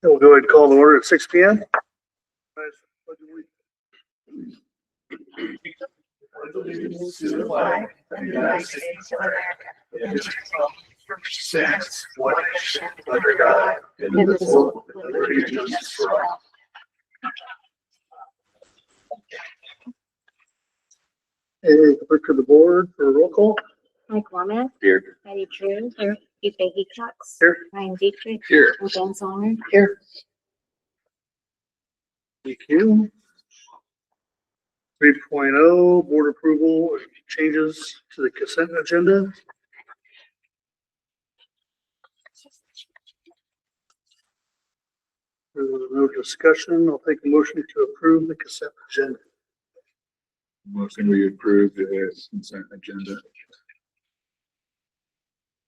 We'll go ahead and call the order at 6 p.m. Allegiance to the flag of the United States of America, and to the republic which stands one nation under God, indivisible, with liberty and justice for all. Hey, clerk of the board for a roll call. Mike Womack. Here. Patty Drew. Here. Ethan Hecox. Here. Ryan Dietrich. Here. And Ben Zollner. Here. Thank you. 3.0 board approval changes to the consent agenda. There's no discussion. I'll take a motion to approve the consent agenda. Motion we approve the consent agenda.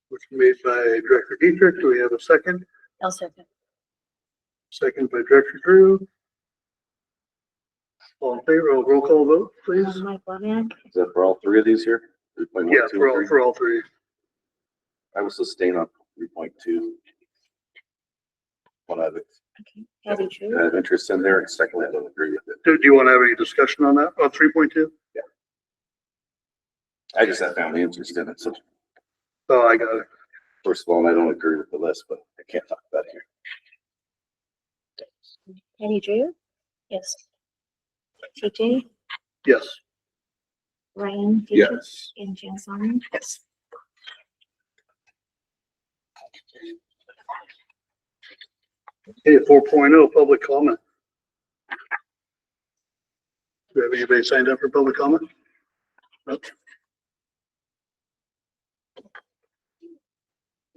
Which made by Director Dietrich. Do we have a second? I'll second. Second by Director Drew. All in favor, roll call vote, please. Mike Womack. Is that for all three of these here? 3.1, Yeah, 2, for and 3? all three. I will sustain on 3.2. One of it, Okay. Patty I Drew. have interest in there, and secondly, I don't agree with it. Do you want to have any discussion on that, on 3.2? I just have found interest in it, so Oh, I got it. first of all, I don't agree with the list, but I can't talk about it here. Patty Drew. Yes. TJ. Yes. Ryan Dietrich. Yes. And Ben Zollner. Yes. Okay, 4.0 public comment. Do we have anybody signed up for public comment? Nope.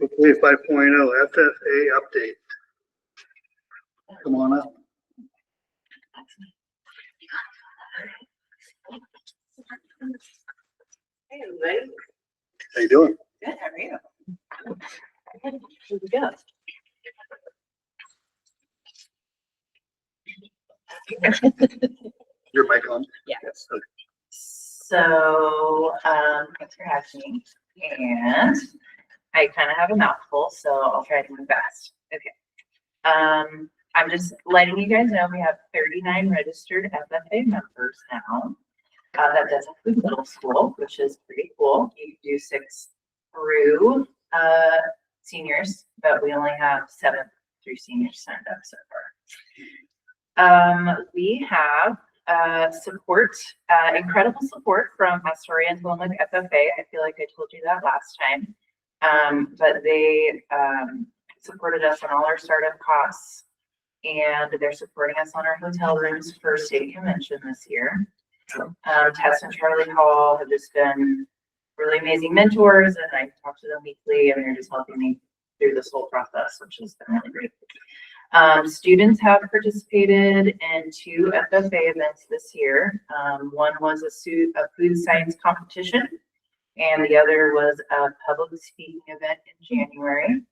Okay, 5.0 FFA update. Come on up. Hey, everybody. How you doing? Good, how are you? Here we go. Your mic on? Yes. So, thanks for having me. And I kind of have a mouthful, so I'll try to move fast. Okay. I'm just letting you guys know we have 39 registered FFA members now. That does include middle school, which is pretty cool. You do 6th through seniors, but we only have 7th through seniors signed up so far. We have support, incredible support from Astoria and Tillamook FFA. I feel like I told you that last time. But they supported us on all our startup costs, and they're supporting us on our hotel rooms for state convention this year. Tess and Charlie Hall have just been really amazing mentors, and I talk to them weekly, and they're just helping me through this whole process, which has been really great. Students have participated in 2 FFA events this year. One was a food science competition, and the other was a public speaking event in January.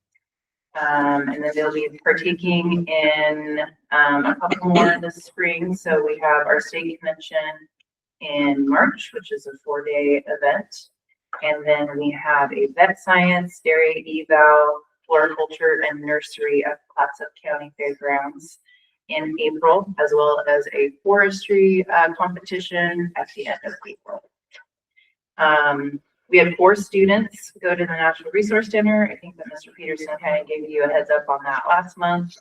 And then they'll be partaking in a couple more in the spring. So we have our state convention in March, which is a 4-day event. And then we have a vet science, dairy eval, floriculture, and nursery at Clatsop County Fairgrounds in April, as well as a forestry competition at the end of April. We had 4 students go to the Natural Resource Dinner. I think that Mr. Peterson kind of gave you a heads up on that last month.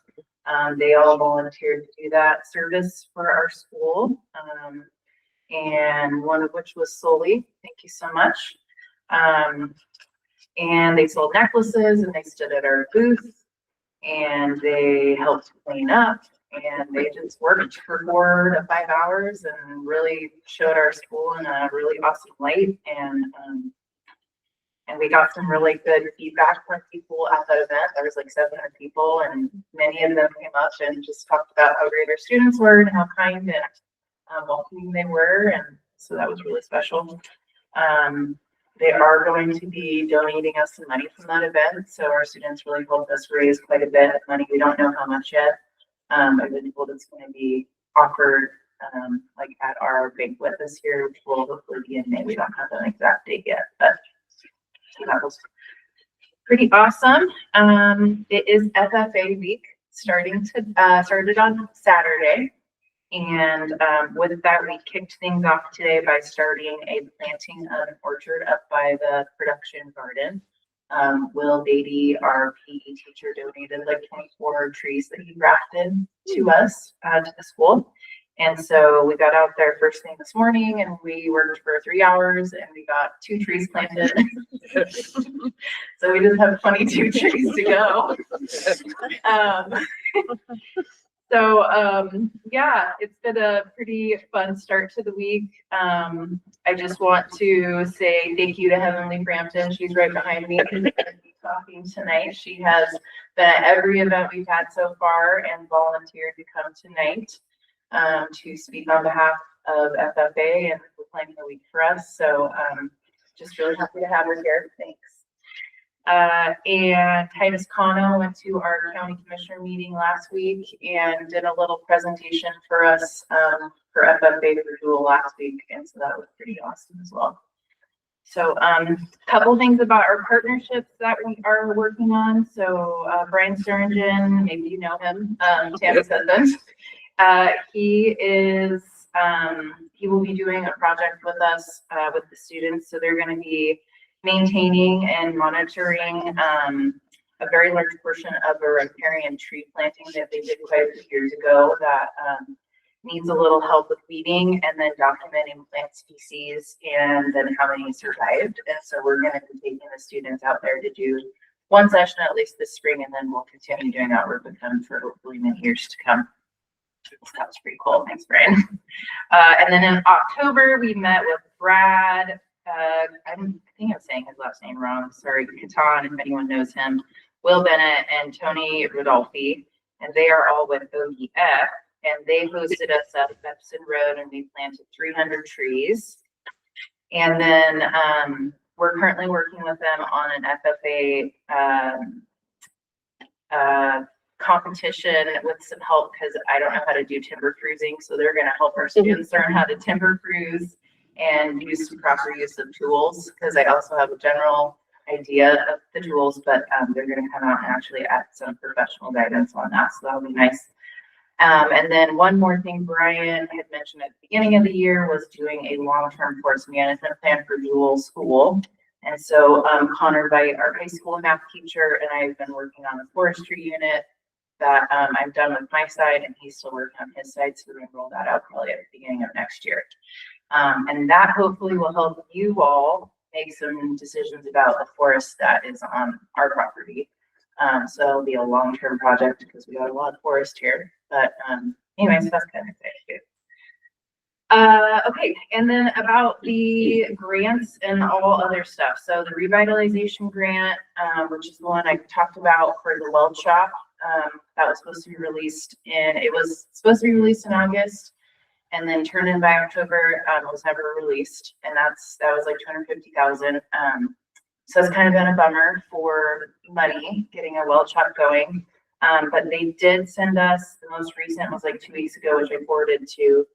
They all volunteered to do that service for our school, and one of which was Soli. Thank you so much. And they sold necklaces, and they stood at our booth, and they helped clean up, and they just worked for 4 to 5 hours and really showed our school in a really awesome light. And we got some really good feedback from people at that event. There was like 700 people, and many of them came up and just talked about how great our students were and how kind and welcoming they were. And so that was really special. They are going to be donating us some money from that event. So our students really helped us raise quite a bit of money. We don't know how much yet. I've been told it's going to be offered like at our banquet this year, which will hopefully be in May. We don't have an exact date yet, but that was pretty awesome. It is FFA week started on Saturday. And with that, we kicked things off today by starting a planting of an orchard up by the production garden. Will Beatty, our PE teacher, donated like 24 trees that he grafted to us, to the school. And so we got out there first thing this morning and we worked for 3 hours and we got 2 trees planted. So we just have 22 trees to go. Yeah, it's been a pretty fun start to the week. I just want to say thank you to Heavenly Frampton. She's right behind me talking tonight. She has been at every event we've had so far and volunteered to come tonight to speak on behalf of FFA and for planning the week for us. So just really happy to have her here. Thanks. And Titus Cano went to our county commissioner meeting last week and did a little presentation for us for FFA for Jewel last week. And so that was pretty awesome as well. So a couple things about our partnerships that we are working on. So Brian Sturgeon, maybe you know him, Tammy said this. He will be doing a project with us with the students. So they're going to be maintaining and monitoring a very large portion of a riparian tree planting that they did quite a few years ago that needs a little help with weeding, and then documenting plant species and then how many survived. And so we're going to be taking the students out there to do one session at least this spring, and then we'll continue doing that work with them for hopefully many years to come. That was pretty cool. Thanks, Brian. And then in October, we met with Brad. I think I'm saying his last name wrong. Sorry, Catan, if anyone knows him. Will Bennett and Tony Rodolfi, and they are all with OEF, and they hosted us up Epson Road, and we planted 300 trees. And then we're currently working with them on an FFA competition with some help because I don't know how to do timber cruising, so they're going to help our students learn how to timber cruise and use some proper use of tools, because I also have a general idea of the tools, but they're going to come out and actually add some professional guidance on that, so that'll be nice. And then one more thing Brian had mentioned at the beginning of the year was doing a long-term forest management plan for Jewel School. And so Connor Veit, our high school math teacher, and I have been working on the forestry unit that I'm done with my side, and he's still working on his side, so we're going to roll that out probably at the beginning of next year. And that hopefully will help you all make some decisions about the forest that is on our property. So it'll be a long-term project because we got a lot of forest here. But anyways, that's kind of exciting. Okay, and then about the grants and all other stuff. So the revitalization grant, which is the one I talked about for the weld shop, that was supposed to be released in August, and then turned in by October, was never released, and that was like $250,000. So it's kind of been a bummer for money getting a weld shop going. But they did send us, the most recent was like 2 weeks ago, which I forwarded to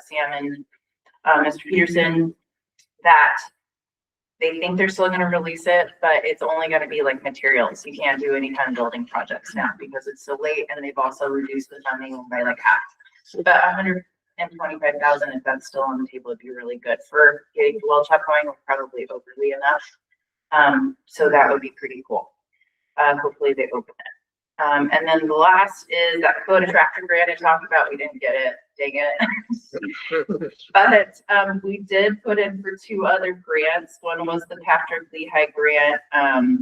Sam and Mr. Peterson, that they think they're still going to release it, but it's only going to be like materials. You can't do any kind of building projects now because it's so late, and they've also reduced the funding by like half. But $125,000, if that's still on the table, would be really good for getting the weld shop going. Probably overly enough. So that would be pretty cool. Hopefully they open it. And then the last is that code attraction grant I talked about. We didn't get it, dang it. But we did put in for 2 other grants. One was the Patrick Lehigh grant,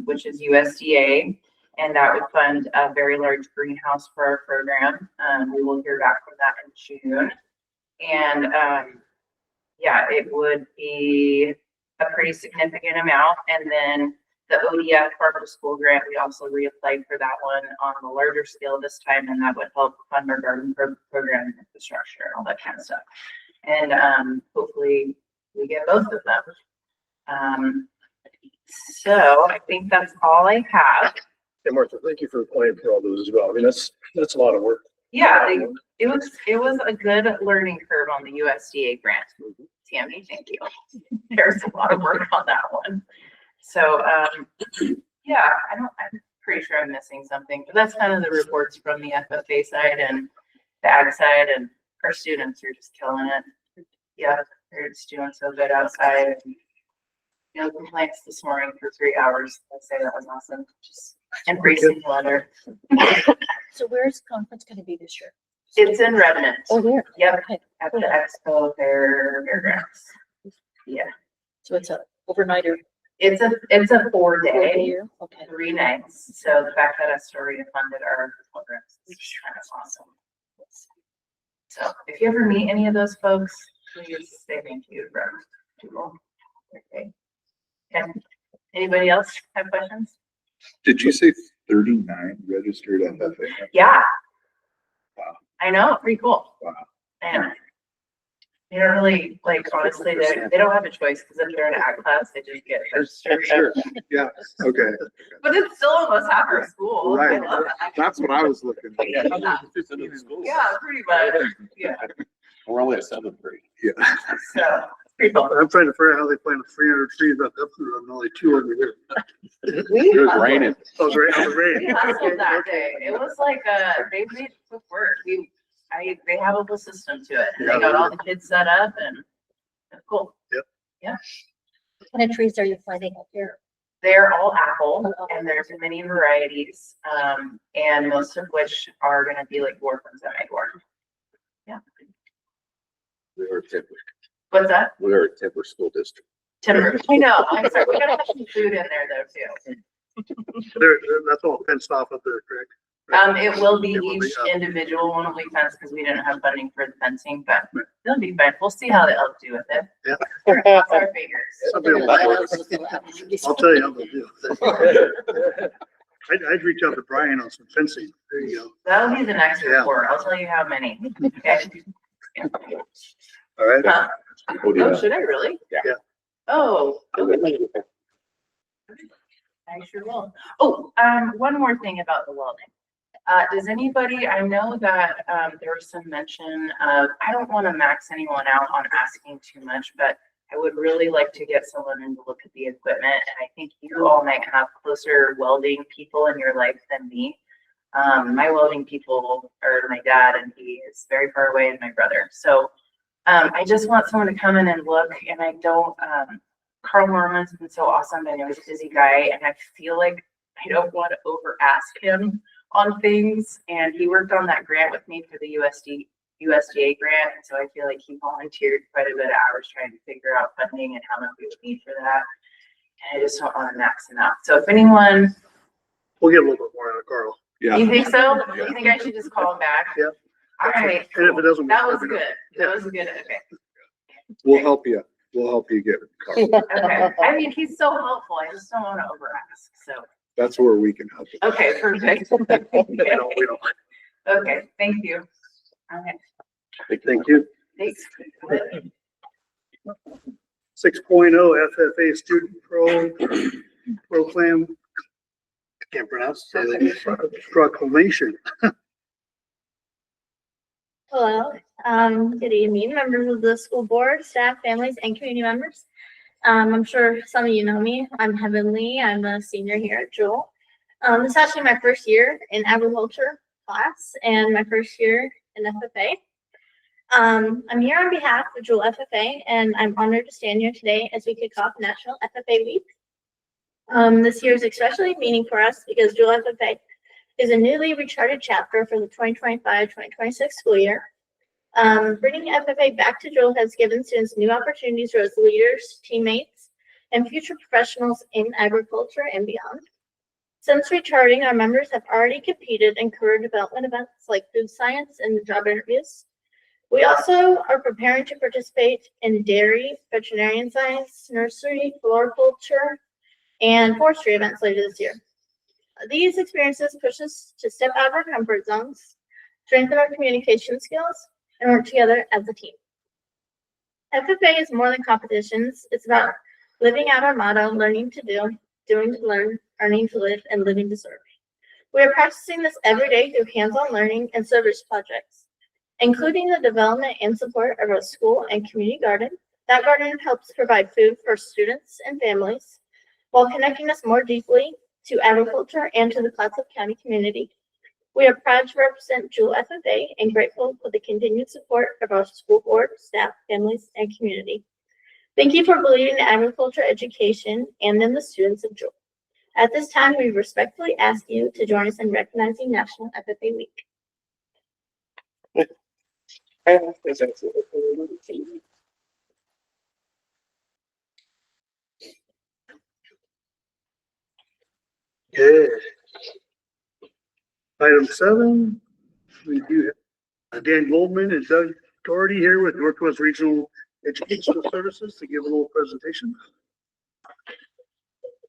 which is USDA, and that would fund a very large greenhouse for our program. We will hear back from that in June. And yeah, it would be a pretty significant amount. And then the ODF Farm to School grant, we also reapplied for that one on the larger scale this time, and that would help fund our garden program infrastructure and all that kind of stuff. And hopefully we get both of them. So I think that's all I have. And Martha, thank you for applying for all those as well. I mean, that's a lot of work. Yeah, it was a good learning curve on the USDA grant. Tammy, thank you. There's a lot of work on that one. So yeah, I'm pretty sure I'm missing something, but that's kind of the reports from the FFA side and the ag side, and our students are just killing it. Yeah, they're just doing so good outside. You know, complaints this morning for 3 hours. I'd say that was awesome. Just embracing weather. So where's the conference gonna be this year? It's in Revenant. Oh, there. Yep, Okay. at the Expo Fairgrounds. Yeah, So it's a overnighter. it's a 4-day, year? Okay. 3 nights. So the fact that Astoria funded our programs is kind of awesome. So if you ever meet any of those folks, please say thank you from people. Okay. Okay. Anybody else have questions? Did you say 39 registered FFA? Yeah. Wow. I know, pretty cool. Wow. I know. They don't really, like, honestly, they don't have a choice, because if they're in ag class, they just get registered. Sure. Yeah, okay. But it's still almost half our school. I Right. love that. That's what I was looking for. Yeah, pretty much. Yeah, We're only at 7:30. Yeah. so, pretty cool. I'm trying to figure out how they plant 300 trees up there, and only 2 over here. It was raining. Oh, it's right, it was We raining. hustled that day. It was like, they made quick work. They have a whole system to it. And they got all the kids set up and it's cool. What kind of trees are you planting up here? They're all apple and there's many varieties, and most of which are gonna be like dwarf and semi-dwarf. Yeah. We were at Tipper. What's that? We were at Tipper School District. Timber. I know. I'm sorry. We gotta have some food in there though too. That's all fenced off up there, correct? It will be It will be, each individual one will be fenced because we didn't have funding for the fencing, but they'll be fine. We'll see how the elk do with it. Yeah. Cross our fingers. Somebody will buy it. I'll tell you how they'll do. I'd reach out to Brian on some fencing. There you go. That'll be the next Yeah. report. I'll tell you how many. Okay. All right. Huh? What do you Oh, have? should I really? Yeah. Oh, I sure will. Oh, one more thing about the welding. Does anybody, I know that, there was some mention of, I don't want to max anyone out on asking too much, but I would really like to get someone in to look at the equipment. And I think you all might have closer welding people in your life than me. My welding people are my dad and he is very far away and my brother. So, I just want someone to come in and look, and I don't, Carl Norman's been so awesome. I know he's a busy guy and I feel like I don't want to over ask him on things. And he worked on that grant with me for the USDA grant. And so I feel like he volunteered quite a bit of hours trying to figure out funding and how much we would need for that. And I just don't want to max him out. So if anyone, We'll get a little bit more out of Carl. you Yeah. think so? You think I should just call him back? Yeah. All right. And if it doesn't. That work, was let me know. good. That was good. Okay. We'll help you. We'll help you get Carl. Okay. I mean, he's so helpful. I just don't want to over ask. So, That's where we can help you. okay, perfect. We don't. Okay, thank you. Okay, Thank you. thanks. 6.0 FFA student proclam. Can't pronounce it. Proclamation. Hello, good evening, members of the school board, staff, families, and community members. I'm sure some of you know me. I'm Heavenly. I'm a senior here at Jewel. This is actually my first year in agriculture class and my first year in FFA. I'm here on behalf of Jewel FFA, and I'm honored to stand here today as we kick off National FFA Week. This year is especially meaning for us because Jewel FFA is a newly recharted chapter for the 2025-2026 school year. Bringing FFA back to Jewel has given students new opportunities as leaders, teammates, and future professionals in agriculture and beyond. Since recharting, our members have already competed in career development events like food science and job interviews. We also are preparing to participate in dairy, veterinarian science, nursery, floriculture, and forestry events later this year. These experiences push us to step out of our comfort zones, strengthen our communication skills, and work together as a team. FFA is more than competitions. It's about living out our motto, learning to do, doing to learn, earning to live, and living to serve. We are practicing this every day through hands-on learning and service projects, including the development and support of our school and community garden. That garden helps provide food for students and families while connecting us more deeply to agriculture, and to the Clatsop County community. We are proud to represent Jewel FFA and grateful for the continued support of our school board, staff, families, and community. Thank you for believing in agriculture education and in the students of Jewel. At this time, we respectfully ask you to join us in recognizing National FFA Week. Okay. Item 7, we do have Dan Goldman and Doug Doherty here with Northwest Regional Educational Services to give a little presentation.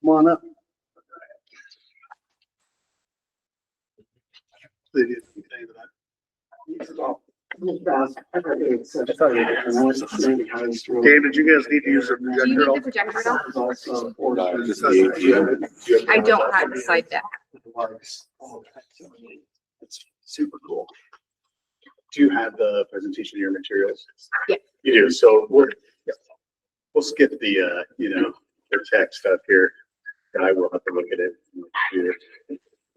Come on up. They didn't say that. David, you guys need to use a Do you projector. need the projector now? Just the ATM. I don't have the slide deck. It's super cool. Do you have the presentation of your materials? Yeah. You do, so we'll skip the, the tech stuff here. And I will have to look at it.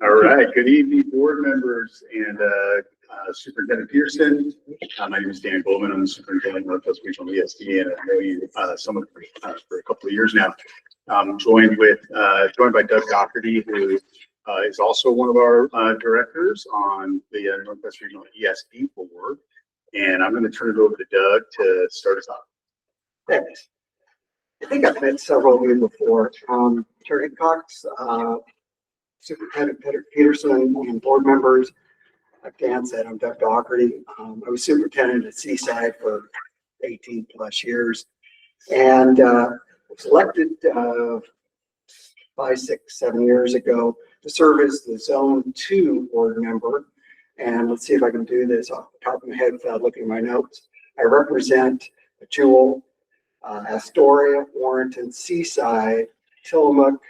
All right, good evening, board members and Superintendent Peterson. My name is Dan Goldman. I'm the superintendent of Northwest Regional ESD, and I know you somewhat for a couple of years now. I'm joined by Doug Doherty, who is also one of our directors on the Northwest Regional ESD board. And I'm going to turn it over to Doug to start us off. Thanks. I think I've met several of you before. Terry Cox, Superintendent Peterson, and board members. Like Dan said, I'm Doug Doherty. I was superintendent at Seaside for 18 plus years, and was elected 5, 6, 7 years ago to serve as the Zone 2 board member. And let's see if I can do this off the top of my head without looking at my notes. I represent Jewel, Astoria, Warrenton, Seaside, Tillamook,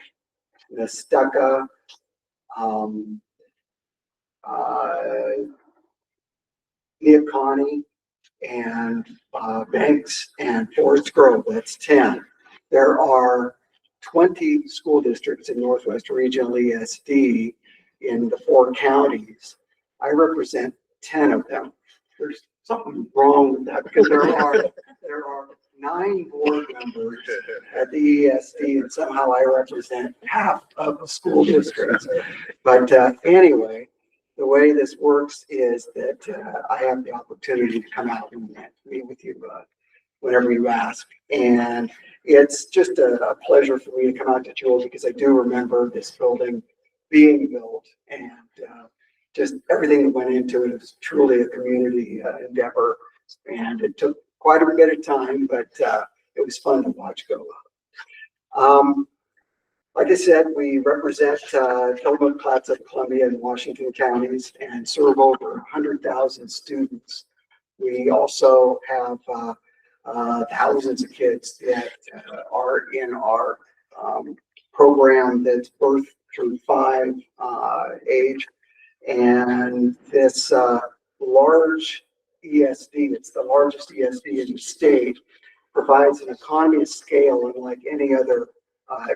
Nestucca, Neocony, and Banks and Forest Grove. That's 10. There are 20 school districts in Northwest Regional ESD in the 4 counties. I represent 10 of them. There's something wrong with that because there are 9 board members at the ESD, and somehow I represent half of the school districts. But anyway, the way this works is that I have the opportunity to come out and meet with you whenever you ask. And it's just a pleasure for me to come out to Jewel because I do remember this building being built, and just everything that went into it is truly a community endeavor. And it took quite a bit of time, but it was fun to watch go up. Like I said, we represent Tillamook, Clatsop, Columbia, and Washington counties and serve over 100,000 students. We also have thousands of kids that are in our program that's birth through 5 age. And this large ESD, it's the largest ESD in the state, provides an economy of scale unlike any other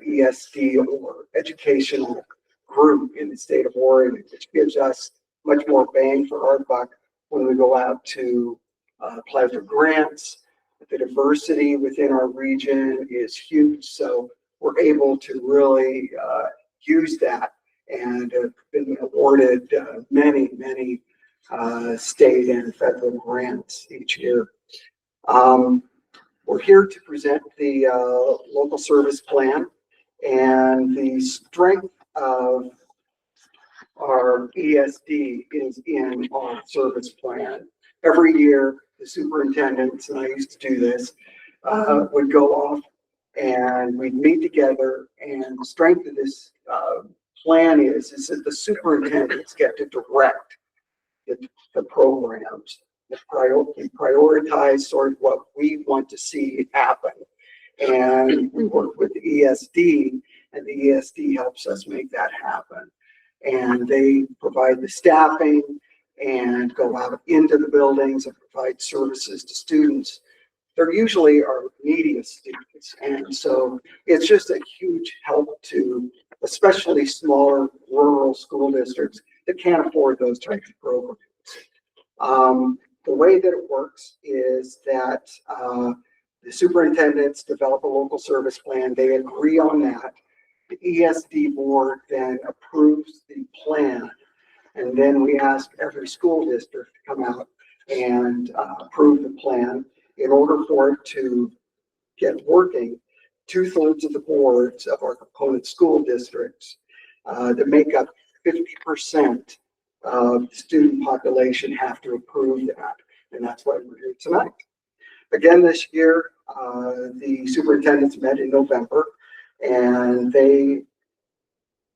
ESD or educational group in the state of Oregon, which gives us much more bang for our buck when we go out to apply for grants. The diversity within our region is huge, so we're able to really use that, and have been awarded many state and federal grants each year. We're here to present the local service plan, and the strength of our ESD is in our service plan. Every year, the superintendents, and I used to do this, would go off and we'd meet together, and the strength of this plan is that the superintendents get to direct the programs. We prioritize sort of what we want to see happen. And we work with the ESD, and the ESD helps us make that happen. And they provide the staffing and go out into the buildings and provide services to students. They're usually our media students. And so it's just a huge help to especially smaller rural school districts that can't afford those types of programs. The way that it works is that the superintendents develop a local service plan. They agree on that. The ESD board then approves the plan. And then we ask every school district to come out and approve the plan. In order for it to get working, 2/3 of the boards of our component school districts that make up 50% of the student population have to approve that. And that's why we're here tonight. Again, this year, the superintendents met in November and they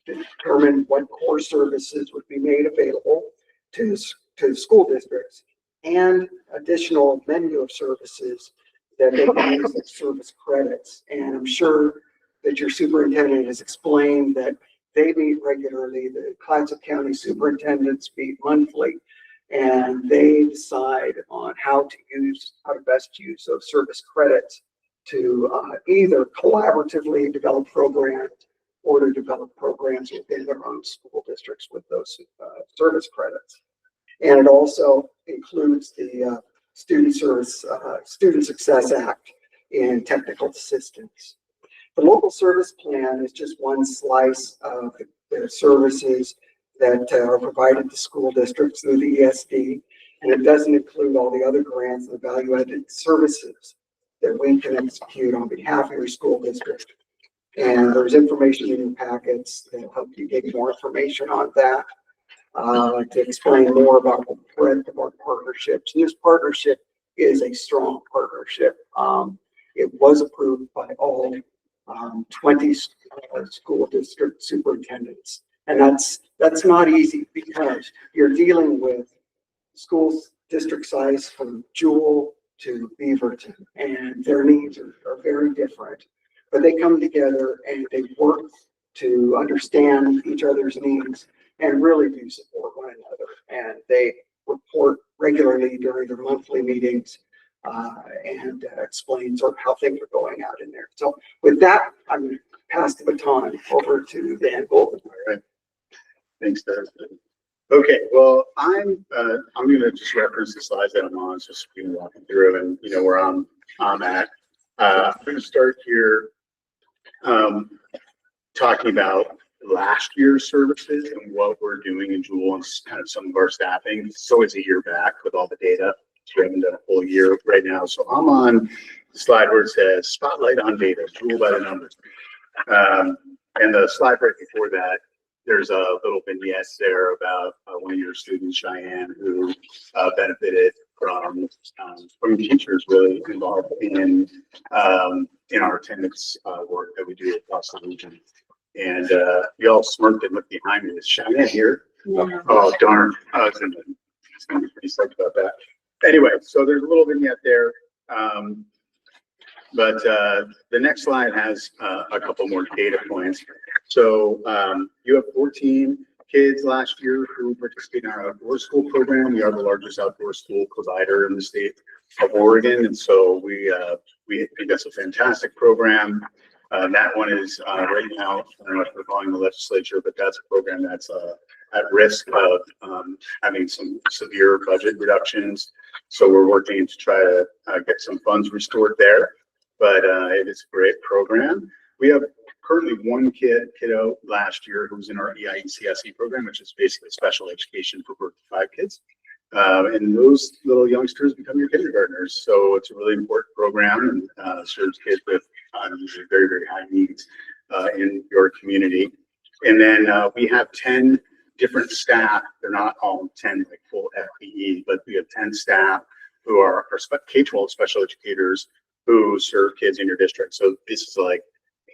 determined what core services would be made available to the school districts and additional menu of services that they can use as service credits. And I'm sure that your superintendent has explained that they meet regularly. The Clatsop County superintendents meet monthly, and they decide on how to best use those service credits to either collaboratively develop programs or to develop programs within their own school districts with those service credits. And it also includes the Student Success Act and technical assistance. The local service plan is just one slice of the services that are provided to school districts through the ESD, and it doesn't include all the other grants and value-added services that we can execute on behalf of your school district. And there's information in your packets that help you get more information on that, to explain more about the breadth of our partnerships. And this partnership is a strong partnership. It was approved by all 20 school district superintendents. And that's not easy because you're dealing with schools district size from Jewel to Beaverton, and their needs are very different. But they come together and they work to understand each other's needs and really do support one another. And they report regularly during their monthly meetings and explain sort of how things are going out in there. So with that, I'm going to pass the baton over to Dan Golden. All right. Thanks, Doug. Okay, well, I'm going to just reference the slides that I'm on, just walking through and where I'm at. I'm going to start here talking about last year's services and what we're doing in Jewel and kind of some of our staffing. It's always a year back with all the data. So we haven't done a full year right now. So I'm on the slide where it says Spotlight on Data, Jewel by the numbers. And the slide right before that, there's a little vignette there about one of your students, Cheyenne, who benefited from teachers really involved in our attendance work that we do across the region. And you all smirked and looked behind me. Is Cheyenne here? Yeah. Oh, darn. I was going to be pretty psyched about that. Anyway, so there's a little vignette there. But the next slide has a couple more data points. So you have 14 kids last year who participated in our outdoor school program. We are the largest outdoor school provider in the state of Oregon. And so we think that's a fantastic program. That one is right now, I don't know if we're following the legislature, but that's a program that's at risk of having some severe budget reductions. So we're working to try to get some funds restored there. But it is a great program. We have currently one kiddo last year who was in our EIECSE program, which is basically special education for 5 kids. And those little youngsters become your kindergartners. So it's a really important program and serves kids with usually very, very high needs in your community. And then we have 10 different staff. They're not all 10 like full FTE, but we have 10 staff who are K-12 special educators who serve kids in your district. So this is like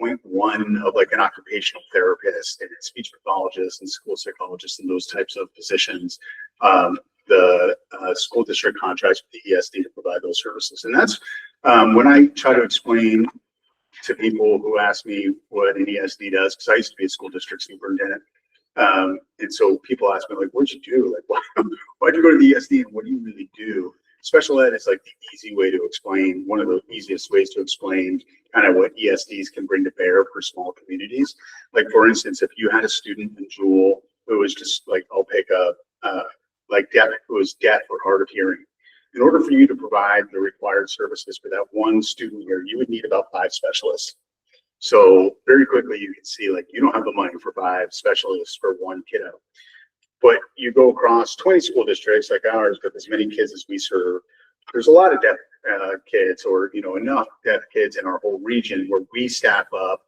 0.1 of like an occupational therapist and speech pathologist and school psychologist and those types of positions. The school district contracts with the ESD to provide those services. And that's when I try to explain to people who ask me what an ESD does, because I used to be a school district superintendent. And so people ask me like, what'd you do? Like, why'd you go to the ESD and what do you really do? special ed is like the easy way to explain, one of the easiest ways to explain kind of what ESDs can bring to bear for small communities. Like for instance, if you had a student in Jewel who was just like, I'll pick up, like deaf, who was deaf or hard of hearing. In order for you to provide the required services for that one student here, you would need about 5 specialists. So very quickly you can see like you don't have the money for 5 specialists for one kiddo. But you go across 20 school districts like ours with as many kids as we serve. There's a lot of deaf kids, or enough deaf kids in our whole region where we staff up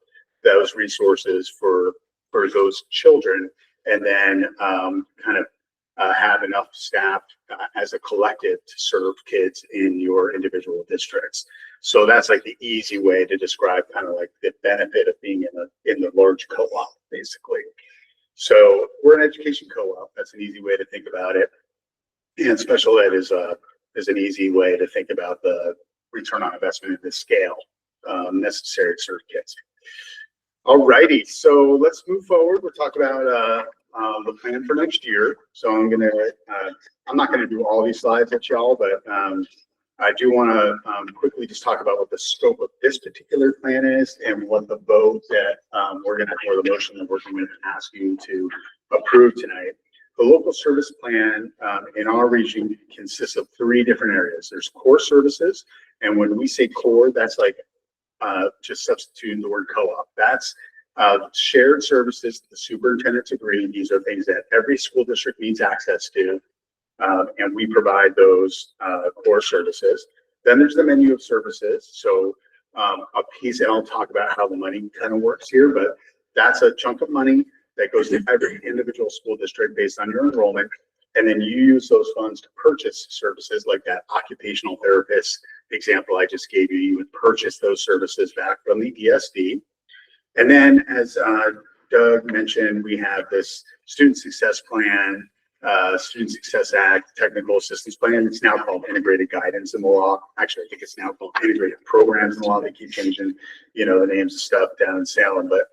those resources for those children, and then kind of have enough staff as a collective to serve kids in your individual districts. So that's like the easy way to describe kind of like the benefit of being in the large co-op, basically. So we're an education co-op. That's an easy way to think about it. And special ed is an easy way to think about the return on investment at this scale necessary to serve kids. All righty, so let's move forward. We'll talk about the plan for next year. So I'm not gonna do all these slides at y'all, but I do want to quickly just talk about what the scope of this particular plan is and what the vote that or the motion that we're going to ask you to approve tonight. The local service plan in our region consists of 3 different areas. There's core services, and when we say core, that's like just substituting the word co-op. That's shared services. The superintendents agree these are things that every school district needs access to. And we provide those core services. Then there's the menu of services. So a piece, and I'll talk about how the money kind of works here, but that's a chunk of money that goes to every individual school district based on your enrollment. And then you use those funds to purchase services like that occupational therapist example I just gave you. You would purchase those services back from the ESD. And then as Doug mentioned, we have this student success plan, Student Success Act, Technical Assistance Plan. It's now called Integrated Guidance in the law. Actually, I think it's now called Integrated Programs in the law. They keep changing, the names of stuff down in Salem. But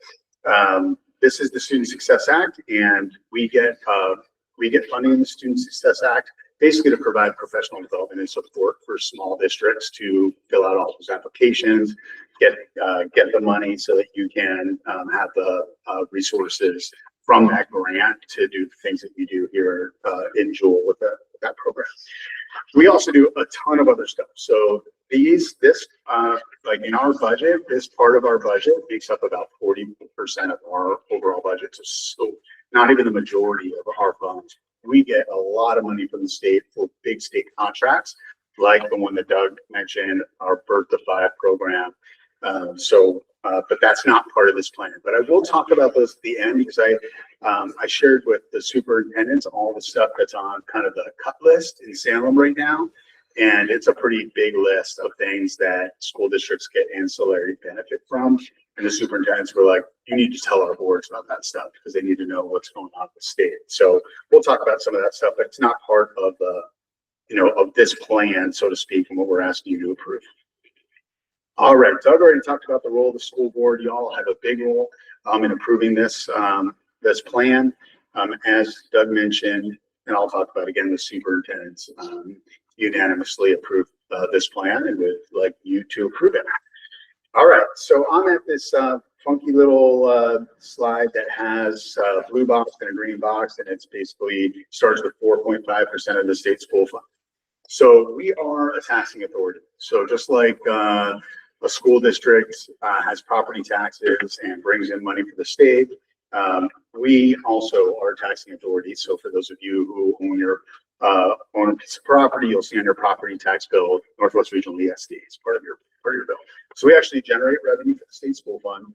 this is the Student Success Act, and we get funding in the Student Success Act basically to provide professional development and support for small districts to fill out all those applications, get the money so that you can have the resources from that grant to do the things that you do here in Jewel with that program. We also do a ton of other stuff. So like in our budget, this part of our budget makes up about 40% of our overall budget. So not even the majority of our funds. We get a lot of money from the state for big state contracts, like the one that Doug mentioned, our Birth to 5 program. But that's not part of this plan. But I will talk about those at the end because I shared with the superintendents all the stuff that's on kind of the cut list in Salem right now. And it's a pretty big list of things that school districts get ancillary benefit from. And the superintendents were like, you need to tell our boards about that stuff because they need to know what's going on with the state. So we'll talk about some of that stuff, but it's not part of of this plan, so to speak, and what we're asking you to approve. All right, Doug already talked about the role of the school board. You all have a big role in approving this plan. As Doug mentioned, and I'll talk about again, the superintendents unanimously approved this plan and would like you to approve it. All right, so I'm at this funky little slide that has a blue box and a green box, and it's basically starts with 4.5% of the state school fund. So we are a taxing authority. So just like a school district has property taxes and brings in money for the state, we also are a taxing authority. So for those of you who own a piece of property, you'll see on your property tax bill, Northwest Regional ESD is part of your bill. So we actually generate revenue for the state school fund.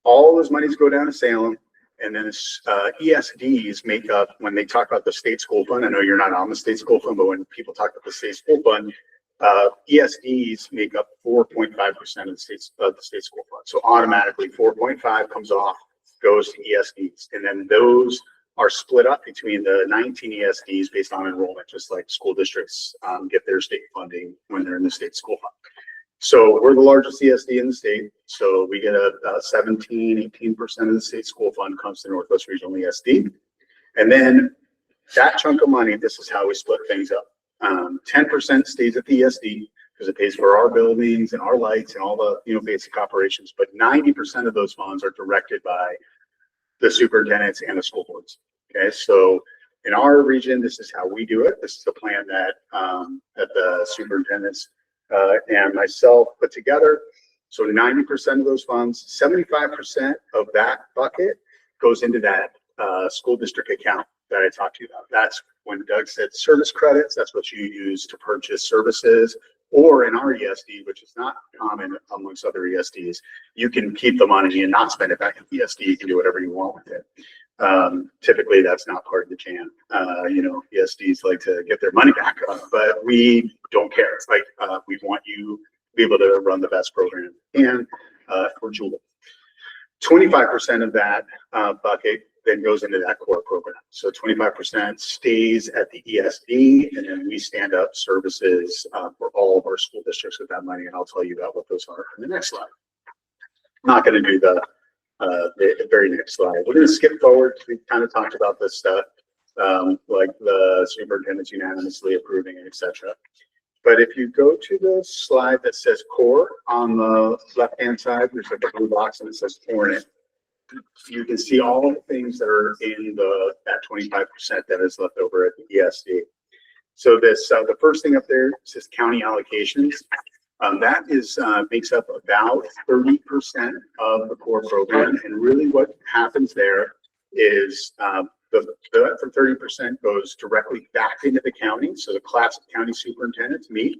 All those monies go down to Salem, and then ESDs make up, when they talk about the state school fund, I know you're not on the state school fund, but when people talk about the state school fund, ESDs make up 4.5% of the state school fund. So automatically 4.5 comes off, goes to ESDs, and then those are split up between the 19 ESDs based on enrollment, just like school districts get their state funding when they're in the state school fund. So we're the largest ESD in the state. So we get a 18% of the state school fund comes to Northwest Regional ESD. And then that chunk of money, this is how we split things up. 10% stays at the ESD because it pays for our buildings and our lights and all the, basic operations. But 90% of those funds are directed by the superintendents and the school boards. Okay, so in our region, this is how we do it. This is the plan that the superintendents and myself put together. So 90% of those funds, 75% of that bucket goes into that school district account that I talked to you about. That's when Doug said service credits, that's what you use to purchase services. Or in our ESD, which is not common amongst other ESDs, you can keep the money and not spend it back at the ESD. You can do whatever you want with it. Typically, that's not part of the jam. ESDs like to get their money back, but we don't care. It's like we want you to be able to run the best program. And for Jewel, 25% of that bucket then goes into that core program. So 25% stays at the ESD, and then we stand up services for all of our school districts with that money. And I'll tell you about what those are in the next slide. I'm not going to do the very next slide. We're going to skip forward. We kind of talked about this stuff, like the superintendent's unanimously approving, etc. But if you go to the slide that says core on the left-hand side, there's like a blue box and it says core in it. You can see all the things that are in that 25% that is left over at the ESD. So this, the first thing up there says county allocations. That is makes up about 30% of the core program. And really what happens there is the 30% goes directly back into the county. So the class of county superintendents meet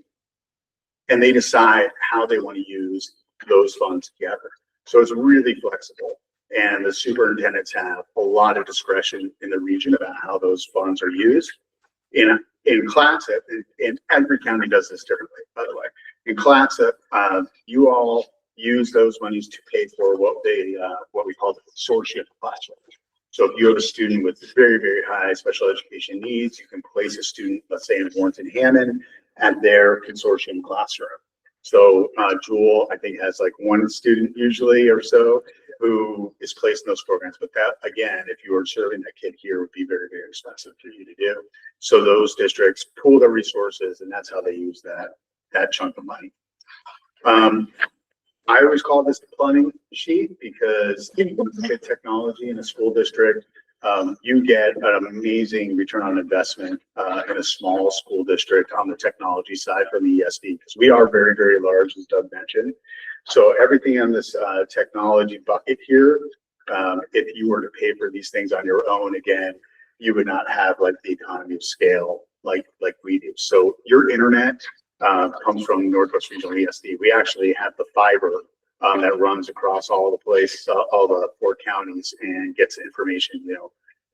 and they decide how they want to use those funds together. So it's really flexible. And the superintendents have a lot of discretion in the region about how those funds are used. In Clatsop, and every county does this differently, by the way. In Clatsop, you all use those monies to pay for what we call the consortium classroom. So if you have a student with very, very high special education needs, you can place a student, let's say in Warrenton Hammond, at their consortium classroom. So Jewel, I think, has like one student usually or so who is placed in those programs. But that, again, if you were serving that kid here, would be very, very expensive for you to do. So those districts pool their resources, and that's how they use that chunk of money. I always call this the plumbing sheet because with technology in a school district, you get an amazing return on investment in a small school district on the technology side from the ESD, because we are very, very large, as Doug mentioned. So everything on this technology bucket here, if you were to pay for these things on your own, again, you would not have like the economy of scale like we do. So your internet comes from Northwest Regional ESD. We actually have the fiber that runs across all the place, all the 4 counties, and gets information,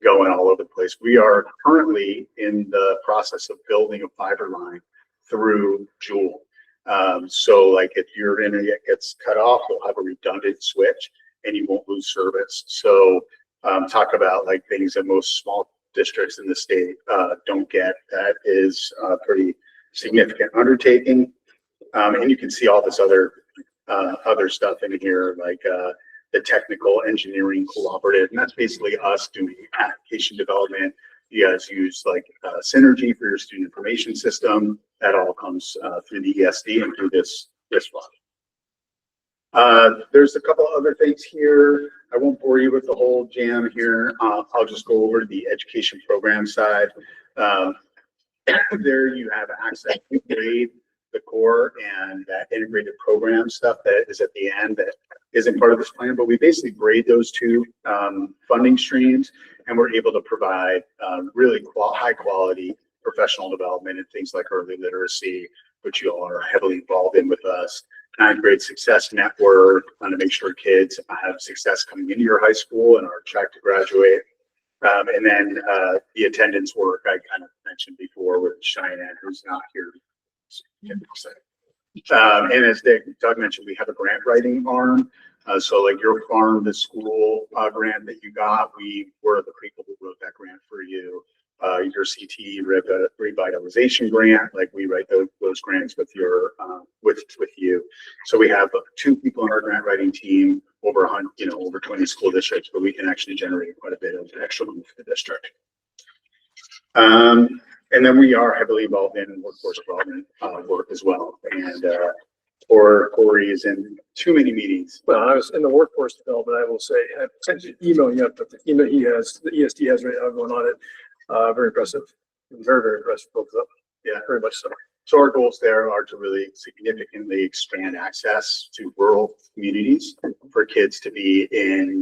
going all over the place. We are currently in the process of building a fiber line through Jewel. So like if your internet gets cut off, you'll have a redundant switch and you won't lose service. So talk about like things that most small districts in the state don't get. That is a pretty significant undertaking. And you can see all this other stuff in here, like the technical engineering collaborative, and that's basically us doing application development. You guys use like Synergy for your student information system. That all comes through the ESD and through this fund. There's a couple other things here. I won't bore you with the whole jam here. I'll just go over to the education program side. There you have access to grade, the core, and that integrated program stuff that is at the end that isn't part of this plan, but we basically grade those 2 funding streams, and we're able to provide really high quality professional development and things like early literacy, which you all are heavily involved in with us. 9th grade success network, to make sure kids have success coming into your high school and are tracked to graduate. And then the attendance work I kind of mentioned before with Cheyenne, who's not here. And as Doug mentioned, we have a grant writing arm. So like your farm to school grant that you got, we were the people who wrote that grant for you. Your CTE revitalization grant, like we write those grants with your with you. So we have 2 people in our grant writing team, over 100, over 20 school districts, but we can actually generate quite a bit of extra money for the district. And then we are heavily involved in workforce development, work as well. And, or Corey is in too many meetings. Well, I was in the workforce development, I will say, I sent you an email yet, but the email he has, the ESD has right now going on it. Very impressive. Very, very impressive. Both of them. Yeah. Very much so. So our goals there are to really significantly expand access to rural communities for kids to be in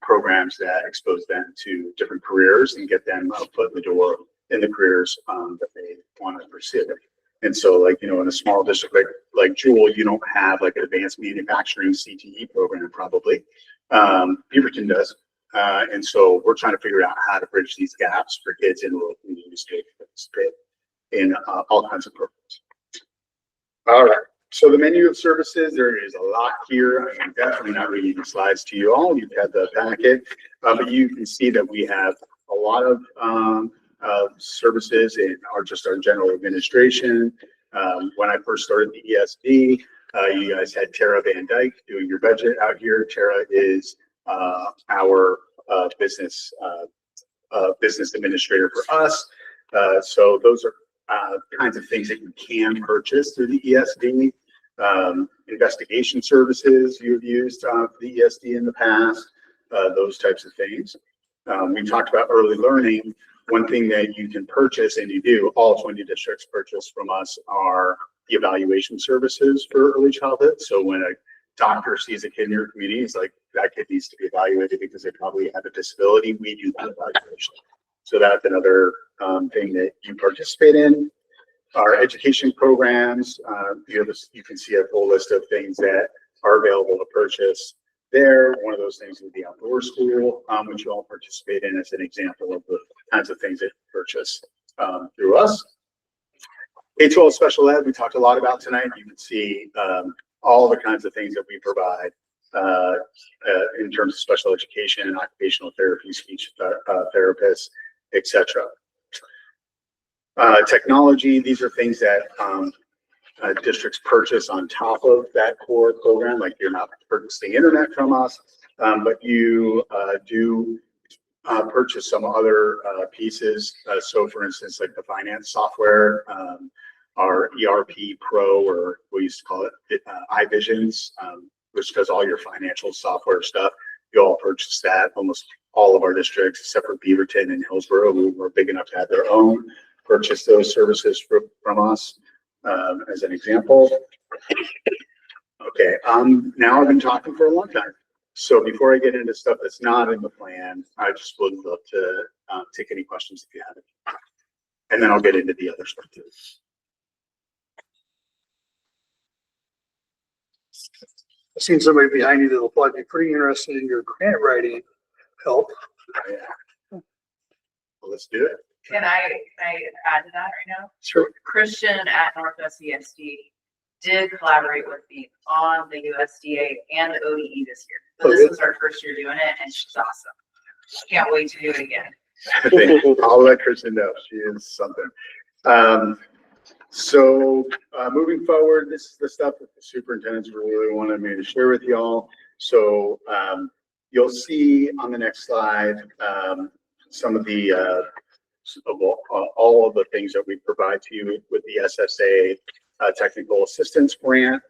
programs that expose them to different careers and get them a foot in the door in the careers that they want to pursue. And so, like, in a small district like Jewel, you don't have like an advanced manufacturing CTE program probably. Beaverton does. And so we're trying to figure out how to bridge these gaps for kids in rural communities to participate in all kinds of programs. All right. So the menu of services, there is a lot here. I'm definitely not reading the slides to you all. You've had the packet, but you can see that we have a lot of services in our general administration. When I first started the ESD, you guys had Tara Van Dyke doing your budget out here. Tara is our business administrator for us. So those are kinds of things that you can purchase through the ESD. Investigation services you've used for the ESD in the past, those types of things. We talked about early learning. One thing that you can purchase, and you do, all 20 districts purchase from us, are the evaluation services for early childhood. So when a doctor sees a kid in your community, it's like, that kid needs to be evaluated because they probably have a disability. We do that evaluation. So that's another thing that you participate in. Our education programs, you can see a full list of things that are available to purchase there. One of those things is the outdoor school, which you all participate in as an example of the kinds of things that you purchase through us. K-12 special ed, we talked a lot about tonight. You can see all the kinds of things that we provide in terms of special education and occupational therapy, speech therapists, etc. Technology, these are things that districts purchase on top of that core program. Like, you're not purchasing internet from us, but you do purchase some other pieces. So for instance, like the finance software, our ERP Pro, or we used to call it iVisions, which does all your financial software stuff. You all purchase that. Almost all of our districts, except for Beaverton and Hillsborough, who were big enough to have their own, purchase those services from us, as an example. Okay, now I've been talking for a long time. So before I get into stuff that's not in the plan, I just would love to take any questions if you have any. And then I'll get into the other stuff too. I've seen somebody behind you that'll probably be pretty interested in your grant writing help. Yeah. Well, let's do it. Can I add to that right now? Sure. Christian at Northwest ESD did collaborate with me on the USDA and ODE this year. So this is our first year doing it, and she's awesome. Can't wait to do it again. I'll let Kristen know. She is something. So moving forward, this is the stuff that the superintendents really wanted me to share with y'all. So you'll see on the next slide some of the all of the things that we provide to you with the SSA technical assistance grant.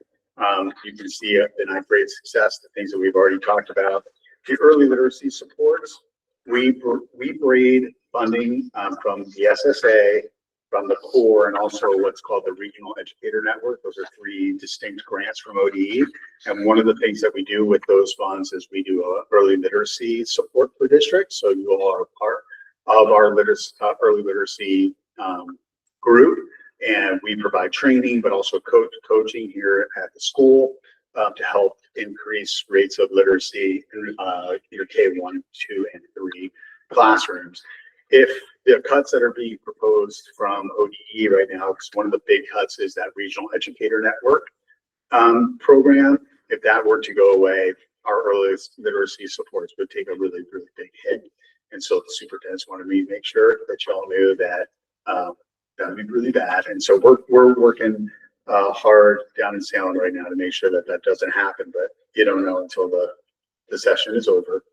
You can see the ninth grade success, the things that we've already talked about. The early literacy supports, we braid funding from the SSA, from the core, and also what's called the Regional Educator Network. Those are three distinct grants from ODE. And one of the things that we do with those funds is we do early literacy support for districts. So you all are part of our early literacy group. And we provide training, but also coaching here at the school to help increase rates of literacy in your K1, 2, and 3 classrooms. If the cuts that are being proposed from ODE right now, because one of the big cuts is that Regional Educator Network program, if that were to go away, our early literacy supports would take a really, really big hit. And so the superintendents wanted me to make sure that y'all knew that that would be really bad. And so we're working hard down in Salem right now to make sure that that doesn't happen, but you don't know until the session is over.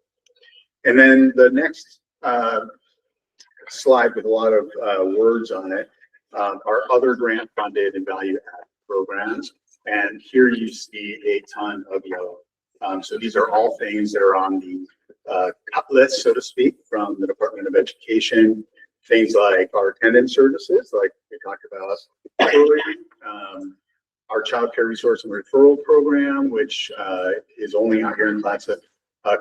And then the next slide with a lot of words on it are other grant funded and value add programs. And here you see a ton of yellow. So these are all things that are on the cut list, so to speak, from the Department of Education. Things like our attendance services, like we talked about earlier, our child care resource and referral program, which is only out here in Clatsop,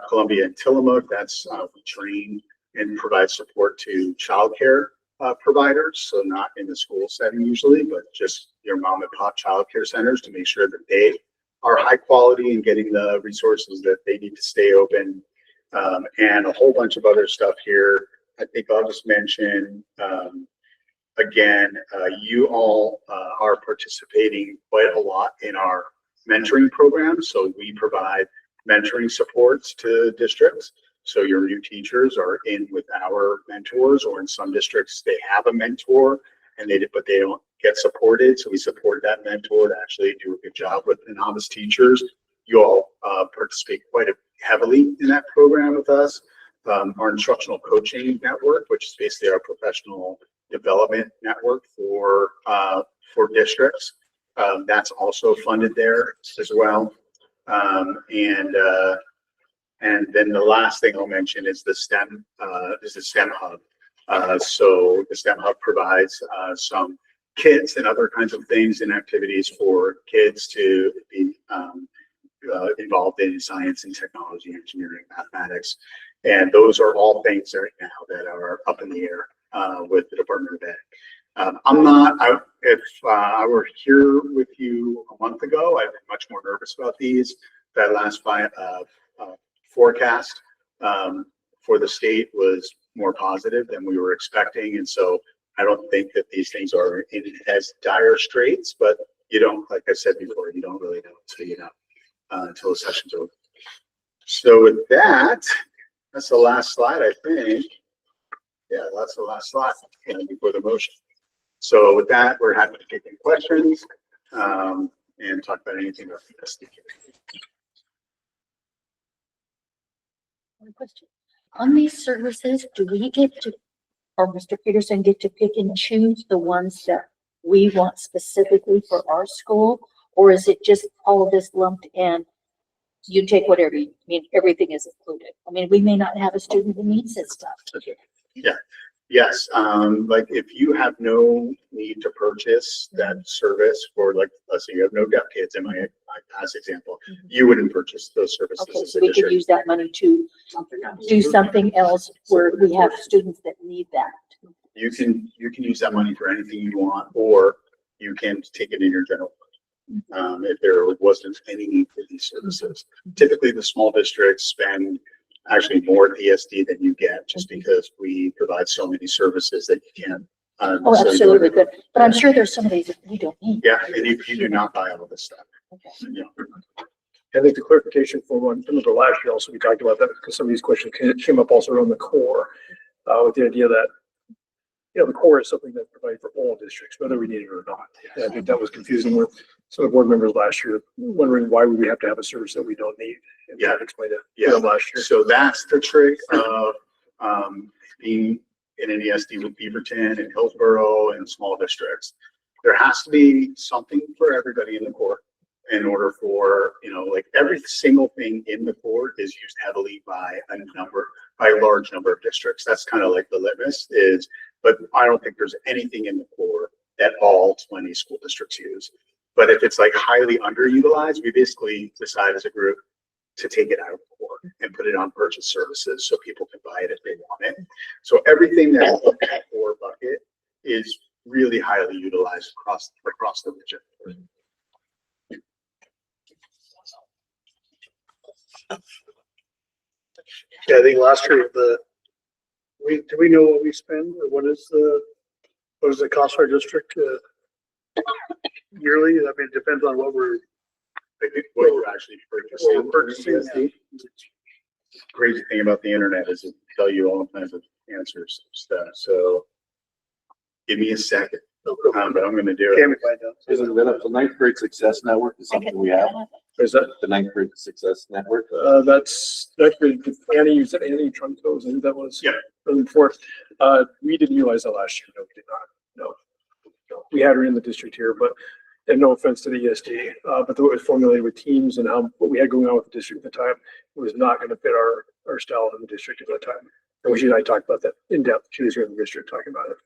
Columbia and Tillamook. That's we train and provide support to child care providers. So not in the school setting usually, but just your mom and pop child care centers to make sure that they are high quality and getting the resources that they need to stay open. And a whole bunch of other stuff here. I think I'll just mention, again, you all are participating quite a lot in our mentoring program. So we provide mentoring supports to districts. So your new teachers are in with our mentors, or in some districts, they have a mentor and but they don't get supported. So we support that mentor to actually do a good job with the novice teachers. You all participate quite heavily in that program with us. Our instructional coaching network, which is basically our professional development network for districts. That's also funded there as well. And then the last thing I'll mention is the STEM Hub. So the STEM Hub provides some kits and other kinds of things and activities for kids to be involved in science and technology, engineering, mathematics. And those are all things right now that are up in the air with the Department of Ed. If I were here with you a month ago, I'd been much more nervous about these. That last forecast for the state was more positive than we were expecting. And so I don't think that these things are in as dire straits, but you don't, like I said before, you don't really know until you know, until the session's over. So with that, that's the last slide, I think. Yeah, that's the last slide before the motion. So with that, we're happy to take any questions and talk about anything about the SD. One question. On these services, do we get to, or Mr. Peterson get to pick and choose the ones that we want specifically for our school? Or is it just all of this lumped in? You take whatever you, I mean, everything is included. I mean, we may not have a student who needs this stuff. Okay. Yeah. Yes. Like if you have no need to purchase that service for, like, let's say you have no deaf kids in my past example, you wouldn't purchase those services. Okay, as so a we could district. use that money to do something else where we have students that need that. You can use that money for anything you want, or you can take it in your general fund. If there wasn't any need for these services. Typically, the small districts spend actually more at ESD than you get, just because we provide so many services that you can't. Oh, absolutely good. But I'm sure there's some of these that we don't need. Yeah, and you do not buy all of this stuff. Okay. Yeah. I think the clarification for one, remember last year also, we talked about that because some of these questions came up also around the core, with the idea that, you know, the core is something that's provided for all districts, whether we need it or not. And I think that was confusing with some of the board members last year, wondering why would we have to have a service that we don't need? And Yeah. I've explained it Yeah. to them last year. So that's the trick of being in an ESD with Beaverton and Hillsborough and small districts. There has to be something for everybody in the core in order for, you know, like every single thing in the core is used heavily by a large number of districts. That's kind of like the litmus is, but I don't think there's anything in the core that all 20 school districts use. But if it's like highly underutilized, we basically decide as a group to take it out of the core and put it on purchase services so people can buy it if they want it. So everything that's in that core bucket is really highly utilized across the region. Yeah, I think last year, do we know what we spend, or what is the cost for our district yearly? I mean, it depends on what we're Actually purchasing. Crazy thing about the internet is it tell you all kinds of answers stuff. So give me a second, but I'm going to do it. Can we find out? Isn't that the Ninth Grade Success Network is something we have? Is that, The Ninth Grade Success Network? that's Annie, you said Annie Trunkos, and that was. Yeah. Before, We didn't realize that last year. No, we did not. No. We had her in the district here, but, and no offense to the ESD, but the way it was formulated with teams and what we had going on with the district at the time was not going to fit our style in the district at that time. And she and I talked about that in depth. She was here in the district talking about it.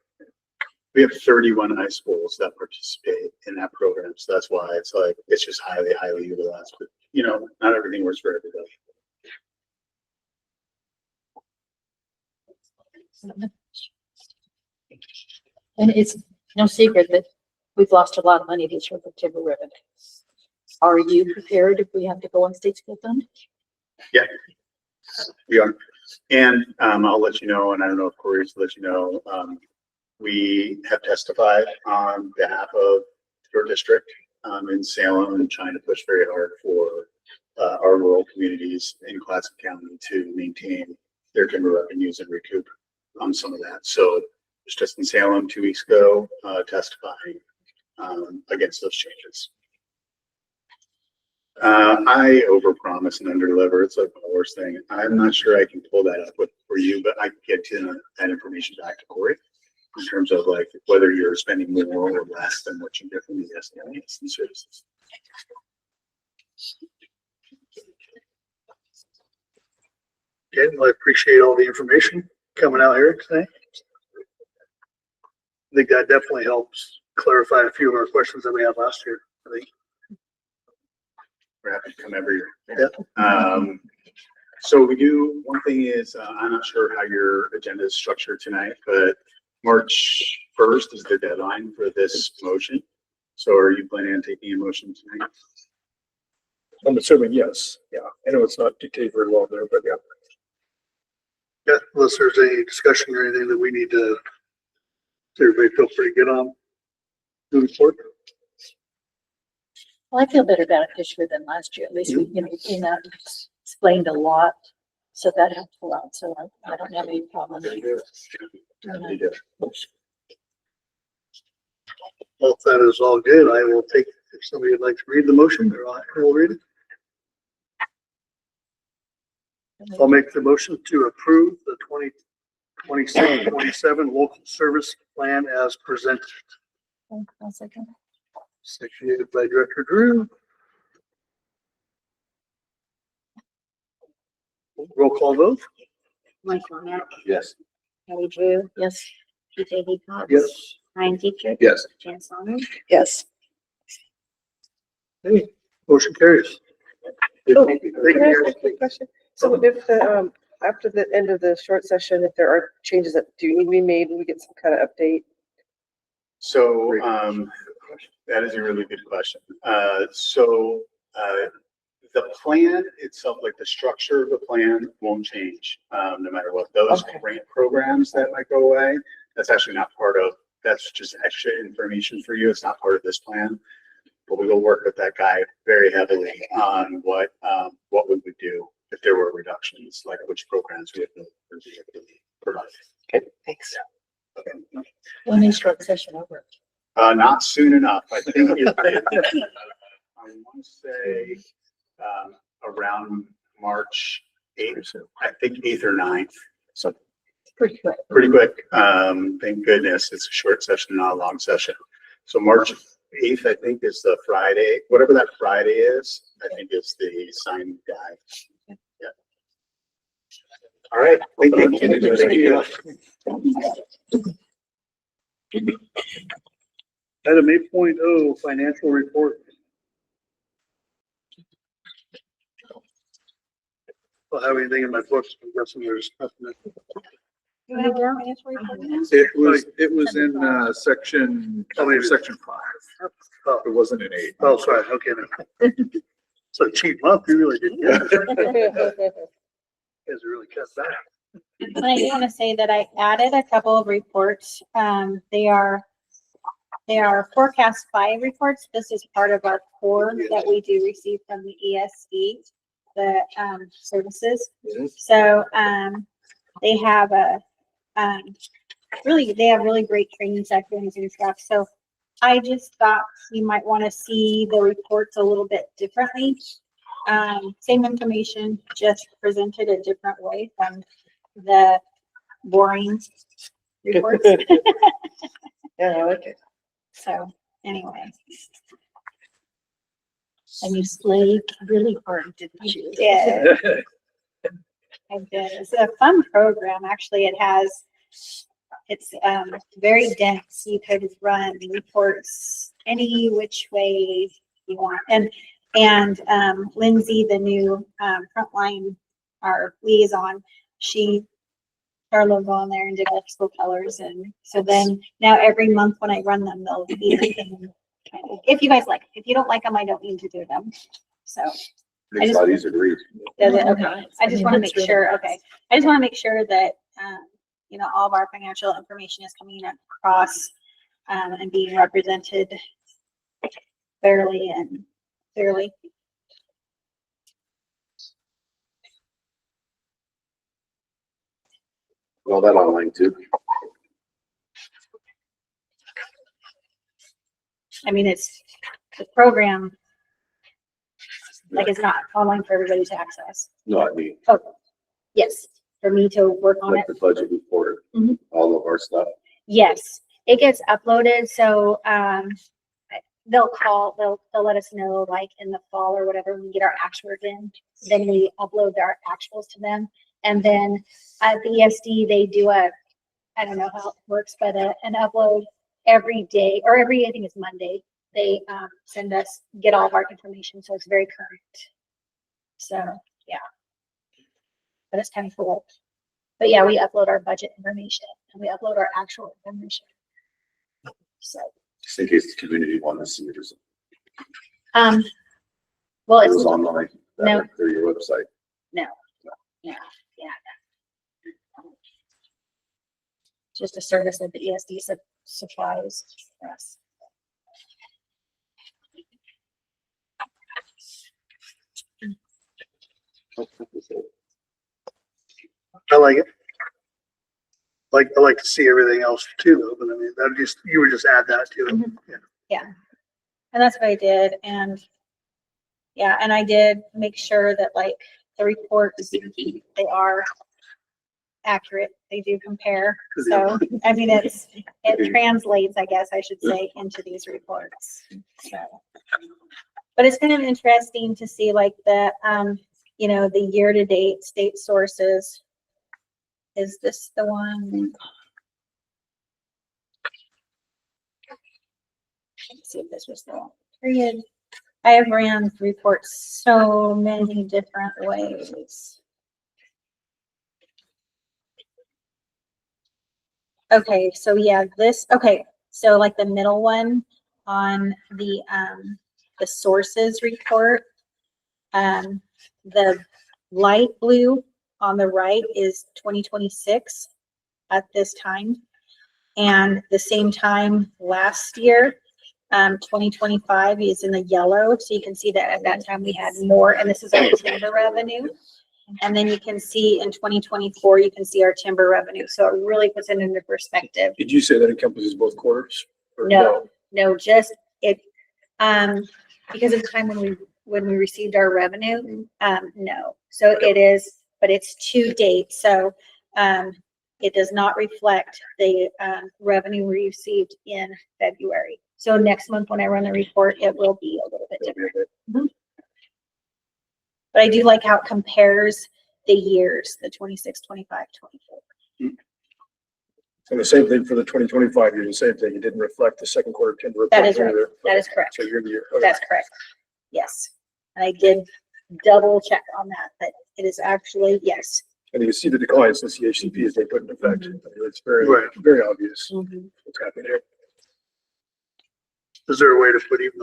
We have 31 high schools that participate in that program. So that's why it's like, it's just highly, highly utilized. But, you know, not everything works for everybody. And it's no secret that we've lost a lot of money this year for timber ribbon. Are you prepared if we have to go on state school fund? Yeah, we are. And I'll let you know, and I don't know if Corey's let you know, we have testified on behalf of your district in Salem and trying to push very hard for our rural communities in Clatsop County to maintain their timber revenues and recoup some of that. So just in Salem 2 weeks ago, testifying against those changes. I overpromise and underdeliver. It's like the worst thing. I'm not sure I can pull that up for you, but I can get to that information back to Corey in terms of like whether you're spending more or less than what you get from the SDLs and services. Okay, well, I appreciate all the information coming out here today. I think that definitely helps clarify a few of our questions that we had last year, I think. We're happy to come every year. Yeah. So we do, one thing is, I'm not sure how your agenda is structured tonight, but March 1st is the deadline for this motion. So are you planning on taking a motion tonight? I'm assuming yes. Yeah. I know it's not dictated very well there, but yeah. Yeah, unless there's any discussion or anything that we need to, does everybody feel pretty good on moving forward? Well, I feel better about it this year than last year. At least we, you know, came out and explained a lot. So that helped a lot. So I don't have any problem. You do. Well, if that is all good, I will take, if somebody would like to read the motion, or I will read it. I'll make the motion to approve the 2026-27 local service plan as presented. I'll second. Seconded by Director Drew. Roll call vote? Mike Long, Yes. Kelly Drew, Yes. PJ Heath, Yes. Ryan Teacher, Yes. Jan Solomon. Yes. Hey, motion carries. Oh, Thank you. Can I ask a quick question? So if the, after the end of the short session, if there are changes that do need to be made, we get some kind of update? So, that is a really good question. The plan itself, like the structure of the plan won't change, no matter what. Those Okay. grant programs that might go away, that's actually not part of, that's just extra information for you. It's not part of this plan. But we will work with that guy very heavily on what we would do if there were reductions, like which programs we have to provide. Okay, thanks. When is short session over? Not soon enough. I think I want to say around March 8th, I think 8th or 9th. So Pretty quick. pretty quick. Thank goodness it's a short session, not a long session. So March 8th, I think, is the Friday, whatever that Friday is, I think is the sign guy. Yeah. All right. Thank you. Thank you. Item 8.0, financial report. I don't have anything in my books. I'm guessing there's nothing. It was in section, section 5. Oh, It wasn't in 8. oh, sorry. Okay. Then. So cheap month. You really did. You guys really cut back. And I do want to say that I added a couple of reports. They are forecast 5 reports. This is part of our core that we do receive from the ESD, the services. So they have really great training sessions and stuff. So I just thought you might want to see the reports a little bit differently. Same information, just presented a different way from the boring reports. Yeah, I like it. So anyway, And you slayed really hard, didn't you? yeah, I did. It's a fun program. Actually, it's very dense. You could run reports any which way you want. And Lindsay, the new frontline, our liaison, she our logo on there and did our school colors. And so then now every month when I run them, they'll be kind of, if you guys like, if you don't like them, I don't need to do them. So Makes it a lot easier to read. does it? Okay. I just want to make sure. Okay. I just want to make sure that, all of our financial information is coming across and being represented fairly and clearly. All that online too. I mean, it's the program, like it's not online for everybody to access. No, I mean, Oh, yes, for me to work on like it. the budget report, Mhm. all of our stuff. Yes, it gets uploaded, so, they'll let us know like in the fall or whatever, when we get our actuals in, then we upload our actuals to them. And then at the ESD, they do I don't know how it works, but an upload every day, or I think it's Monday. They, get all of our information, so it's very current. So, yeah. But it's kind of cool. But yeah, we upload our budget information and we upload our actual information. So, Just in case the community wanted to see it or something. well, It it's was online. No. Through your website. yeah. Just a service that the ESD supplies for us. I like it. I like to see everything else too, though, but I mean, you would just add that to it. Yeah. And that's what I did. And yeah, and I did make sure that like the reports, they are accurate. They do compare. So, I mean, it translates, I guess I should say, into these reports. So, but it's kind of interesting to see like the, the year-to-date state sources. Is this the one? Let's see if this was the one. Period. I have ran reports so many different ways. Okay, so yeah, so like the middle one on the sources report, the light blue on the right is 2026 at this time. And the same time last year, 2025 is in the yellow. So you can see that at that time we had more, and this is our timber revenue. And then you can see in 2024, you can see our timber revenue. So it really puts it into perspective. Did you say that encompasses both quarters? Or No, just it, because of the time when we received our revenue, no. So it is, but it's to date. So, it does not reflect the, revenue we received in February. So next month when I run the report, it will be a little bit different. But I do like how it compares the years, the 26, 25, 24. And the same thing for the 2025 year, the same thing. It didn't reflect the second quarter timber. That is report right. either. That is correct. So you're the year. Okay. That's correct. Yes. And I did double check on that it is actually, yes. And you see the decline since the HCP has been put in effect. I mean, it's very, Right. very obvious what's happening here. Is there a way to put even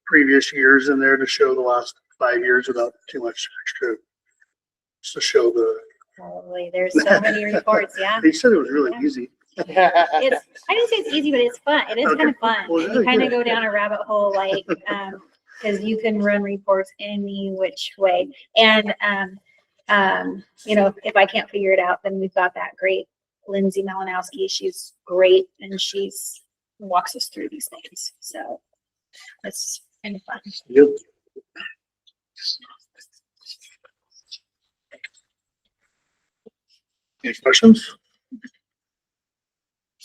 previous years in there to show the last 5 years without too much extra? Just to show Probably. There's so many reports. Yeah. they said it was really easy. I didn't say it's easy, but it's fun. It is kind of fun. Well, You kind of good. go down a rabbit hole, like, because you can run reports any which way. And, if I can't figure it out, then we've got that great Lindsay Malinowski. She's great, and she's walks us through these things. So it's kind of fun. Yep. Any questions?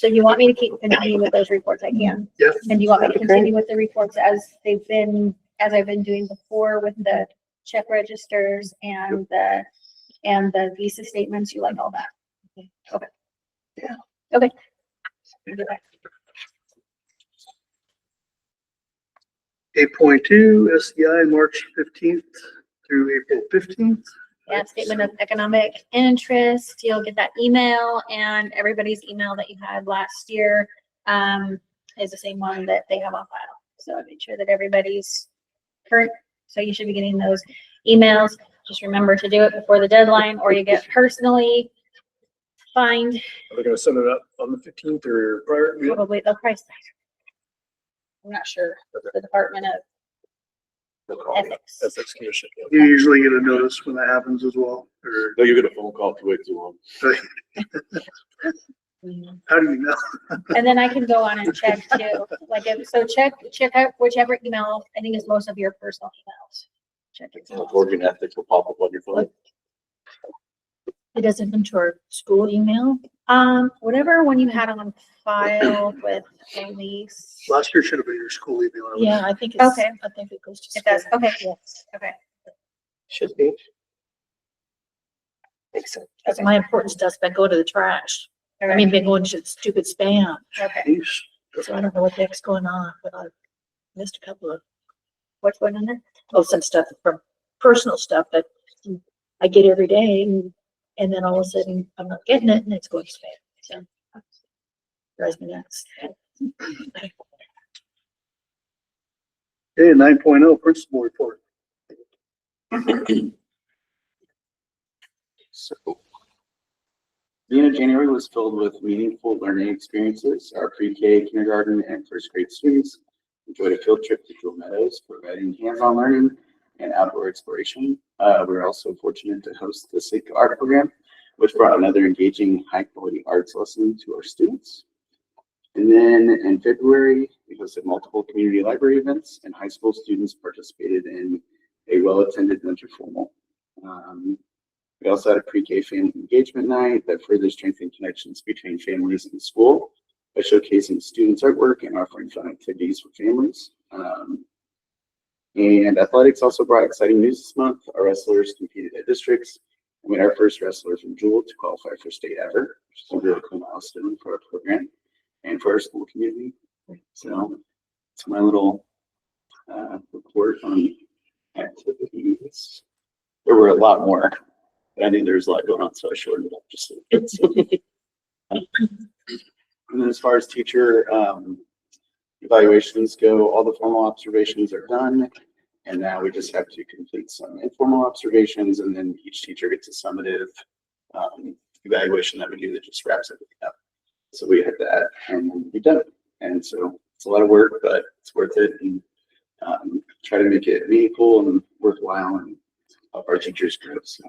So you want me to keep continuing with those reports? I can. Yes. And do you want me to Okay. continue with the reports as I've been doing before with the check registers and the visa statements? You like all that? Okay. Yeah. Okay. 8.2 SEI, March 15th through April 15th. Yeah, statement of economic interest, you'll get that email, and everybody's email that you had last year is the same one that they have on file. So I made sure that everybody's current, so you should be getting those emails. Just remember to do it before the deadline or you get personally fined. Are they gonna send it up on the 15th or prior? Yeah. Probably they'll price that. I'm not sure, the Department of Ethics. Ethics Commission. You usually get a notice when that happens as well, or No, you get a phone call to wait too long. how do you know? And then I can go on and check too, like, check out whichever email, I think is most of your personal emails. Check your emails. Oregon Ethics will pop up on your phone. It doesn't into our school email. Whatever one you had on file with Elise. Last year should have been your school email. I would- Yeah, I think it's, Okay. I think it goes to. It does, school. okay, Yes. okay. Should be. Makes sense. That's my important stuff, but go to the trash. I mean, they go into stupid spam. Okay, Jeez. So I don't know what the heck's going on, but I missed a couple of, what's going on there? some stuff from personal stuff that I get every day. And then all of a sudden I'm not getting it and it's going to spam. So drives me nuts. Okay, 9.0 principal report. So, the end of January was filled with meaningful learning experiences. Our pre-K, kindergarten, and first grade students enjoyed a field trip to Jewel Meadows, providing hands-on learning and outdoor exploration. We were also fortunate to host the Seiko Art program, which brought another engaging, high-quality arts lesson to our students. And then in February, we hosted multiple community library events, and high school students participated in a well-attended winter formal. We also had a pre-K family engagement night that further strengthened connections between families and school by showcasing students' artwork and offering fun activities for families. And athletics also brought exciting news this month. Our wrestlers competed at districts. We had our first wrestler from Jewel to qualify for state ever, which is a really cool milestone for our program and for our school community. So it's my little report on activities. There were a lot more, but I knew there was a lot going on, so I shortened it up just a bit. And then as far as teacher evaluations go, all the formal observations are done. And now we just have to complete some informal observations, and then each teacher gets a summative evaluation that we do that just wraps everything up. So we had that and then we're done. And so it's a lot of work, but it's worth it, and try to make it meaningful and worthwhile and help our teachers grow. So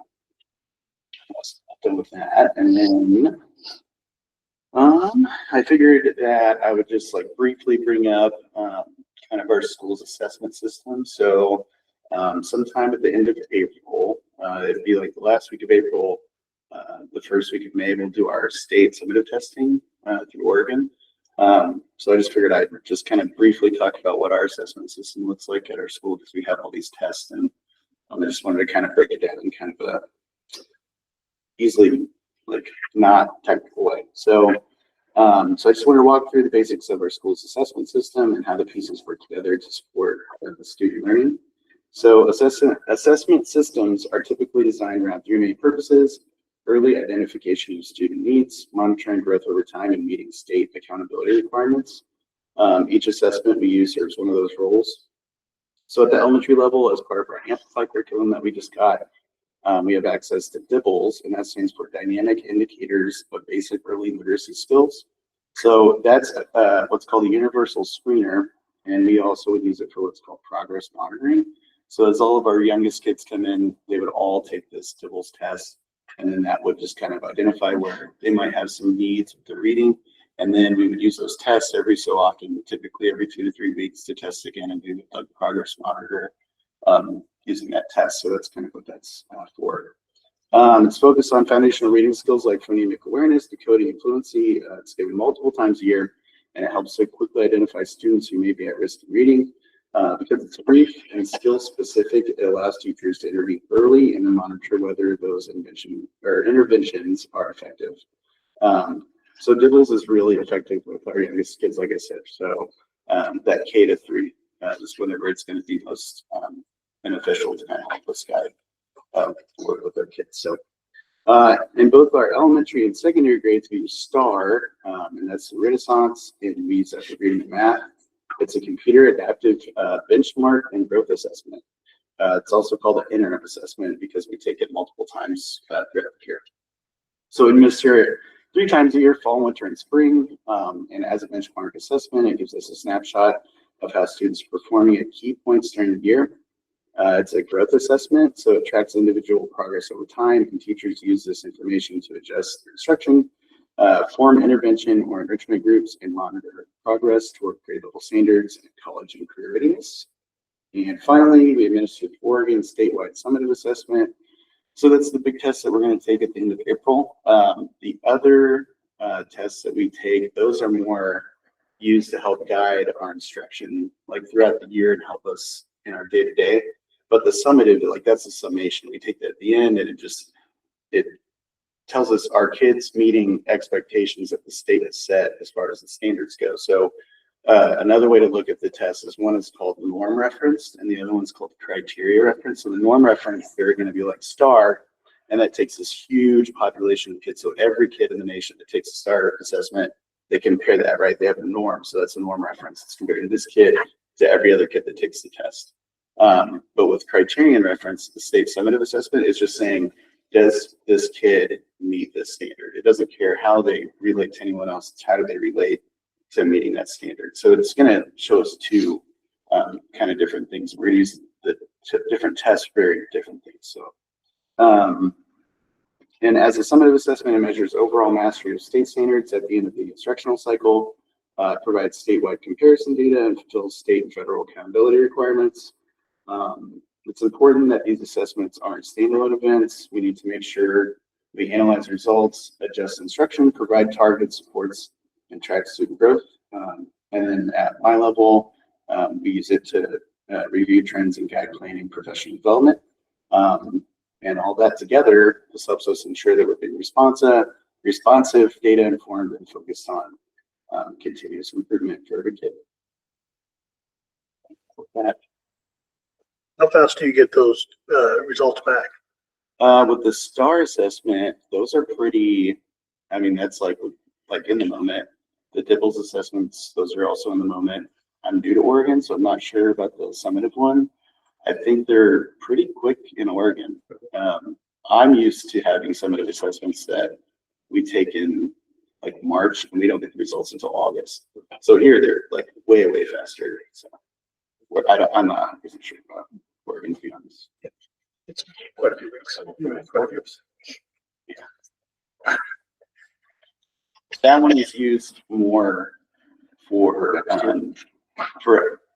I'm done with that. And then I figured that I would just like briefly bring up kind of our school's assessment system. So sometime at the end of April, it'd be like the last week of April, the first week of May, we'll do our state summative testing through Oregon. So I just figured I'd just kind of briefly talk about what our assessment system looks like at our school, because we have all these tests, and I just wanted to kind of break it down in kind of a easily, like, not technical way. So I just want to walk through the basics of our school's assessment system and how the pieces work together to support the student learning. So assessment systems are typically designed around three main purposes: early identification of student needs, monitoring growth over time, and meeting state accountability requirements. Each assessment we use serves one of those roles. So at the elementary level, as part of our Amplify curriculum that we just got, we have access to DIBELS, and that stands for Dynamic Indicators of Basic Early Literacy Skills. So that's what's called a universal screener, and we also would use it for what's called progress monitoring. So as all of our youngest kids come in, they would all take this DIBELS test, and then that would just kind of identify where they might have some needs with their reading. And then we would use those tests every so often, typically every 2 to 3 weeks, to test again and do a progress monitor using that test. So that's kind of what that's for. It's focused on foundational reading skills like phonemic awareness, decoding, and fluency. It's given multiple times a year, and it helps to quickly identify students who may be at risk of reading. Because it's brief and skill specific, it allows teachers to intervene early and then monitor whether those interventions are effective. So Dibbles is really effective with our youngest kids, like I said. So that K to 3 is whenever it's going to be most beneficial to kind of help us guide work with our kids. So in both our elementary and secondary grades, we use STAR, and that's the Renaissance, and we use that for reading and math. It's a computer adaptive benchmark and growth assessment. It's also called an interim assessment because we take it multiple times throughout the year. So we administer it 3 times a year, fall, winter, and spring. And as a benchmark assessment, it gives us a snapshot of how students are performing at key points during the year. It's a growth assessment, so it tracks individual progress over time, and teachers use this information to adjust their instruction, form intervention or enrichment groups, and monitor progress toward grade level standards and college and career readiness. And finally, we administer the Oregon statewide summative assessment. So that's the big test that we're going to take at the end of April. The other tests that we take, those are more used to help guide our instruction like throughout the year and help us in our day-to-day. But the summative, like that's a summation. We take that at the end, and it tells us our kids meeting expectations that the state has set as far as the standards go. So another way to look at the test is one is called norm reference, and the other one's called criteria reference. So the norm reference, they're going to be like STAR, and that takes this huge population of kids. So every kid in the nation that takes a STAR assessment, they compare that, right? They have a norm, so that's a norm reference. It's comparing this kid to every other kid that takes the test. But with criterion reference, the state summative assessment is just saying, does this kid meet this standard? It doesn't care how they relate to anyone else. It's how do they relate to meeting that standard. So it's going to show us 2 kind of different things. We're going to use the different tests for very different things. So, and as a summative assessment, it measures overall mastery of state standards at the end of the instructional cycle, provides statewide comparison data, and fulfills state and federal accountability requirements. It's important that these assessments aren't standalone events. We need to make sure we analyze results, adjust instruction, provide targeted supports, and track student growth. And then at my level, we use it to review trends and guide planning, professional development. And all that together, this helps us ensure that we're being responsive, data informed, and focused on continuous improvement for every kid. With that, How fast do you get those results back? with the STAR assessment, those are pretty, I mean, that's like in the moment. The Dibbles assessments, those are also in the moment. I'm new to Oregon, so I'm not sure about the summative one. I think they're pretty quick in Oregon. I'm used to having summative assessments that we take in like March, and we don't get the results until August. So here they're like way, way faster. So I'm not 100% sure about Oregon, to be honest. It's quite a few weeks. Quite a few weeks. That one is used more for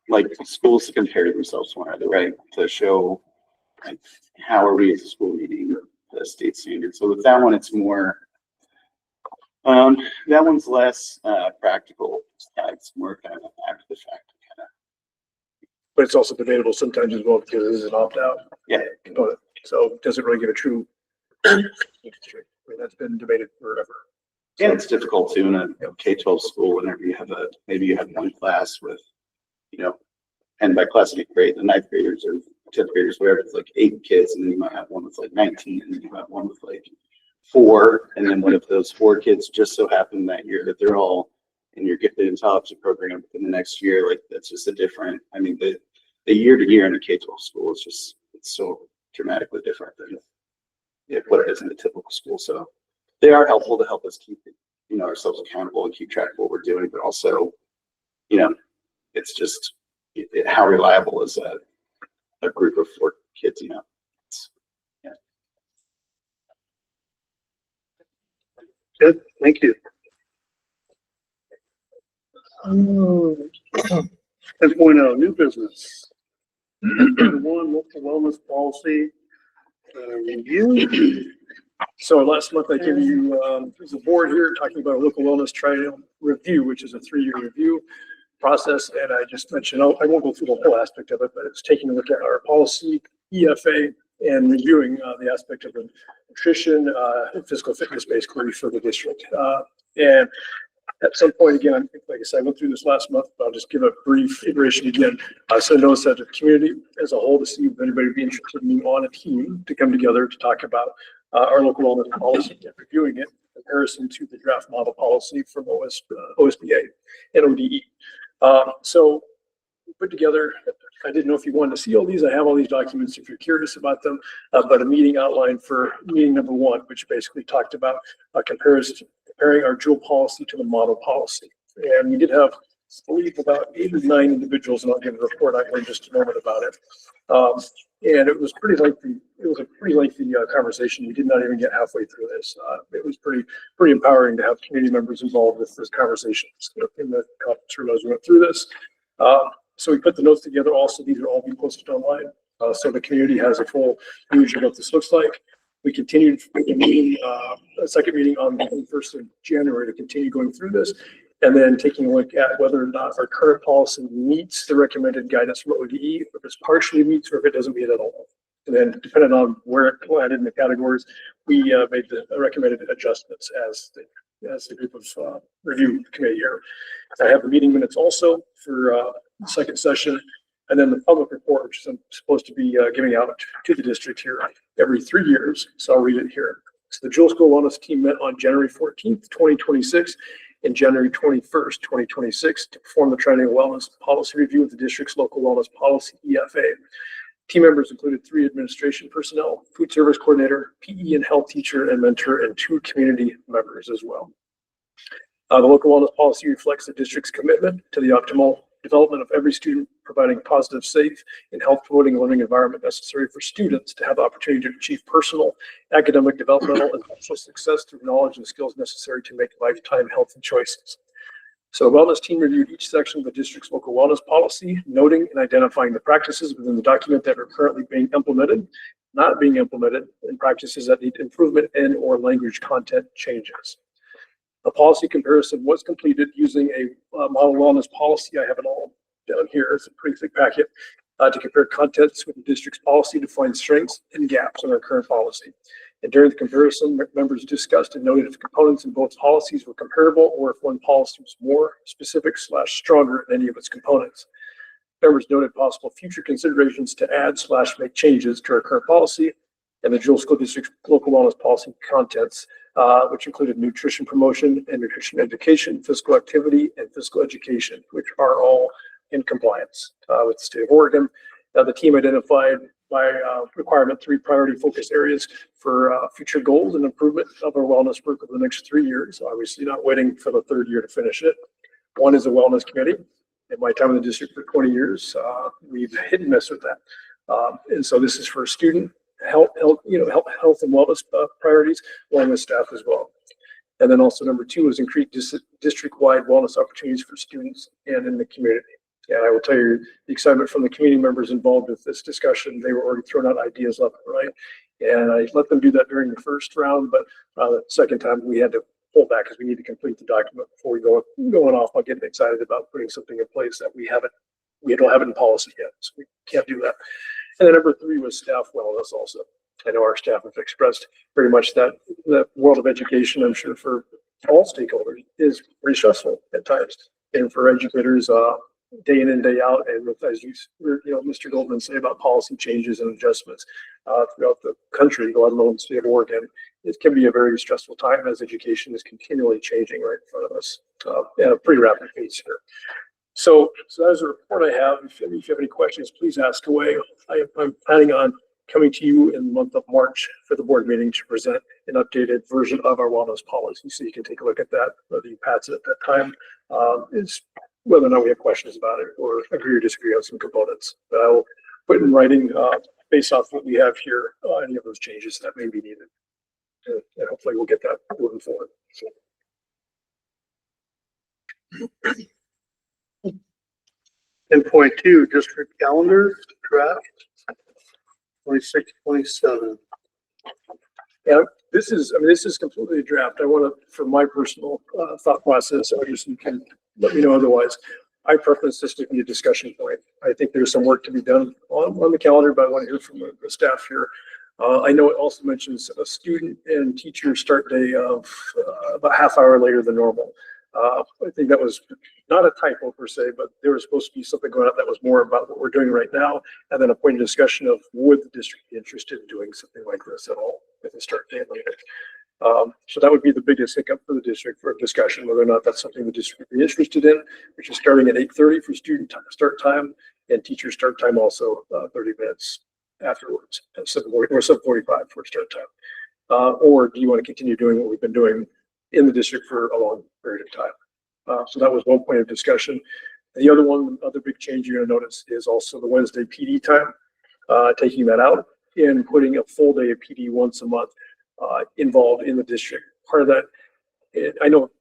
like schools to compare themselves to one another, right? To show like how are we as a school meeting the state standards. So with that one, it's more, that one's less practical. It's more kind of after the fact kind of. But it's also debatable sometimes as well because it is an opt-out Yeah. component. So it doesn't really give a true. I mean, that's been debated forever. Yeah, it's difficult too in a K-12 school whenever you have maybe you have one class with, and by class of 8th grade, the 9th graders or 10th graders, whatever, it's like 8 kids, and then you might have one with like 19, and then you have one with like 4, and then what if those 4 kids just so happen that year that they're all in your gifted intelligence program in the next year, like that's just a different, I mean, the year to year in a K-12 school is just, it's so dramatically different than what it is in a typical school. So they are helpful to help us keep, ourselves accountable and keep track of what we're doing, but also, it's just how reliable is a group of 4 kids, Yeah. Good, thank you. 10.0, new business. 1, local wellness policy. Review. So last month I gave you, as a board here, talking about a local wellness triennial review, which is a 3-year review process. And I just mentioned, I won't go through the whole aspect of it, but it's taking a look at our policy, EFA, and reviewing the aspect of the nutrition and physical fitness basically for the district. And at some point, again, like I said, I went through this last month, but I'll just give a brief iteration again. So notice that the community as a whole, to see if anybody would be interested in being on a team to come together to talk about our local wellness policy and reviewing it in comparison to the draft model policy from OSBA and ODE. So we put together, I didn't know if you wanted to see all these. I have all these documents if you're curious about them, but a meeting outline for meeting number 1, which basically talked about comparing our dual policy to the model policy. And we did have, I believe, about 8 or 9 individuals, and I'll give a report out here in just a moment about it. And it was pretty lengthy. It was a pretty lengthy conversation. We did not even get halfway through this. It was pretty empowering to have community members involved with this conversation in the conference room as we went through this. So we put the notes together. Also, these are all being posted online, so the community has a full view of what this looks like. We continued a meeting, a second meeting on the 21st of January to continue going through this, and then taking a look at whether or not our current policy meets the recommended guidance from ODE, if it's partially meets, or if it doesn't meet at all. And then, depending on where it landed in the categories, we made the recommended adjustments as the group of review committee here. I have the meeting minutes also for the second session, and then the public report, which I'm supposed to be giving out to the district here every 3 years. So I'll read it here. So the Jewel School Wellness Team met on January 14th, 2026 and January 21st, 2026 to perform the triennial wellness policy review of the district's local wellness policy, EFA. Team members included 3 administration personnel, food service coordinator, PE and health teacher and mentor, and 2 community members as well. The local wellness policy reflects the district's commitment to the optimal development of every student, providing positive, safe, and health-promoting learning environment necessary for students to have the opportunity to achieve personal, academic, developmental, and social success through knowledge and skills necessary to make lifetime healthy choices. So the wellness team reviewed each section of the district's local wellness policy, noting and identifying the practices within the document that are currently being implemented, not being implemented, and practices that need improvement and or language content changes. A policy comparison was completed using a model wellness policy. I have it all down here. It's a pretty thick packet to compare contents with the district's policy to find strengths and gaps in our current policy. And during the comparison, members discussed and noted if components in both policies were comparable or if one policy was more specific / stronger than any of its components. Members noted possible future considerations to add / make changes to our current policy and the Jewel School District's local wellness policy contents, which included nutrition promotion and nutrition education, physical activity, and physical education, which are all in compliance with the state of Oregon. The team identified by requirement 3 priority focus areas for future goals and improvement of our wellness work over the next 3 years. Obviously not waiting for the 3rd year to finish it. 1 is a wellness committee. In my time in the district for 20 years, we've hit and miss with that. And so this is for student health and wellness priorities, along with staff as well. And then also number 2 is increase district-wide wellness opportunities for students and in the community. And I will tell you the excitement from the community members involved with this discussion. They were already throwing out ideas left and right. And I let them do that during the first round, but the second time we had to pull back because we need to complete the document before we going off on getting excited about putting something in place that we don't have it in policy yet. So we can't do that. And then number 3 was staff wellness also. I know our staff have expressed very much that the world of education, I'm sure for all stakeholders, is pretty stressful at times. And for educators, day in and day out, and with, as Mr. Goldman say about policy changes and adjustments throughout the country, let alone the state of Oregon, it can be a very stressful time as education is continually changing right in front of us at a pretty rapid pace here. So that is a report I have. If you have any questions, please ask away. I'm planning on coming to you in the month of March for the board meeting to present an updated version of our wellness policy, so you can take a look at that, whether you pass it at that time. Is whether or not we have questions about it or agree or disagree on some components. But I will put in writing based off what we have here, any of those changes that may be needed. And hopefully we'll get that moving forward. And point 2, district calendar draft, 26, 27. Yeah, this is completely a draft. I want to, for my personal thought process, I just, you can let me know otherwise. I preference this to be a discussion point. I think there's some work to be done on the calendar, but I want to hear from the staff here. I know it also mentions a student and teacher start day of about half hour later than normal. I think that was not a typo per se, but there was supposed to be something going on that was more about what we're doing right now. And then a point of discussion of would the district be interested in doing something like this at all with the start day later. So that would be the biggest hiccup for the district for discussion, whether or not that's something the district would be interested in, which is starting at 8:30 for student start time and teacher start time also 30 minutes afterwards at 7:40 or 7:45 for start time. Or do you want to continue doing what we've been doing in the district for a long period of time? So that was one point of discussion. The other big change you're going to notice is also the Wednesday PD time, taking that out and putting a full day of PD once a month involved in the district. Part of that, I know,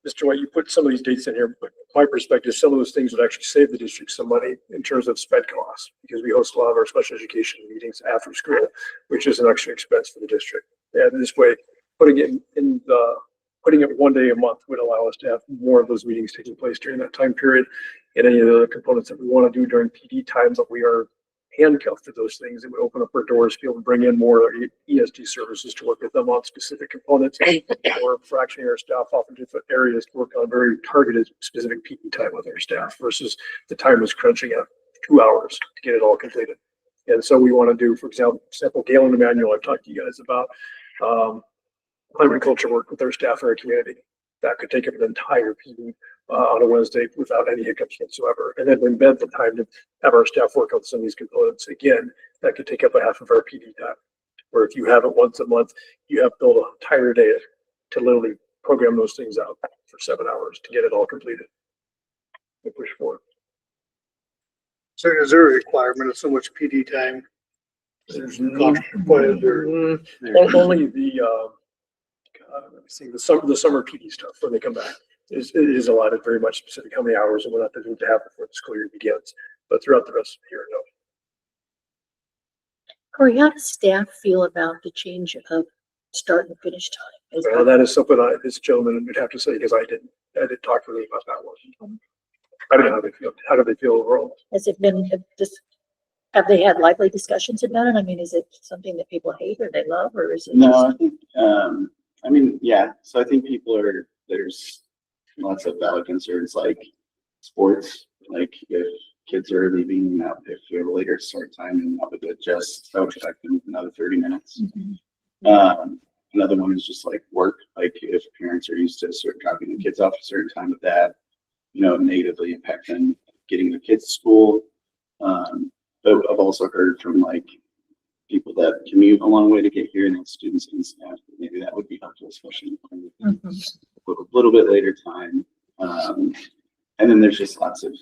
Mr. White, you put some of these dates in here, but my perspective, some of those things would actually save the district some money in terms of sped costs, because we host a lot of our special education meetings after school, which is an extra expense for the district. And this way, putting it one day a month would allow us to have more of those meetings taking place during that time period, and any of the other components that we want to do during PD time, but we are handcuffed to those things. It would open up our doors to be able to bring in more ESD services to work with them on specific components, or fractioning our staff off in different areas to work on very targeted specific PD time with our staff versus the time is crunching at 2 hours to get it all completed. And so we want to do, for example, Galen Emanuel, I've talked to you guys about, climate and culture work with our staff in our community. That could take up an entire PD on a Wednesday without any hiccups whatsoever. And then embed the time to have our staff work on some of these components. Again, that could take up a half of our PD time. Where if you have it once a month, you have built an entire day to literally program those things out for 7 hours to get it all completed. And push forward. So is there a requirement of so much PD time? Only the summer PD stuff when they come back is allotted very much specific how many hours and what they need to have before the school year begins. But throughout the rest of the year, no. Corey, how does staff feel about the change of start and finish time? Well, that is something this gentleman would have to say, because I didn't talk to them about that one. I don't know how they feel. How do they feel overall? Has it been have they had lively discussions about it? I mean, is it something that people hate or they love, or is it? No, I think, yeah. So I think there's lots of valid concerns like sports, like if kids are leaving, if you have a later start time and have to adjust, that would affect them another 30 minutes. Mm-hmm. Another one is just like work, like if parents are used to dropping the kids off a certain time of that, negatively impact them getting their kids to school. But I've also heard from like people that commute a long way to get here, and then students and staff, maybe that would be helpful, especially a little bit later time. And then there's just lots of,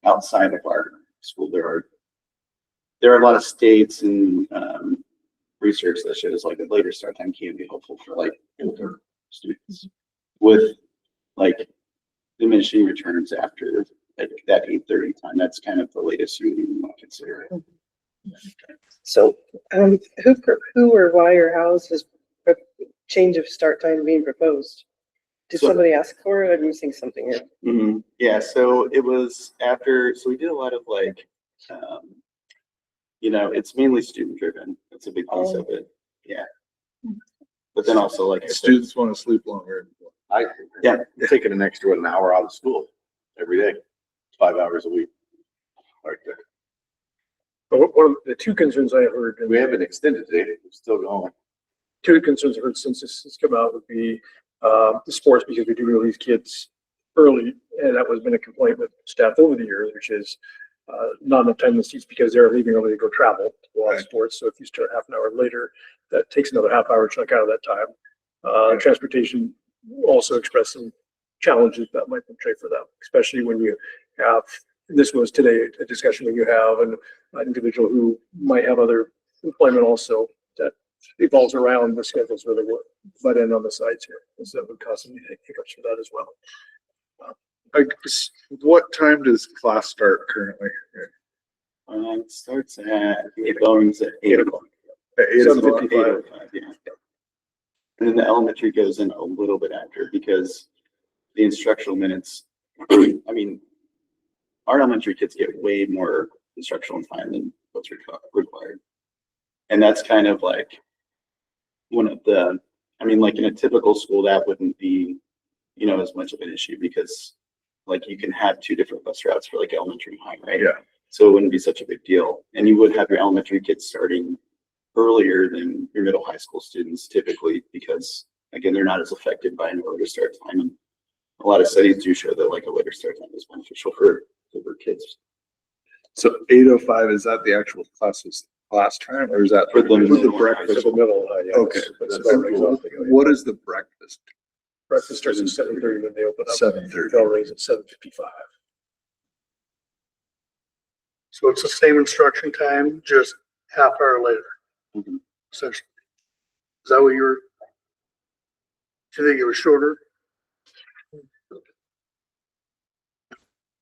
outside of our school, there are a lot of states and research that shows like a later start time can be helpful for like older students with like diminishing returns after like that 8:30 time. That's kind of the latest you even want to consider. So, who or why or how is this change of start time being proposed? Did somebody ask for it? I'm missing something here. Mm-hmm. Yeah, so it was after, so we did a lot of like, it's mainly student driven. That's a big piece of it. Yeah. But then also like Students want to sleep longer. They're taking an extra an hour out of school every day, 5 hours a week. Right there. But one of the two concerns I heard, and We haven't extended today, we're still going. two concerns I heard since this has come out would be the sports, because we do release kids early, and that has been a complaint with staff over the years, which is not enough time in the seats because they're leaving early to go travel to watch sports. So if you start half an hour later, that takes another half hour chunk out of that time. Transportation also expressed some challenges that might portray for them, especially when you have, this was today a discussion when you have an individual who might have other employment also that evolves around the schedules where they work, but in on the sides here. And so that would cause some hiccups for that as well. What time does class start currently? it starts at 8 o'clock. At 8 7:55. o'clock. 8:05, yeah. And then the elementary goes in a little bit after because the instructional minutes, I mean, our elementary kids get way more instructional time than what's required. And that's kind of like one of the, I mean, like in a typical school, that wouldn't be, you know, as much of an issue because like you can have 2 different bus routes for like elementary and high, right? Yeah. So it wouldn't be such a big deal. And you would have your elementary kids starting earlier than your middle high school students typically, because again, they're not as affected by an earlier start time. And a lot of studies do show that like a later start time is beneficial for kids. So 8:05, is that the actual class time or is that For them. the breakfast? For the middle, yeah. Okay. That's about exhausting. What is the breakfast? Breakfast starts at 7:30 when they open up. 7:30. Bell rings at 7:55. So it's the same instruction time, just half hour later. Mhm. Essentially. Is that what you were? Do you think it was shorter?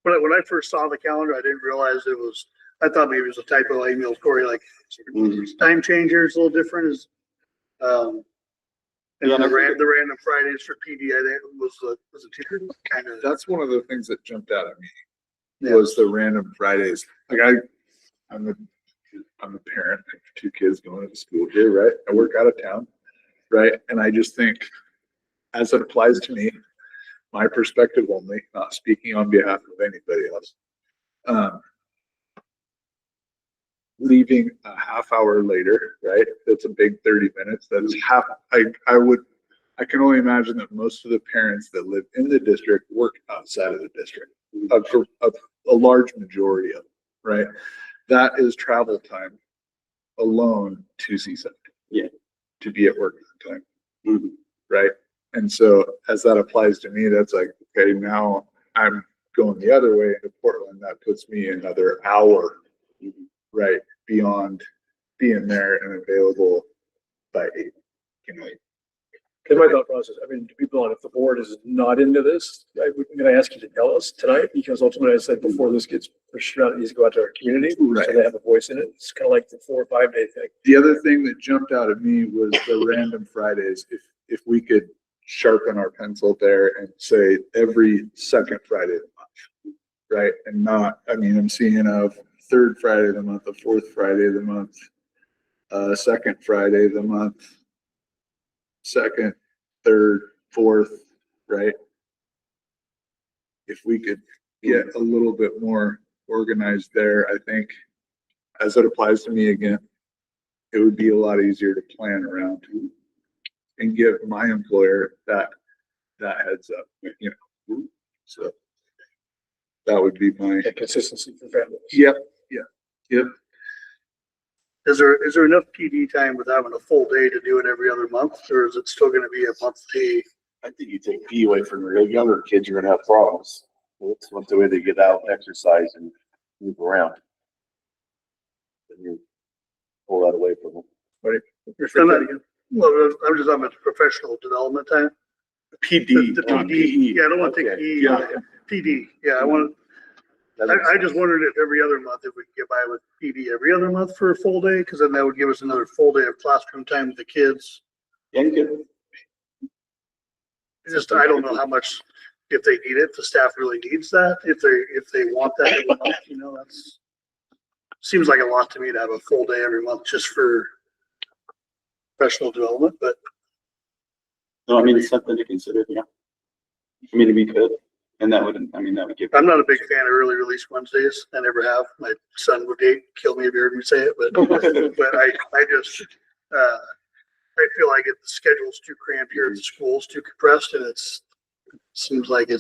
When I first saw the calendar, I didn't realize it was, I thought maybe it was a typo. I emailed Corey like, time changers a little different is, and Yeah, then and I think the random Fridays for PD, I think was a teacher kind of. That's one of the things that jumped out at me Yeah. was the random Fridays. Like I'm a parent of 2 kids going to school here, right? I work out of town, right? And I just think as it applies to me, my perspective only, not speaking on behalf of anybody else. Leaving a half hour later, right? That's a big 30 minutes. That's half, I can only imagine that most of the parents that live in the district work outside of the district. A large majority of them, right? That is travel time alone to see something. Yeah. To be at work on time, Mhm. right? And so as that applies to me, that's like, okay, now I'm going the other way into Portland. That puts me another hour, right? Beyond being there and available by 8. You know, Cause my thought process, I mean, to be blunt, if the board is not into this, I'm gonna ask you to tell us tonight, because ultimately I said before this gets pushed around, it needs to go out to our community. Right. So they have a voice in it. It's kind of like the 4 or 5 day thing. the other thing that jumped out at me was the random Fridays. If we could sharpen our pencil there and say every second Friday of the month, right? And not, I mean, I'm seeing a 3rd Friday of the month, a 4th Friday of the month, 2nd Friday of the month, 2nd, 3rd, 4th, right? If we could get a little bit more organized there, I think, as it applies to me again, it would be a lot easier to plan around and give my employer that heads up, you know. So that would be my, And consistency for families. yep. Is there enough PD time with having a full day to do it every other month, or is it still gonna be a monthly? I think you take P away from your younger kids, you're gonna have problems. It's one the way they get out, exercise and move around. And you pull that away from them. I'm not- Well, I'm just talking about the professional development time. PD. The PD, yeah, I don't want to take Okay. P, Yeah. PD, yeah, I want, That makes I just sense. wondered if every other month, if we could get by with PD every other month for a full day, because then that would give us another full day of classroom time with the kids. Yeah, you could. Just, I don't know how much, if they need it, if the staff really needs that, if they want that every month, you know, that's, seems like a lot to me to have a full day every month just for professional development, but No, I mean, it's something to consider, yeah. I mean, we could, and that would, I mean, that would give. I'm not a big fan of early release Wednesdays. I never have. My son would kill me if you heard me say it, but, but I just, I feel like the schedule's too cramped here at the school's too compressed, and seems like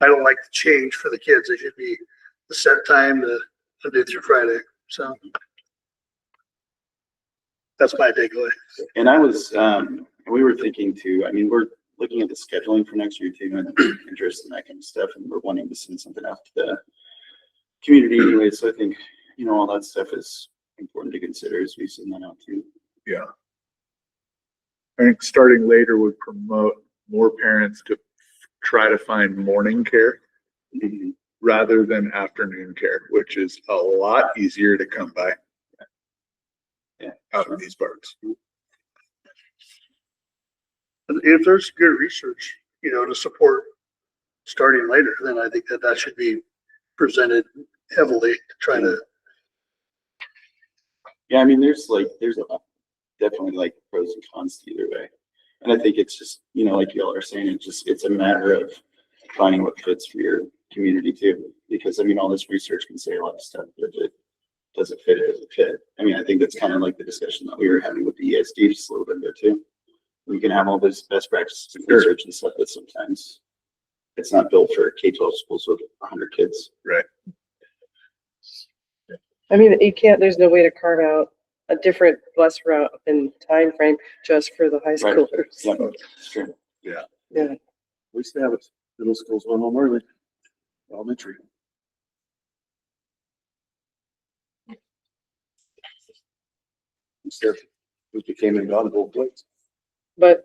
I don't like the change for the kids. It should be the set time to Monday through Friday, so. That's my takeaway. And I was, we were thinking too, I mean, we're looking at the scheduling for next year too, and interest in that kind of stuff, and we're wanting to send something out to the community anyway, so I think, you know, all that stuff is important to consider as we send that out too. Yeah. I think starting later would promote more parents to try to find morning care rather than afternoon care, which is a lot easier to come by. out of these parks. If there's good research, to support starting later, then I think that should be presented heavily to try to. Yeah, I mean, there's definitely like pros and cons to either way. And I think it's just, like y'all are saying, it's a matter of finding what fits for your community too. Because I mean, all this research can say a lot of stuff, but if it doesn't fit, it doesn't fit. I mean, I think that's kind of like the discussion that we were having with the ESD just a little bit ago too. We can have all this best practices and research and stuff, but sometimes it's not built for K-12 schools with 100 kids. Right. I mean, there's no way to carve out a different bus route and time frame just for the high Right. schoolers. Yeah, it's true. Yeah. We used to have it, middle schools went home early, elementary. Instead, we became invaluable plates. But,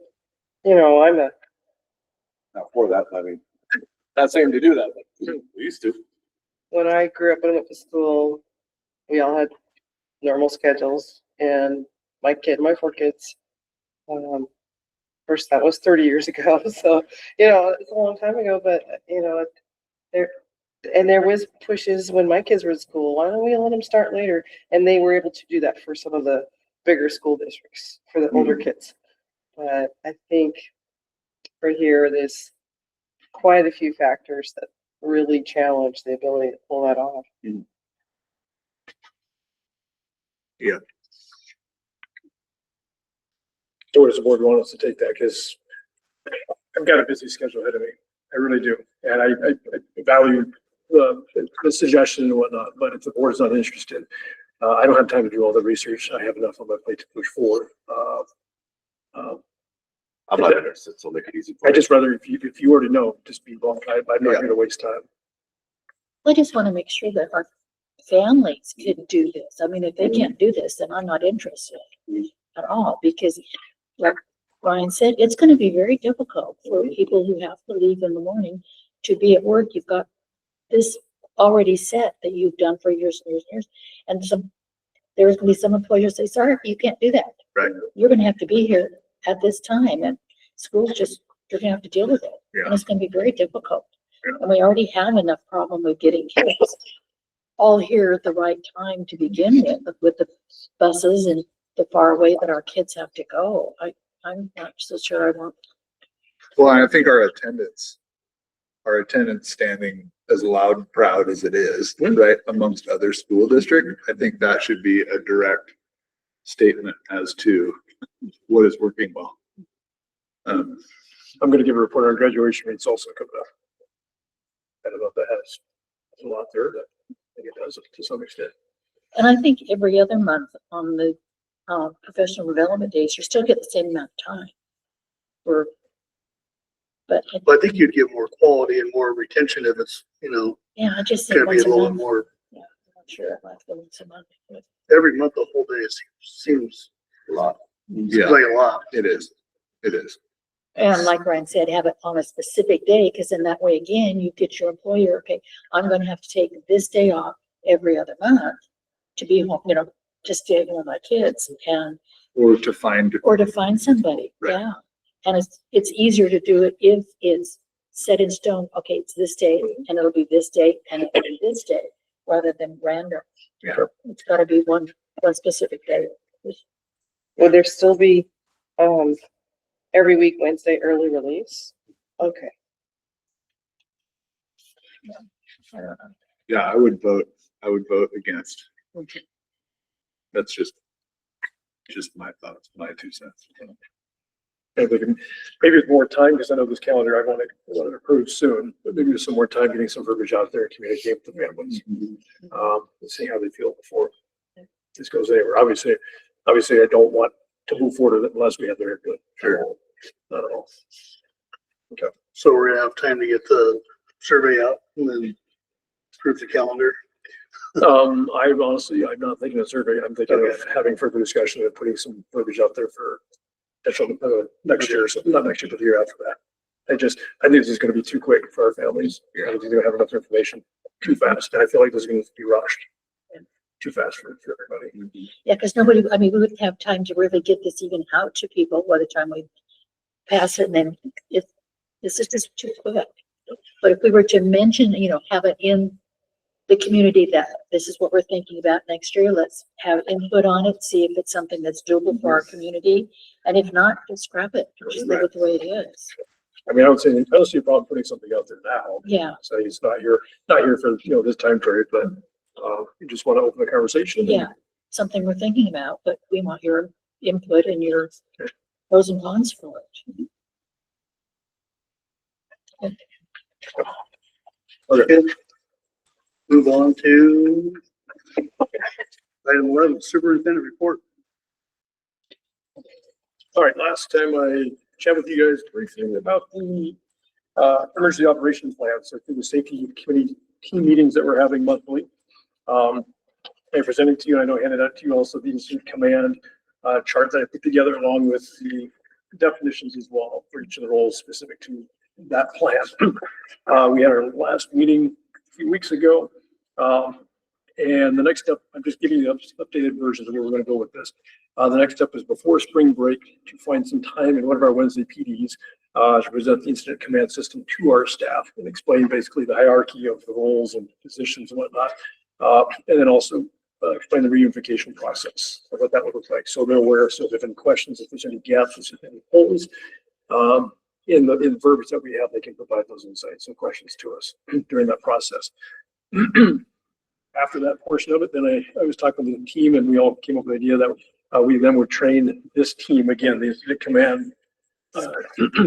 I'm Not for that, I mean, not saying to do that, but we used to. when I grew up and went to school, we all had normal schedules, and my 4 kids, first, that was 30 years ago. So, it's a long time ago, but, there was pushes when my kids were in school. Why don't we let them start later? And they were able to do that for some of the bigger school districts for the older kids. But I think for here, there's quite a few factors that really challenge the ability to pull that off. So where does the board want us to take that? Because I've got a busy schedule ahead of me. I really do. And I value the suggestion and whatnot, but if the board is not interested, I don't have time to do all the research. I have enough on my plate to push forward. I'm not interested, so make it easy. for I you. just rather, if you already know, just be blunt. I'm not going to waste time. I just want to make sure that our families can do this. I mean, if they can't do this, then I'm not interested at all, because like Ryan said, it's going to be very difficult for people who have to leave in the morning to be at work. You've got this already set that you've done for years and years and years. And there's going to be some employers say, sorry, you can't do that. Right. You're going to have to be here at this time, and schools you're going to have to deal with it. Yeah. And it's going to be very difficult. And we already have enough problem with getting kids all here at the right time to begin with the buses and the far away that our kids have to go. I'm not so sure I want. Well, I think our attendance standing as loud and proud as it is, right, amongst other school districts, I think that should be a direct statement as to what is working well. I'm going to give a report on graduation rates also coming up. I don't know if that has a lot there, but I think it does to some extent. And I think every other month on the professional development days, you still get the same amount of time. But I think you'd get more quality and more retention if it's, yeah, I just think gonna be once a a little month. more, Yeah, I'm not sure I'd like the once a month. But every month, the whole day seems A lot. Yeah, like a lot. it is. It is. And like Ryan said, have it on a specific day, because in that way, again, you get your employer, okay, I'm gonna have to take this day off every other month to be home, to stay home with my kids Or to find, or to find somebody, Right. yeah. And it's easier to do it if it's set in stone, okay, it's this day, and it'll be this day, and it'll be this day, rather than random. Yeah. It's gotta be one specific day. Will there still be, every week Wednesday early release? Okay. I don't know. yeah, I would vote against. Okay. That's just my thoughts, my 2 cents. And we can, maybe with more time, because I know this calendar, I want it approved soon, but maybe with some more time, getting some verbiage out there and communicating with the families. And see how they feel before this goes anywhere. Obviously, I don't want to move forward unless we have their input. Sure. Not at all. So we're gonna have time to get the survey out and then approve the calendar. I'm not thinking of survey. I'm thinking of having further discussion and putting some verbiage out there for potential next year, so not next year, but the year after that. I think this is gonna be too quick for our families. I think they're gonna have enough information too fast, and I feel like this is gonna be rushed. too fast for everybody. Yeah, because nobody, I mean, we wouldn't have time to really get this even out to people by the time we pass it, and then if, this is just too quick. But if we were to mention, have it in the community that this is what we're thinking about next year, let's have input on it, see if it's something that's doable for our community. And if not, just scrap it, just leave it the way it is. I mean, I don't see a problem putting something out there now. Yeah. So it's not here for, this time period, but, you just want to open the conversation. Yeah, something we're thinking about, but we want your input and your pros and cons for it. Okay. Move on to item 11, superintendent report. All right, last time I chatted with you guys briefly about the emergency operations plan. So through the safety committee team meetings that we're having monthly. I presented to you, and I know I handed out to you also the incident command chart that I put together along with the definitions as well for each of the roles specific to that plan. We had our last meeting a few weeks ago. And the next step, I'm just giving you the updated versions of where we're going to go with this. The next step is before spring break to find some time in one of our Wednesday PDs to present the incident command system to our staff and explain basically the hierarchy of the roles and positions and whatnot. And then also explain the reunification process of what that would look like. So they're aware. So if there's any questions, if there's any gaps, if there's any holes in the verbiage that we have, they can provide those insights and questions to us during that process. After that portion of it, then I was talking with the team, and we all came up with the idea that we then would train this team again, the command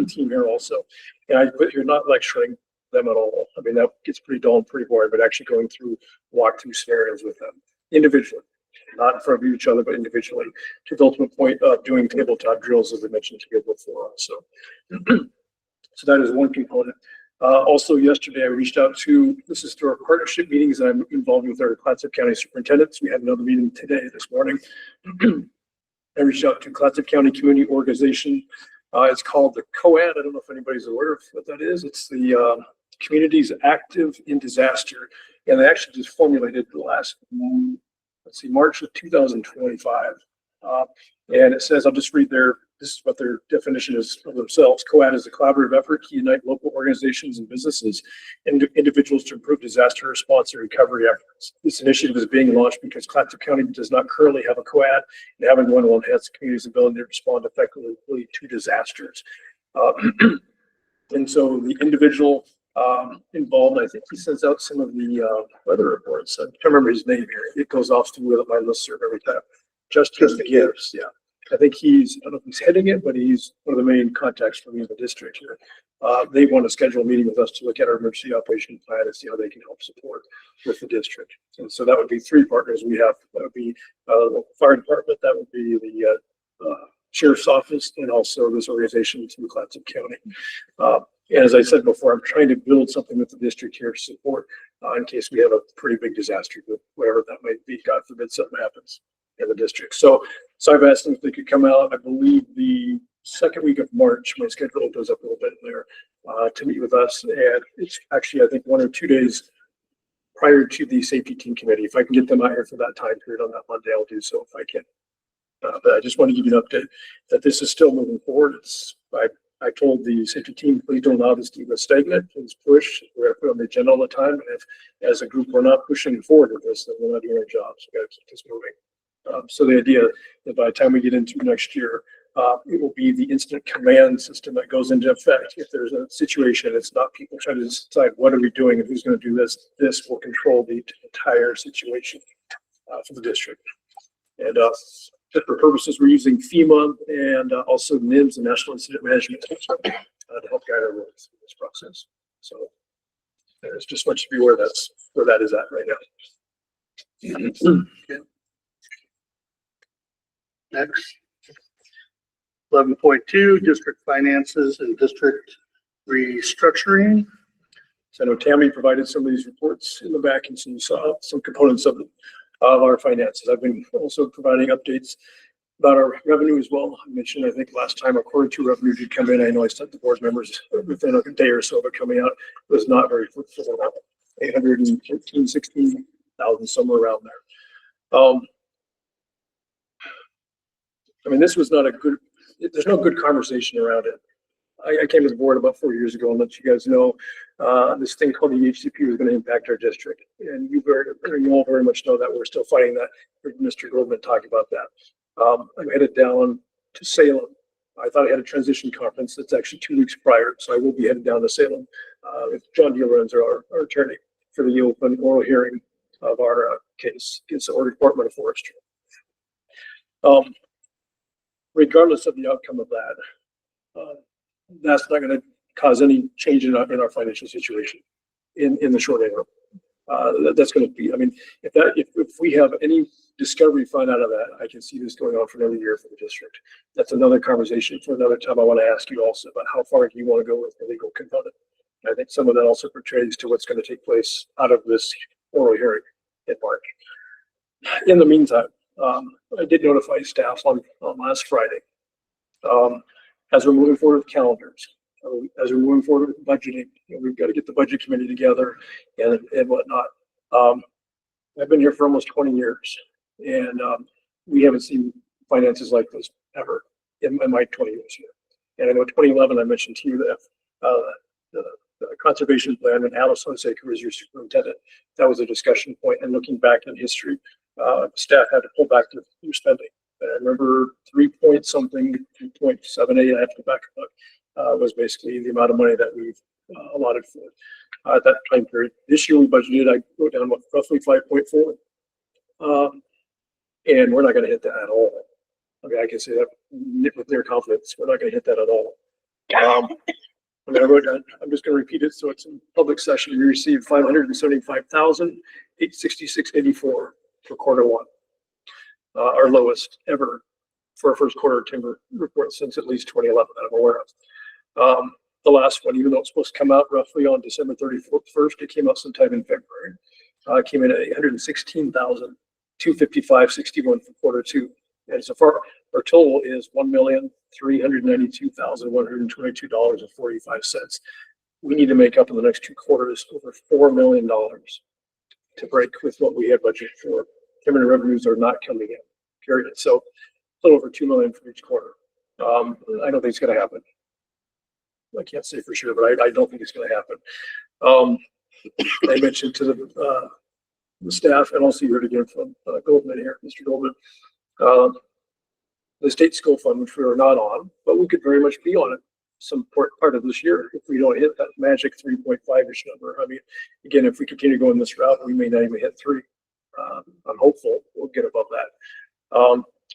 team here also. And I put here not lecturing them at all. I mean, that gets pretty dull and pretty boring, but actually going through walkthrough scenarios with them individually, not in front of each other, but individually, to the ultimate point of doing tabletop drills, as I mentioned to you before. So, so that is one component. Also yesterday, I reached out to, this is through our partnership meetings that I'm involved with our Clatsop County superintendents. We had another meeting today, this morning. I reached out to Clatsop County Community Organization. It's called the COAD. I don't know if anybody's aware of what that is. It's the Communities Active in Disaster. And they actually just formulated the last, March of 2025. And it says, I'll just read this is what their definition is of themselves. COAD is a collaborative effort to unite local organizations and businesses and individuals to improve disaster response and recovery efforts. This initiative is being launched because Clatsop County does not currently have a COAD, and having one will enhance the community's ability to respond effectively to disasters. And so the individual involved, I think he sends out some of the weather reports. I can't remember his name here. It goes off to my listserv every time. Justin Gibbs, yeah. I think I don't know if he's heading it, but he's one of the main contacts for me in the district here. They want to schedule a meeting with us to look at our emergency operation plan and see how they can help support with the district. And so that would be three partners we have. That would be the fire department, that would be the sheriff's office, and also this organization through Clatsop County. And as I said before, I'm trying to build something with the district here to support in case we have a pretty big disaster, whatever that might be. God forbid something happens in the district. So I've asked them if they could come out. I believe the second week of March, my schedule goes up a little bit there to meet with us. And it's actually, I think, 1 or 2 days prior to the safety team committee. If I can get them out here for that time period on that Monday, I'll do so if I can. But I just want to give you an update that this is still moving forward. I told the safety team, please don't allow this to be stagnant. Please push. We're going to put it on the agenda all the time. And if, as a group, we're not pushing forward with this, then we're not doing our jobs. We got to keep this moving. So the idea that by the time we get into next year, it will be the incident command system that goes into effect. If there's a situation, it's not people trying to decide what are we doing and who's going to do this. This will control the entire situation for the district. And just for purposes, we're using FEMA and also NIMS, the National Incident Management System, to help guide our work through this process. So there's just much to be aware that's where that is at right now. Okay. Next, 11.2, district finances and district restructuring. So I know Tammy provided some of these reports in the back, and so you saw some components of our finances. I've been also providing updates about our revenue as well. I mentioned, I think last time our quarter two revenue did come in. I know I sent the board members within a day or so of it coming out. It was not very fruitful, 815, 16,000, somewhere around there. I mean, this was not a good, there's no good conversation around it. I came to the board about 4 years ago and let you guys know, this thing called the HCP was gonna impact our district. And you all very much know that we're still fighting that. Heard Mr. Goldman talk about that. I'm headed down to Salem. I thought I had a transition conference. That's actually 2 weeks prior, so I will be headed down to Salem. With John DeLorenzo, our attorney, for the open oral hearing of our case against the Oregon Department of Forestry. Regardless of the outcome of that, that's not going to cause any change in our financial situation in the short interim. That's going to be, I mean, if we have any discovery find out of that, I can see this going on for another year for the district. That's another conversation for another time. I want to ask you also about how far do you want to go with the legal component. I think some of that also portrays to what's going to take place out of this oral hearing in March. In the meantime, I did notify staff on last Friday. As we're moving forward with calendars, as we're moving forward with budgeting, we've got to get the budget committee together and whatnot. I've been here for almost 20 years and we haven't seen finances like this ever in my 20 years here. And I know 2011, I mentioned to you that the conservation plan and Alice Hunsaker was your superintendent. That was a discussion point. And looking back in history, staff had to pull back their spending. I remember 3.something, 2.78, I have to go back and look, was basically the amount of money that we've allotted for at that time period. This year we budgeted, I wrote down roughly 5.4. And we're not going to hit that at all. Okay, I can say that with clear confidence. We're not going to hit that at all. I mean, I wrote down, I'm just going to repeat it so it's in public session. We received $575,866.84 for quarter one. Our lowest ever for a first quarter timber report since at least 2011 that I'm aware of. The last one, even though it's supposed to come out roughly on December 31st, it came out sometime in February. It came in at $116,255.61 for quarter two. And so far, our total is $1,392,122.45. We need to make up in the next 2 quarters over $4 million to break with what we had budgeted for. Timber revenues are not coming in, period. So a little over $2 million for each quarter. I don't think it's going to happen. I can't say for sure, but I don't think it's going to happen. I mentioned to the staff, and also you heard again from Goldman here, Mr. Goldman, the state school fund, which we are not on, but we could very much be on it some part of this year if we don't hit that magic 3.5-ish number. I mean, again, if we continue going this route, we may not even hit 3. I'm hopeful we'll get above that.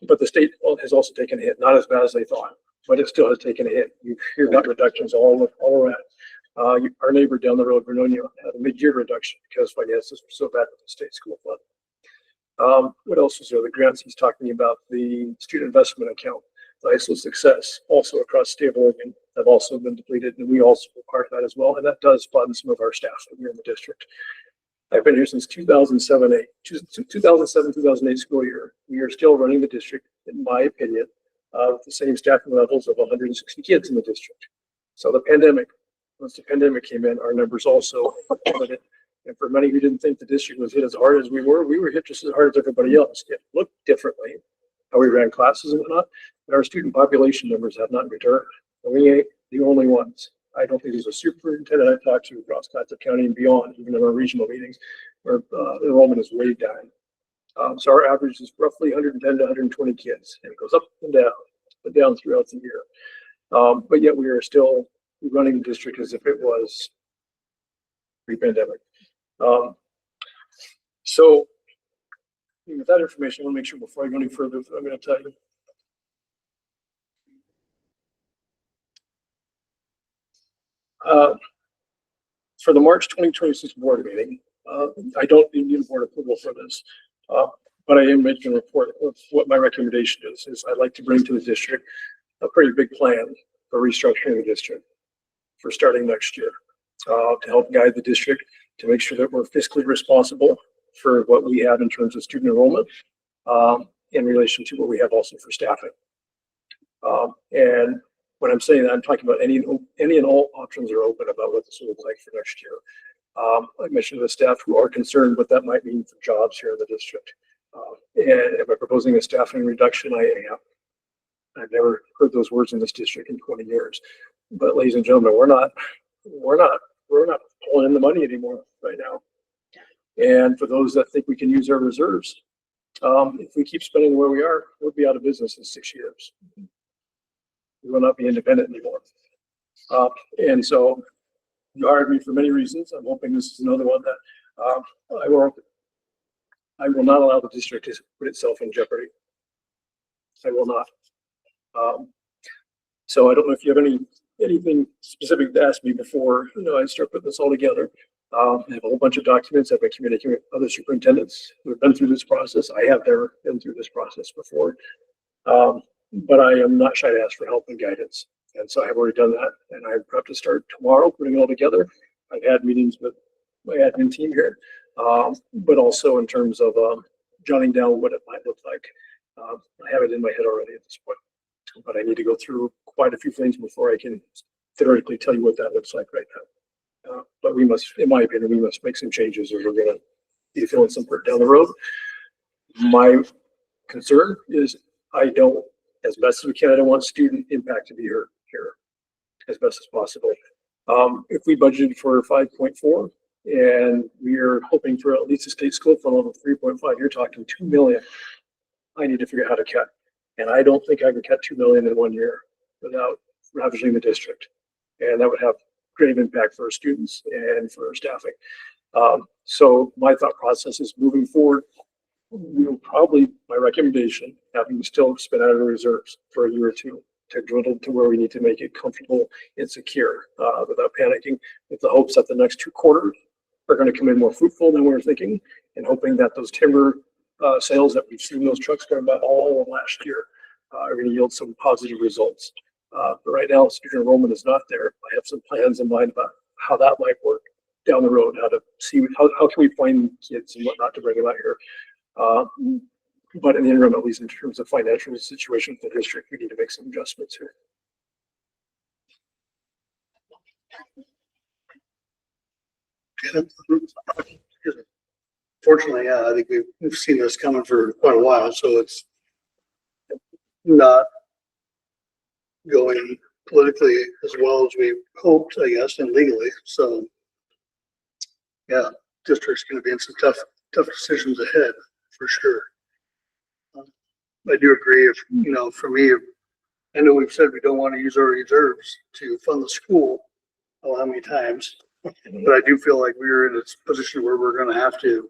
But the state has also taken a hit, not as bad as they thought, but it still has taken a hit. You hear about reductions all around. Our neighbor down the road, Vernonia, had a mid-year reduction because finances were so bad with the state school fund. What else is there? The grants he's talking about, the student investment account, the ISO success, also across state of Oregon, have also been depleted, and we also were part of that as well. And that does fund some of our staff here in the district. I've been here since 2007, 2008 school year. We are still running the district, in my opinion, with the same staffing levels of 160 kids in the district. So the pandemic, once the pandemic came in, our numbers also plummeted. And for many who didn't think the district was hit as hard as we were hit just as hard as everybody else. It looked differently, how we ran classes and whatnot, but our student population numbers have not returned. And we ain't the only ones. I don't think there's a superintendent I talked to across Clatsop County and beyond, even in our regional meetings, where enrollment is way down. So our average is roughly 110 to 120 kids, and it goes up and down throughout the year. But yet we are still running the district as if it was pre-pandemic. So with that information, I want to make sure before I go any further, I'm going to tell you. For the March 2026 board meeting, I don't need board approval for this, but I am making a report of what my recommendation is I'd like to bring to the district a pretty big plan for restructuring the district for starting next year, to help guide the district to make sure that we're fiscally responsible for what we have in terms of student enrollment, in relation to what we have also for staffing. And when I'm saying that, I'm talking about any and all options are open about what this will look like for next year. I mentioned to the staff who are concerned what that might mean for jobs here in the district. And am I proposing a staffing reduction? I am. I've never heard those words in this district in 20 years. But ladies and gentlemen, we're not pulling in the money anymore right now. And for those that think we can use our reserves, if we keep spending where we are, we'll be out of business in 6 years. We will not be independent anymore. And so you hired me for many reasons. I'm hoping this is another one that I will not allow the district to put itself in jeopardy. I will not. So I don't know if you have anything specific to ask me before, I start putting this all together. I have a whole bunch of documents. I've been communicating with other superintendents who have been through this process. I have never been through this process before. But I am not shy to ask for help and guidance. And so I've already done that, and I'm about to start tomorrow putting it all together. I've had meetings with my admin team here, but also in terms of jotting down what it might look like. I have it in my head already at this point, but I need to go through quite a few things before I can theoretically tell you what that looks like right now. But we must, in my opinion, we must make some changes or we're going to be feeling some hurt down the road. My concern is as best as we can, I don't want student impact to be hurt here as best as possible. If we budgeted for 5.4 and we're hoping for at least a state school fund of 3.5, you're talking 2 million. I need to figure out how to cut. And I don't think I can cut 2 million in 1 year without ravaging the district. And that would have great impact for our students and for our staffing. So my thought process is moving forward, we'll probably, my recommendation, having to still spend out of the reserves for a year or two to dwindle to where we need to make it comfortable and secure without panicking, with the hopes that the next 2 quarters are going to come in more fruitful than we were thinking, and hoping that those timber sales that we've seen those trucks going by all of last year are going to yield some positive results. But right now, student enrollment is not there. I have some plans in mind about how that might work down the road, how to see how can we find kids and whatnot to bring them out here. But in the interim, at least in terms of financial situation for the district, we need to make some adjustments here. Fortunately, yeah, I think we've seen this coming for quite a while, so it's not going politically as well as we hoped, I guess, and legally. So, yeah, district's going to be in some tough decisions ahead for sure. I do agree. If for me, I know we've said we don't want to use our reserves to fund the school. Oh, how many times? But I do feel like we're in a position where we're going to have to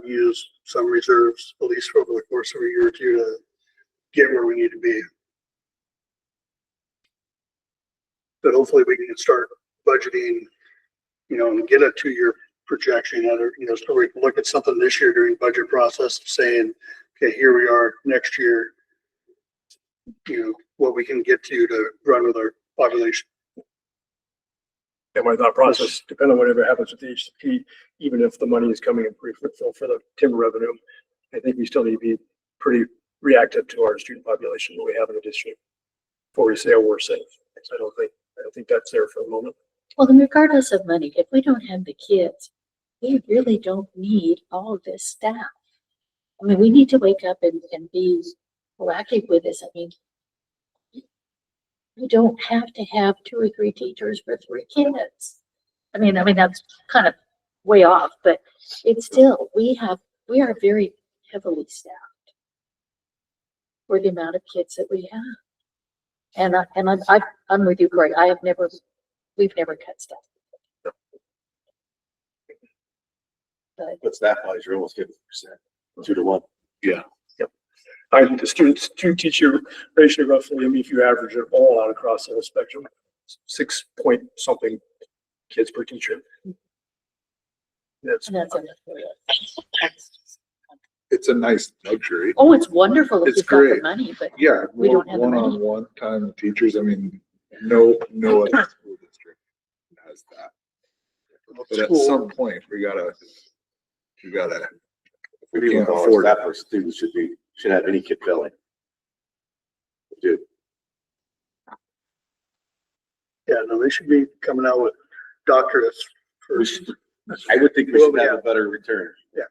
use some reserves, at least over the course of a year or two, to get where we need to be. But hopefully we can start budgeting, and get a 2-year projection at it, so we can look at something this year during budget process saying, okay, here we are next year, what we can get to run with our population. And my thought process, depending on whatever happens with the HCP, even if the money is coming in pretty fruitful for the timber revenue, I think we still need to be pretty reactive to our student population that we have in the district before we say, oh, we're safe. I don't think that's there for a moment. Well, then regardless of money, if we don't have the kids, we really don't need all of this staff. I mean, we need to wake up and be proactive with this. I mean, we don't have to have 2 or 3 teachers for 3 kids. I mean, that's kind of way off, but it's still, we are very heavily staffed for the amount of kids that we have. And I'm with you, Greg. We've never cut staff. But staff wise, you're almost 50%, 2 to 1. Yeah. Yep. The students to teacher ratio roughly, if you average it all out across the whole spectrum, 6 point something kids per teacher. That's enough. It's a nice luxury. Oh, it's wonderful if It's you've got the great. money, but Yeah, we don't have the money. one-on-one time with teachers. I mean, no other school district has that. But at some point, we gotta. We We even can't call afford staff it. or students should have any kid failing. Dude, Yeah, no, they should be coming out with doctorates for. I would think we should have a better return. Yeah.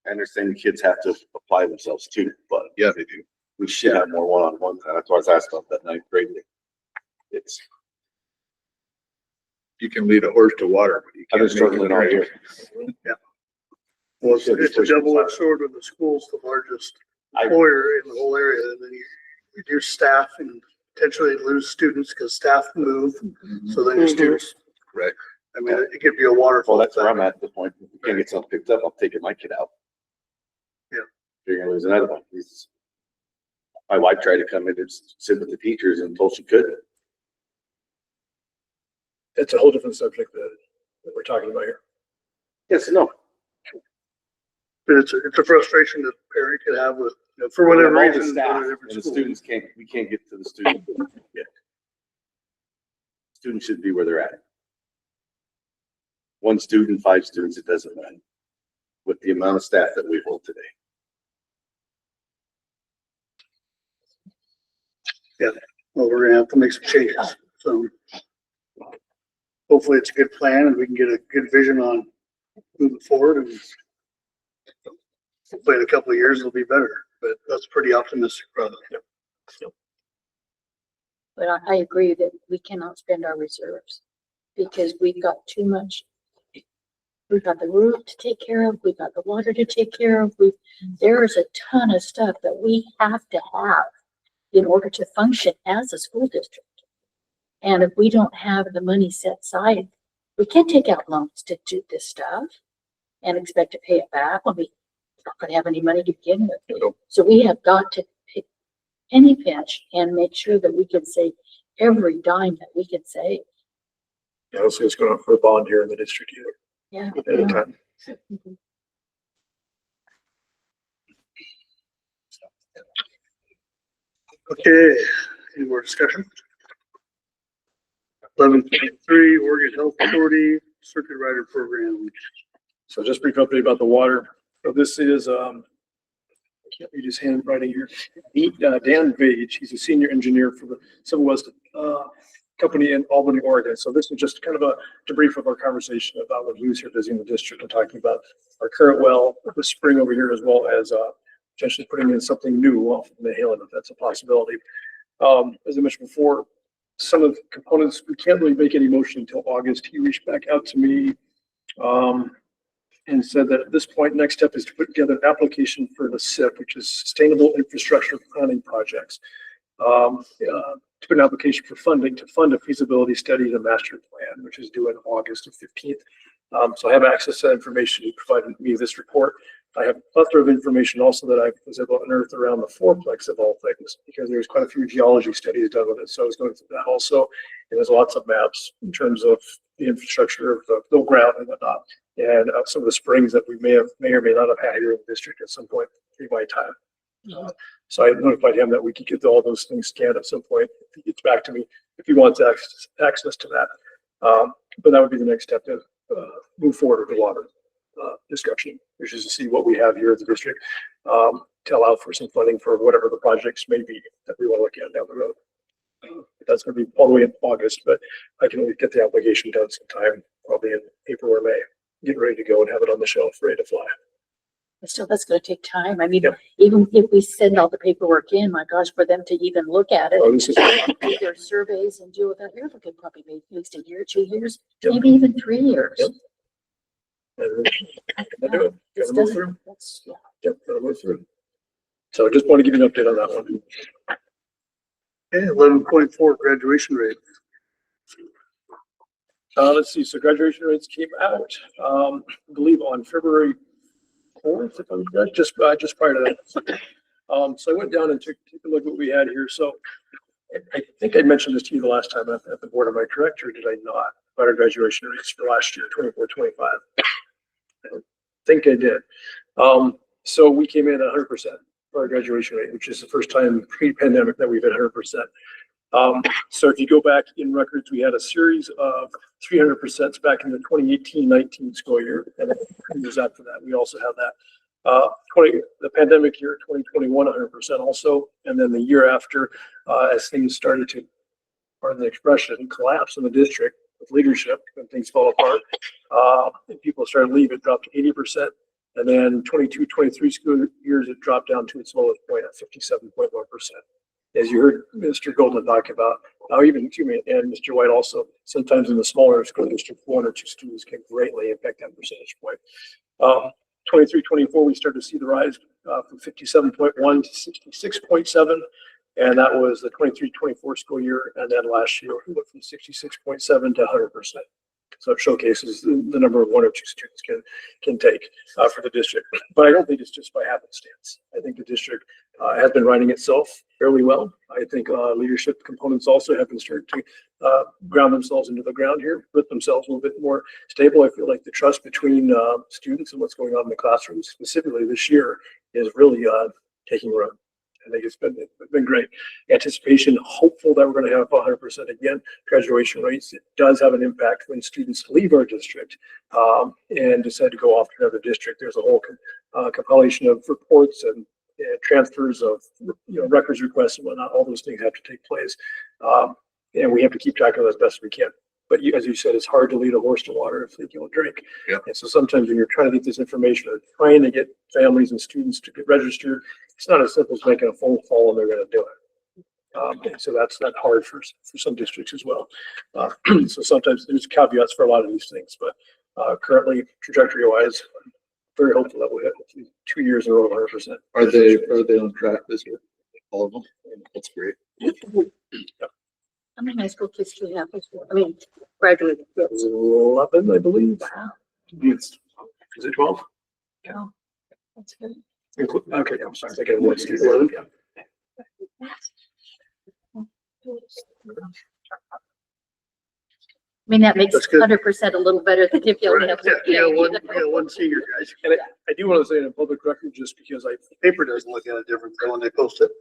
I understand the kids have to apply themselves too, but Yeah, they do. we should have more one-on-one time. That's why I was asking about that ninth grade thing. It's, You can lead a horse to water, but you I've can't been struggling all make it year. Well, it's a double-edged sword when the school's the largest employer in the whole area, and then you reduce staff and potentially lose students because staff move, so then your students. Right. I mean, it could be a Well, waterfall. that's where I'm effect. at the point. If you can't get something picked up, I'm taking my kid out. Yeah. You're gonna lose another one. My wife tried to come in and sit with the teachers and told she couldn't. It's a whole different subject that we're talking about here. Yes, no. But it's a frustration that a parent could have with, for whatever All the reason. staff go to a and different the school. students we can't get to the students. Yeah. Students should be where they're at. One student, 5 students, it doesn't matter. With the amount of staff that we hold today. Well, we're gonna have to make some changes, so. Hopefully it's a good plan and we can get a good vision on moving forward and. Hopefully in a couple of years it'll be better, but that's pretty optimistic, brother. But I agree that we cannot spend our reserves because we've got too much. We've got the roof to take care of, we've got the water to take care of, there is a ton of stuff that we have to have in order to function as a school district. And if we don't have the money set aside, we can't take out loans to do this stuff and expect to pay it back when we're not gonna have any money to begin with. So we have got to pick any pinch and make sure that we can save every dime that we can save. I don't see us going out for a bond here in the district either. Yeah. At any time. Okay, any more discussion? 11.3 Oregon Health Authority Circuit Rider Program. So just brief update about the water. So this is, I can't read his handwriting here. Dan Vage, he's a senior engineer for the Civil West, company in Albany, Oregon. So this is just kind of a debrief of our conversation about when he was here visiting the district and talking about our current well, the spring over here, as well as, potentially putting in something new off of Mahalan, if that's a possibility. As I mentioned before, some of the components, we can't really make any motion until August. He reached back out to me, and said that at this point, next step is to put together an application for the SIP, which is Sustainable Infrastructure Planning Projects. To put an application for funding to fund a feasibility study and a master plan, which is due in August of 15th. So I have access to that information. He provided me this report. I have a plethora of information also that I was able to unearth around the fourplex of all things, because there's quite a few geology studies done with it. So I was going through that also. And there's lots of maps in terms of the infrastructure of the low ground and whatnot. And some of the springs that we may or may not have had here in the district at some point in my time. So I notified him that we could get all those things scanned at some point. If he gets back to me, if he wants access to that. But that would be the next step to move forward with the water discussion, which is to see what we have here at the district, to allow for some funding for whatever the projects may be that we want to look at down the road. That's going to be all the way in August, but I can only get the application done sometime, probably in April or May, get ready to go and have it on the shelf, ready to fly. But still, that's gonna take time. I mean, Yep. even if we send all the paperwork in, my gosh, for them to even look at it. Oh, this is- Do their surveys and deal with that, they're looking probably maybe at least a year, 2 years, Yep. maybe even 3 years. Yep. And then do it. This Gotta move doesn't- through. that's- yeah. Yep, gotta move through. So I just want to give you an update on that one. Okay, 11.4 graduation rate. Let's see, so graduation rates came out, I believe on February 4th, if I'm correct, just prior to that. So I went down and took a look at what we had here. So I think I mentioned this to you the last time at the board. Am I correct, or did I not? About our graduation rates for last year, 24, 25. I think I did. So we came in at 100% for our graduation rate, which is the first time pre-pandemic that we've hit 100%. So if you go back in records, we had a series of 300% back in the 2018-19 school year, and then years after that, we also have that. The pandemic year, 2021, 100% also, and then the year after, as things started to, pardon the expression, collapse in the district with leadership, and things fall apart, and people started leaving, it dropped to 80%, And then 22-23 school years, it dropped down to its lowest point at 57.1%. As you heard Mr. Goldman talk about, and Mr. White also, sometimes in the smaller school district, 1 or 2 students can greatly impact that percentage point. 23-24, we started to see the rise from 57.1 to 66.7. And that was the 23-24 school year. And then last year, we went from 66.7 to 100%. So it showcases the number of 1 or 2 students can take for the district. But I don't think it's just by happenstance. I think the district has been running itself fairly well. I think leadership components also have been starting to ground themselves into the ground here, put themselves a little bit more stable. I feel like the trust between students and what's going on in the classrooms, specifically this year, is really taking root. I think it's been great. Anticipation, hopeful that we're going to have 100% again. Graduation rates, it does have an impact when students leave our district and decide to go off to another district. There's a whole compilation of reports and transfers of records requests and whatnot. All those things have to take place, and we have to keep track of that as best we can. But as you said, it's hard to lead a horse to water if they don't drink. Yep. And so sometimes when you're trying to get this information or trying to get families and students to get registered, it's not as simple as making a phone call and they're going to do it. And so that's not hard for some districts as well. So sometimes there's caveats for a lot of these things, but currently trajectory wise, very hopeful that we'll hit 2 years in a row of 100%. Are they on track this year? All of them? That's great. How many high school kids do you have? Graduated. That was 11, I believe. Wow. Is it 12? Oh, that's good. Okay, I'm sorry. I got 11. Yeah. That makes That's good. 100% a little better than if you only have one. One senior, guys. And I do want to say in a public record, just because Paper doesn't look any different than when they post it.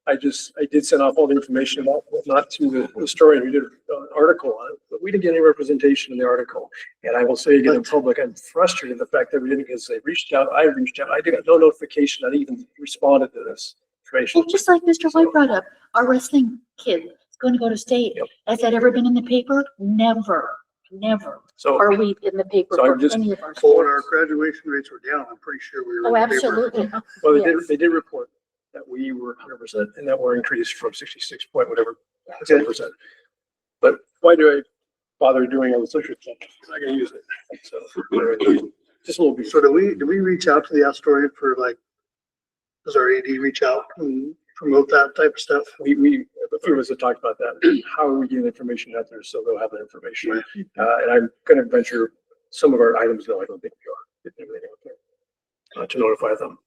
I did send off all the information about, not to the story, we did an article on it, but we didn't get any representation in the article. And I will say again in public, I'm frustrated the fact that we didn't, because I reached out, I got no notification, I even responded to this information. Well, just like Mr. White brought up, our wrestling kid is going to go to state. Yep. Has that ever been in the paper? Never. So, Are we in the paper So I'm for just- any of our Well, when our sports? graduation rates were down, I'm pretty sure we were. Oh, in the paper. absolutely. well, Yes. they did report that we were 100% and that we're increased from 66 point whatever, 7%. But why do I bother doing all the social stuff? I'm not gonna use it. So, just a little bit. So do we reach out to the Astoria for does our AD reach out and promote that type of stuff? We, a few of us have talked about that. How are we getting information out there so they'll have the information? And I'm gonna venture some of our items, though, I don't think we are getting everything out there to notify them.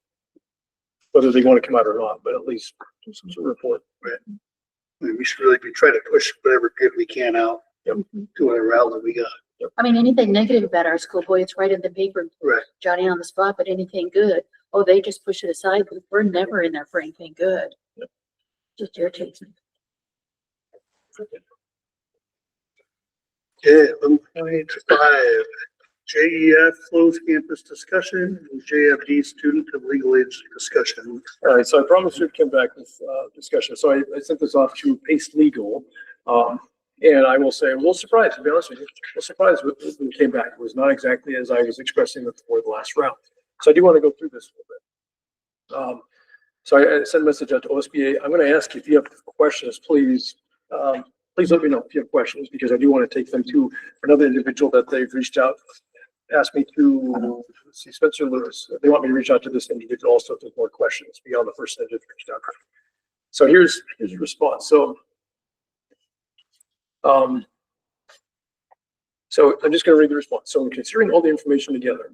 Whether they want to come out or not, but at least some sort of report. We should really be trying to push whatever good we can out Yep. to whatever outlet we got. Anything negative about our school, boy, it's right in the paper. Right. Johnny on the spot, but anything good, oh, they just push it aside. But we're never in there for anything good. Yep. Just irritates me. Okay, 11.5, JEF closed campus discussion and JFD student of legal age discussion. All right, so I promised we'd come back with discussion. So I sent this off to Pace Legal. And I will say, I'm a little surprised, to be honest with you. A little surprised when we came back. It was not exactly as I was expressing it before the last round. So I do want to go through this a little bit. So I sent a message out to OSBA. I'm going to ask you if you have questions, please let me know if you have questions, because I do want to take them to another individual that they've reached out, asked me to, let's see, Spencer Lewis. They want me to reach out to this individual also if there's more questions beyond the first that just reached out. So here's the response. So I'm just going to read the response. So in considering all the information together,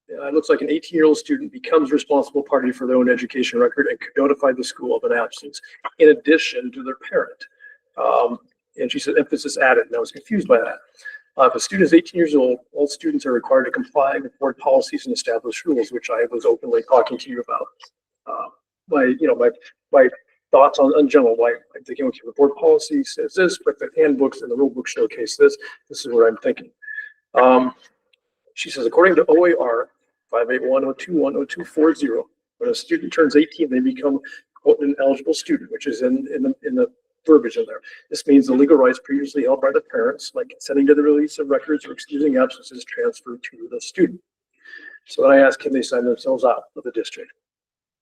it looks like an 18-year-old student becomes responsible party for their own education record and could notify the school of an absence in addition to their parent. And she said emphasis added, and I was confused by that. If a student is 18 years old, all students are required to comply with board policies and established rules, which I was openly talking to you about. My thoughts on general, why I'm thinking, okay, the board policy says this, but the handbooks and the rule book showcase this. This is what I'm thinking. She says, according to OAR 581021024, when a student turns 18, they become quote, an eligible student, which is in the verbiage in there. This means the legal rights previously held by the parents, like consenting to the release of records or excusing absences, transferred to the student. So then I asked, can they sign themselves out of the district?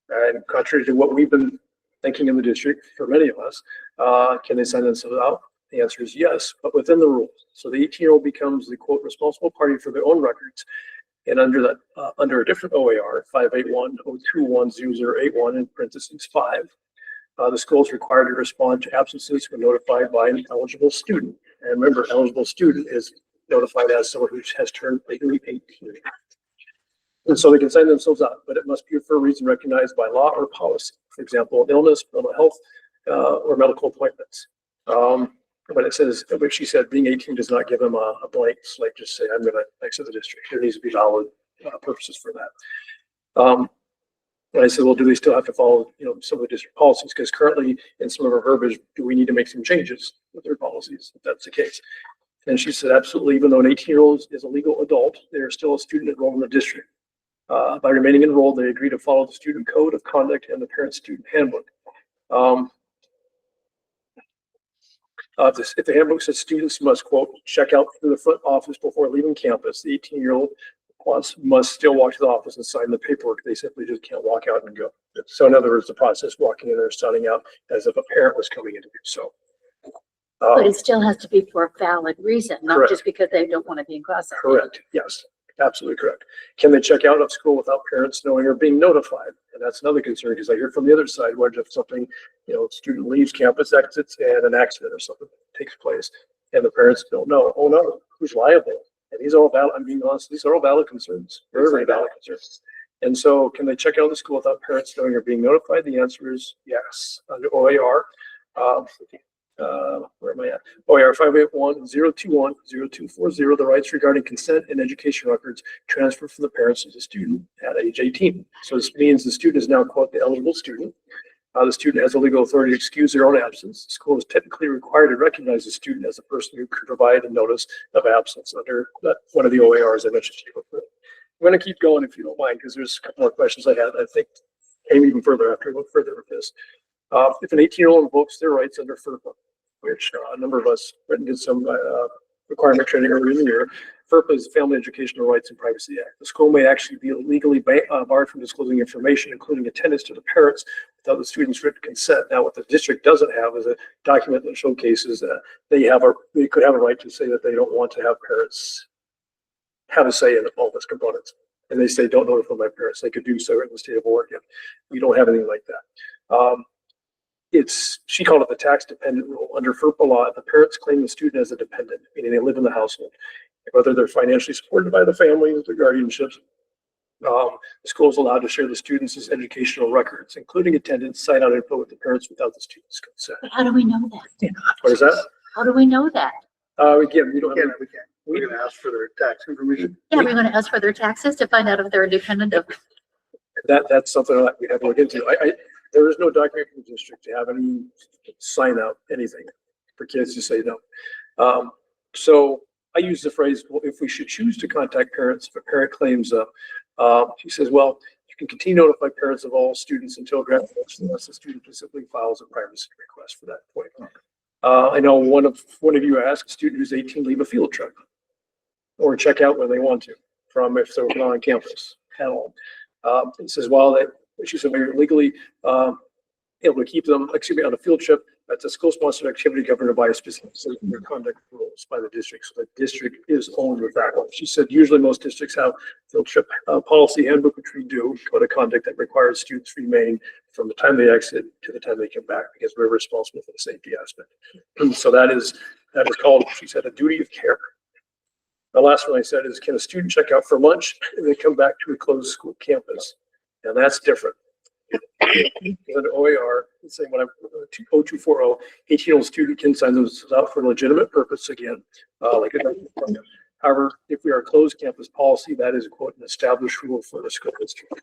And contrary to what we've been thinking in the district for many of us, can they sign themselves out? The answer is yes, but within the rules. So the 18-year-old becomes the quote responsible party for their own records. And under that, under a different OAR, 581-021-0081 in parentheses 5, the school is required to respond to absences when notified by an eligible student. And remember, eligible student is notified as someone who has turned legally 18. And so they can sign themselves out, but it must be for a reason recognized by law or policy. For example, illness, mental health, or medical appointments. But it says, but she said, being 18 does not give them a blank slate. Just say, I'm going to exit the district. There needs to be valid purposes for that. And I said, well, do they still have to follow, some of the district policies? Because currently, in some of our verbiage, do we need to make some changes with their policies if that's the case? And she said, absolutely. Even though an 18-year-old is a legal adult, they are still a student enrolled in the district. By remaining enrolled, they agree to follow the student code of conduct and the parent-student handbook. If the handbook says students must, quote, check out through the front office before leaving campus, the 18-year-old must still walk to the office and sign the paperwork. They simply just can't walk out and go. So in other words, the process walking in there, signing out as if a parent was coming in to do so. But it still has to be for a valid reason, not Correct. just because they don't want to be in class. Correct. Yes, absolutely correct. Can they check out of school without parents knowing or being notified? And that's another concern because I hear from the other side, what if something, student leaves campus, exits, and an accident or something takes place, and the parents don't know. Oh no, who's liable? And these are all valid. I'm being honest. These are all valid concerns. Very, very valid concerns. And so, can they check out of the school without parents knowing or being notified? The answer is yes. Under OAR. Where am I at? OAR 581-021-0240, the rights regarding consent and education records transfer from the parents to the student at age 18. So this means the student is now, quote, the eligible student. The student has a legal authority to excuse their own absence. The school is technically required to recognize the student as a person who could provide a notice of absence under one of the OARs I mentioned to you before. I'm going to keep going if you don't mind, because there's a couple more questions I had. I think came even further after I looked further at this. If an 18-year-old invokes their rights under FERPA, which a number of us did some requirement training earlier in the year. FERPA is Family Educational Rights and Privacy Act. The school may actually be legally barred from disclosing information, including attendance to the parents, without the student's written consent. Now, what the district doesn't have is a document that showcases that they could have a right to say that they don't want to have parents have a say in all this components. And they say, don't notify my parents. They could do so in the state of Oregon. We don't have anything like that. She called it the tax dependent rule. Under FERPA law, if the parents claim the student as a dependent, meaning they live in the household, whether they're financially supported by the family or the guardianships, the school is allowed to share the students' educational records, including attendance, sign-out info with the parents without the student's consent. But how do we know that? What is that? How do we know that? Again, we don't have. We can't. We're gonna ask for their tax information. Yeah, we're going to ask for their taxes to find out if they're a dependent of. That's something that we have to look into. There is no document from the district to have any sign out anything for kids to say no. So I use the phrase, well, if we should choose to contact parents, if a parent claims, she says, well, you can continue to notify parents of all students until graduation unless the student specifically files a privacy request for that point. I know one of you asked a student who's 18 leave a field trip or check out when they want to from if they're not on campus at all. It says, well, she said, we're legally able to keep them, on a field trip. That's a school-sponsored activity governed by a specific conduct rules by the district. So the district is owned with that one. She said, usually most districts have field trip policy handbook, which we do, code of conduct that requires students remain from the time they exit to the time they come back because we're responsible for the safety aspect. So that is called, she said, a duty of care. The last one I said is, can a student check out for lunch and then come back to a closed school campus? And that's different. Under OAR, it's saying when I'm 0240, 18-year-old student can sign themselves out for a legitimate purpose again, like a document. However, if we are a closed campus policy, that is, quote, an established rule for the school district.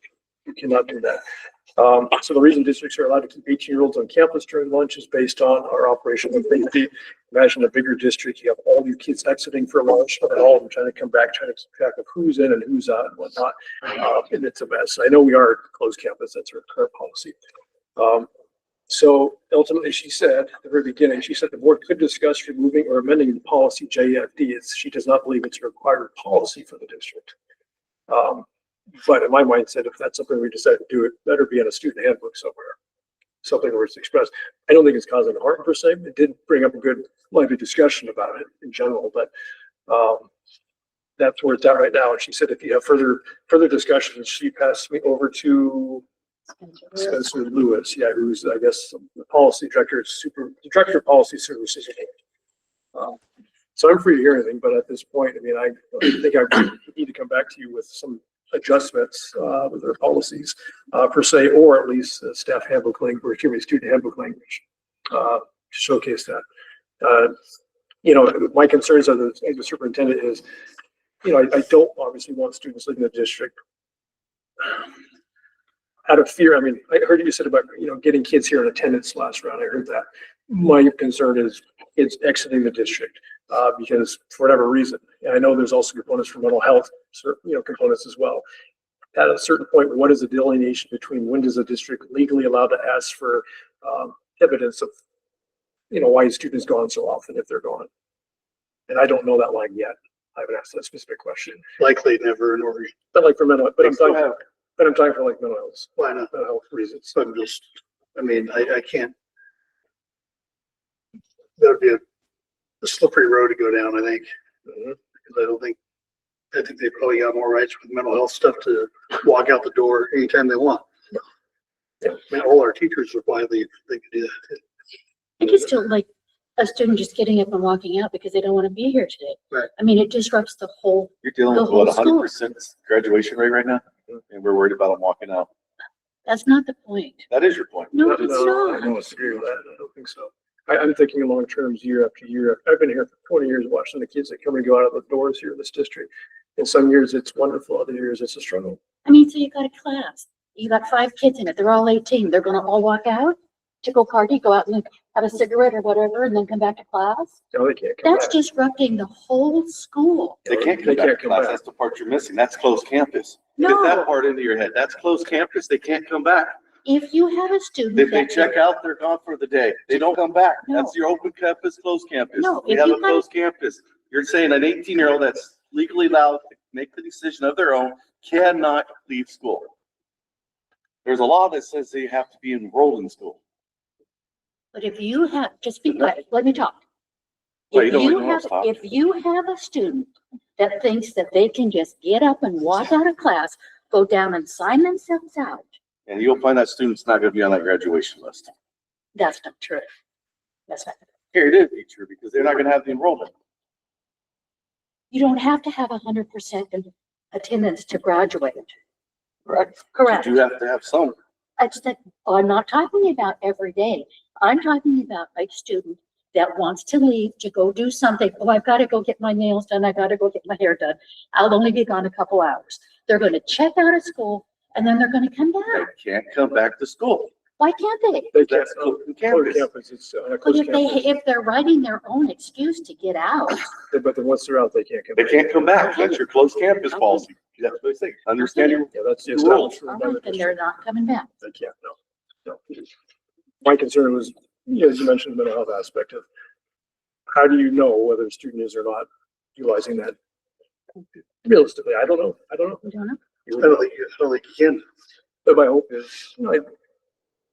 You cannot do that. So the reason districts are allowed to keep 18-year-olds on campus during lunch is based on our operational safety. Imagine a bigger district, you have all these kids exiting for lunch, and all of them trying to come back, trying to keep track of who's in and who's out and whatnot. And it's a mess. I know we are a closed campus, that's our current policy. So ultimately, she said at the very beginning, she said the board could discuss removing or amending the policy JFD. She does not believe it's a required policy for the district. But in my mindset, if that's something we decide to do, it better be in a student handbook somewhere. Something where it's expressed. I don't think it's causing harm per se. It did bring up a good lively discussion about it in general, but that's where it's at right now. And she said, if you have further discussions, she passed me over to Spencer Lewis, yeah, who's, I guess, the policy director, the director of policy services. So I'm free to hear anything, but at this point, I mean, I think I need to come back to you with some adjustments with their policies per se, or at least staff handbook language, or excuse me, student handbook language to showcase that. You know, my concerns as the superintendent is, you know, I don't obviously want students leaving the district out of fear. I mean, I heard you said about, you know, getting kids here in attendance last round. I heard that. My concern is kids exiting the district because for whatever reason, and I know there's also components for mental health, you know, components as well. At a certain point, what is the delineation between when does a district legally allowed to ask for evidence of, you know, why a student's gone so often if they're gone? And I don't know that line yet. I haven't asked that specific question. Likely never, nor, But like for mental, but I'm still talking, have, but I'm talking for like mental health, why not? mental health reasons. So I'm just, I mean, I can't. That would be a slippery road to go down, I think. Because I think they probably got more rights with mental health stuff to walk out the door anytime they want. I mean, all our teachers are quietly, they could do that. I just don't like a student just getting up and walking out because they don't want to be here today. Right. I mean, it disrupts the whole, You're dealing The with what, whole 100% graduation rate right now? And we're worried about them walking out. that's not the point. That is your point. No, it's No, I not. don't disagree with that. I don't think so. I'm thinking long terms, year after year. I've been here for 20 years watching the kids that come and go out of the doors here in this district. In some years, it's wonderful. Other years, it's a struggle. I mean, so you got a class, you got 5 kids in it, they're all 18, they're gonna all walk out to go party, go out and have a cigarette or whatever, and then come back to class? No, they can't come That's back. disrupting the whole school. They can't They come back can't to come class. back. That's the part you're missing. That's closed campus. Get No, that part into your head. That's closed campus. They can't come back. if you have a student If they that, check out, they're gone for the day. They don't come back. That's your open campus, closed campus. No, We if have you a got- closed campus. You're saying an 18-year-old that's legally allowed to make the decision of their own cannot leave school. There's a law that says they have to be enrolled in school. but if you have, just be quiet, let me talk. Well, you If don't you want to have, stop. if you have a student that thinks that they can just get up and walk out of class, go down and sign themselves out, And you'll find that student's not gonna be on that graduation list. that's not true. That's not, Here it is, teacher, because they're not gonna have the enrollment. you don't have to have 100% attendance to graduate. Correct. Correct. You do have to have some. I'm not talking about every day. I'm talking about a student that wants to leave to go do something. Oh, I've got to go get my nails done. I got to go get my hair done. I'll only be gone a couple hours. They're going to check out of school and then they're going to come They back. can't come back to school. Why can't they? They can't. That's closed Closed campus. campus, it's on a But closed if they, campus. if they're writing their own excuse to get out, But then once they're out, they can't come They back. can't come back. That's your closed campus policy. That's what they say. Understand your Yeah, that's the Rules. establishment all by the right, then they're district. not coming back. They can't, no. My concern was, you know, as you mentioned, the mental health aspect of how do you know whether a student is or not utilizing that? Realistically, I don't know. I don't know. We don't know. I don't think you can. But my hope is, you know,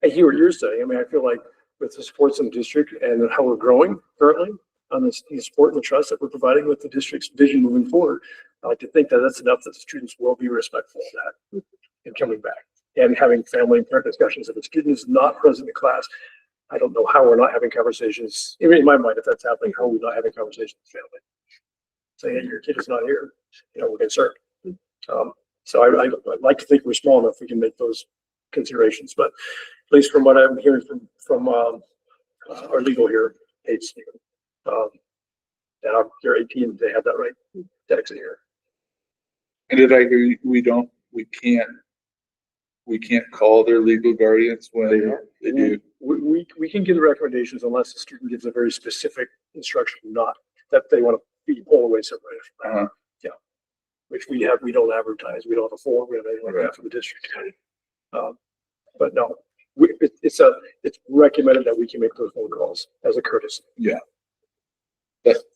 I hear what you're saying. I mean, I feel like with the sports in the district and how we're growing currently on this, the support and the trust that we're providing with the district's vision moving forward, I like to think that that's enough that the students will be respectful of that and coming back and having family and parent discussions. If a student is not present in class, I don't know how we're not having conversations. Even in my mind, if that's happening, how are we not having conversations with family? Saying, hey, your kid is not here, you know, we're concerned. So I'd like to think we're small enough we can make those considerations, but at least from what I'm hearing from our legal here, Kate Stephen, they're 18, they have that right to exit here. And did I hear you, we can't call their legal guardians when they do? We can give the recommendations unless the student gives a very specific instruction, not that they want to be all the way separated from that. Uh-huh. Yeah. Which we don't advertise, we don't have a form, we don't have anything like that for the district. But no, it's recommended that we can make those phone calls as a courtesy.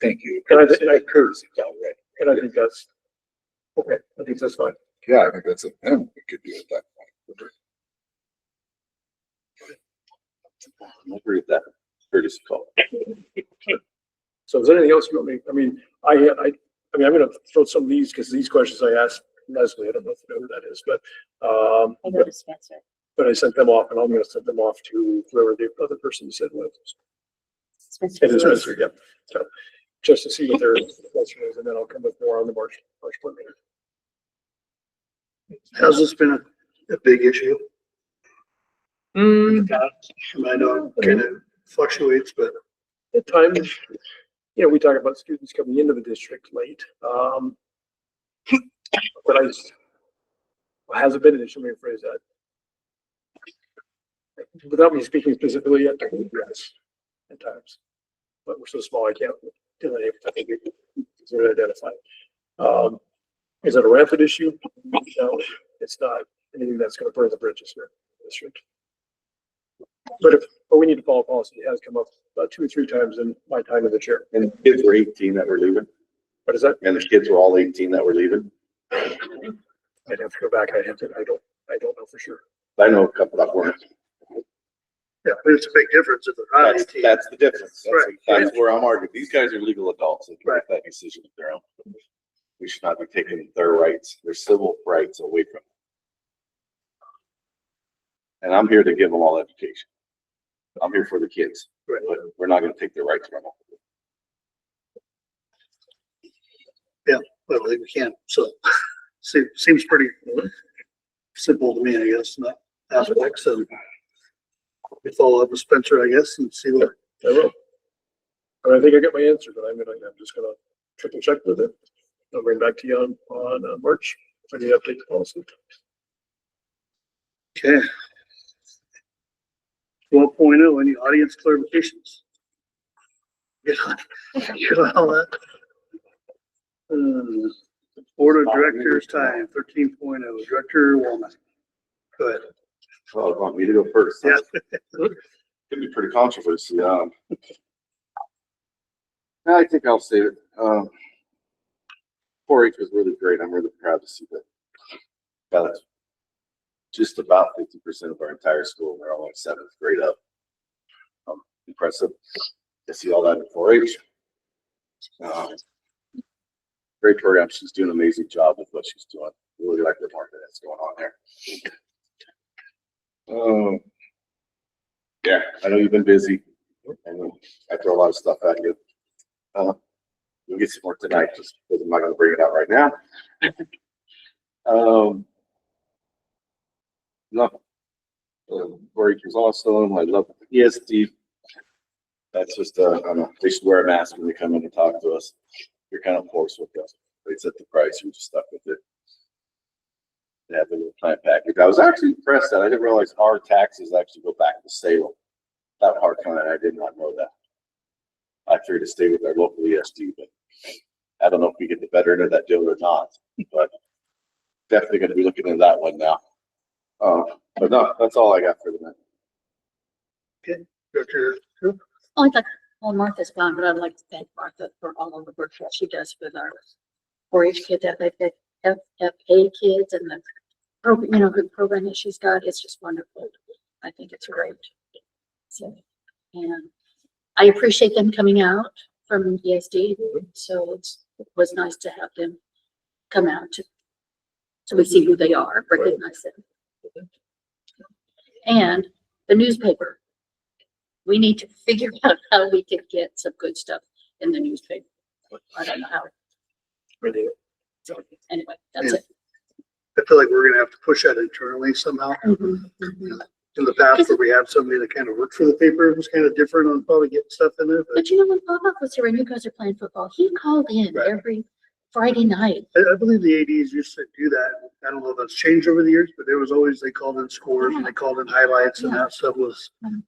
Thank you. And I Courtesy, think courtesy, all right. And I think that's, okay, I think that's fine. Yeah, I think that's it. And we could do it that way. I agree with that. Curtis call. So is there anything else you want me, I mean, I mean, I'm gonna throw some of these, because these questions I asked Leslie, I don't know if you know who that is, but, I go to Spencer. but I sent them off, and I'm gonna send them off to whoever the other person said was. Spencer. It is Spencer, yeah. So, just to see what their question is, and then I'll come with more on the March board meeting. Has this been a big issue? Hmm, I know it kind of fluctuates, but at times, you know, we talk about students coming into the district late. But hasn't been an issue, let me rephrase that. Without me speaking specifically yet, yes, at times. But we're so small, I can't delineate, I think it's really identified. Is it a rampant issue? No, it's not anything that's gonna burn the bridges here in the district. But we need to follow policy. It has come up about 2 or 3 times in my time in the chair. And the kids were 18 that were leaving, What is that? and the kids were all 18 that were leaving. I'd have to go back. I don't know for sure. I know a couple that weren't. yeah, but it's a big difference if they're not 18. That's the difference. Right. That's where I'm arguing. These guys are legal adults. They can Right. make that decision of their own. We should not be taking their rights, their civil rights away from them. And I'm here to give them all education. I'm here for the kids, Right. but we're not gonna take their rights from them. But we can't, so seems pretty simple to me, I guess, not aspects, and we follow up with Spencer, I guess, and see what, I will. And I think I got my answer, but I'm just gonna triple check with it. I'll bring back to you on March, when you update the policy. okay. 12.0, any audience clarifications? Get on all that. Board of Directors time, 13.0, Director Walnut. Go ahead. Well, you want me to go first? Yeah. Could be pretty controversial. I think I'll say it. 4-H was really great. I'm really proud to see that. Got just about 50% of our entire school. They're all in 7th grade up. Impressive to see all that in 4-H. Great program. She's doing an amazing job with what she's doing. Really like the market that's going on there. Yeah, I know you've been busy, and I throw a lot of stuff at you. You'll get some more tonight, just because I'm not going to bring it out right now. No, 4-H was awesome. I love ESD. That's just, I don't know, they should wear a mask when they come in and talk to us. You're kind of forced with us. They set the price, you're just stuck with it. They have a little plant package. I was actually impressed that I didn't realize our taxes actually go back to Salem. That part kind of, I did not know that. I figured to stay with our local ESD, but I don't know if we get the better end of that deal or not, but definitely going to be looking into that one now. But no, that's all I got for the minute. Okay, Director, Oh, I'd like, well, Martha's gone, but I'd like to thank Martha for all of the work that she does with our 4-H kids, FFA kids, and the program, good program that she's got. It's just wonderful. I think it's great. So, and I appreciate them coming out from ESD. So it was nice to have them come out so we see who they are, recognize them. And the newspaper. We need to figure out how we can get some good stuff in the newspaper. I don't know how. So anyway, that's it. I feel like we're gonna have to push that internally somehow. Mhm. In the past, where we had somebody that kind of worked for the paper, it was kind of different on probably getting stuff in there, but But when Bob was here and you guys are playing football, he called in Right. every Friday night. I believe the ADs used to do that. I don't know if that's changed over the years, but there was always, they called in scores and they called in highlights and Yeah. that stuff was Mhm.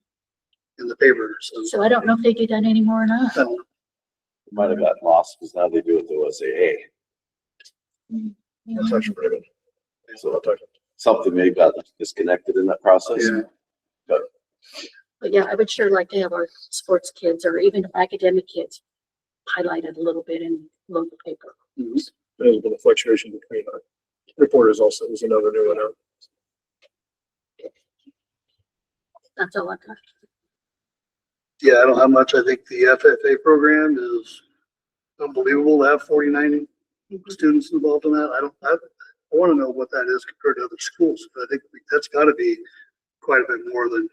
in the paper, so. So I don't know if they do that anymore or not. Might have got lost because now they do it to OSAA. That's actually pretty good. So I'll talk. Something maybe got disconnected in that process. Yeah. But yeah, I would sure like to have our sports kids or even academic kids highlighted a little bit in local paper. There's been a fluctuation between reporters also is another new one out. That's all I got. Yeah, I don't have much. I think the FFA program is unbelievable to have 49 students involved in that. I want to know what that is compared to other schools. But I think that's got to be quite a bit more than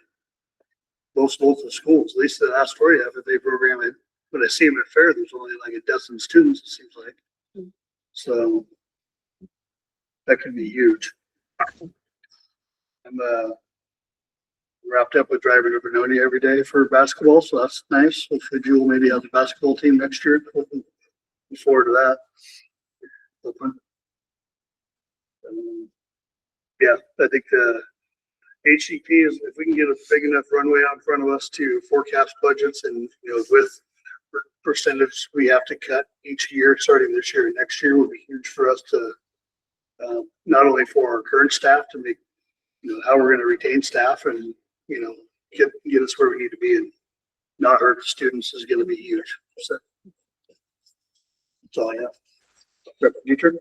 most local schools. At least the Astoria FFA program, when I see them at fair, there's only like a dozen students, it seems like. So that could be huge. I'm wrapped up with driving to Benoni every day for basketball, so that's nice. Hopefully Jewel maybe have the basketball team next year. Looking forward to that. Yeah, I think the HCP is, if we can get a big enough runway out in front of us to forecast budgets and, with percentage we have to cut each year, starting this year and next year, would be huge for us to, not only for our current staff to make, how we're going to retain staff and, get us where we need to be and not hurt the students is going to be huge. So that's all I have. Rep. Dietrich?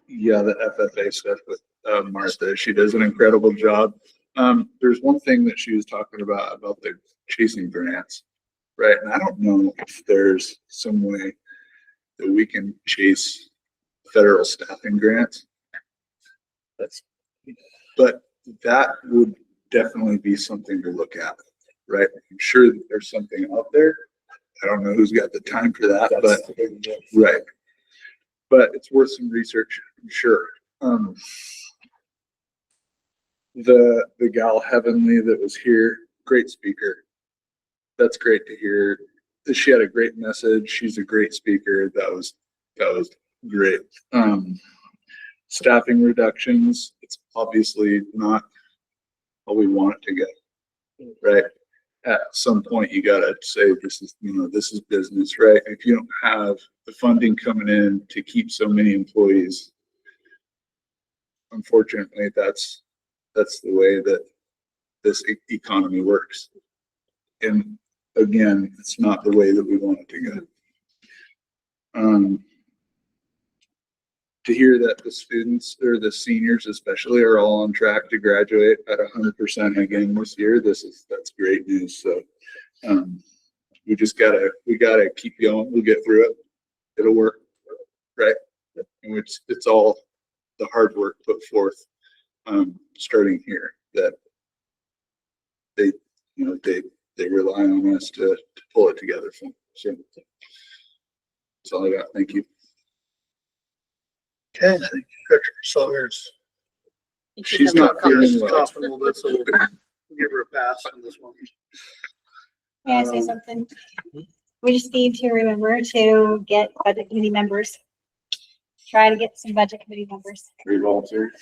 Yeah, the FFA stuff with Martha, she does an incredible job. There's one thing that she was talking about the chasing grants, right? And I don't know if there's some way that we can chase federal staffing grants. But that would definitely be something to look at, right? I'm sure that there's something out there. I don't know who's got the time for that, but right. But it's worth some research, I'm sure. The gal Heavenly that was here, great speaker. That's great to hear. She had a great message. She's a great speaker. That was great. Staffing reductions, it's obviously not how we want it to go, right? At some point you gotta say this is business, right? If you don't have the funding coming in to keep so many employees, unfortunately, that's the way that this economy works. And again, it's not the way that we want it to go. To hear that the students or the seniors especially are all on track to graduate at 100% again this year, that's great news. So we gotta keep going. We'll get through it. It'll work, right? And it's all the hard work put forth starting here that they rely on us to pull it together. So that's all I got. Thank you. Okay, I think Dr. Sawyer's. She's not feeling well. Coughing a little bit, so we'll give her a pass on this one. May I say something? We just need to remember to get budget committee members. Try to get some budget committee members. Three volunteers.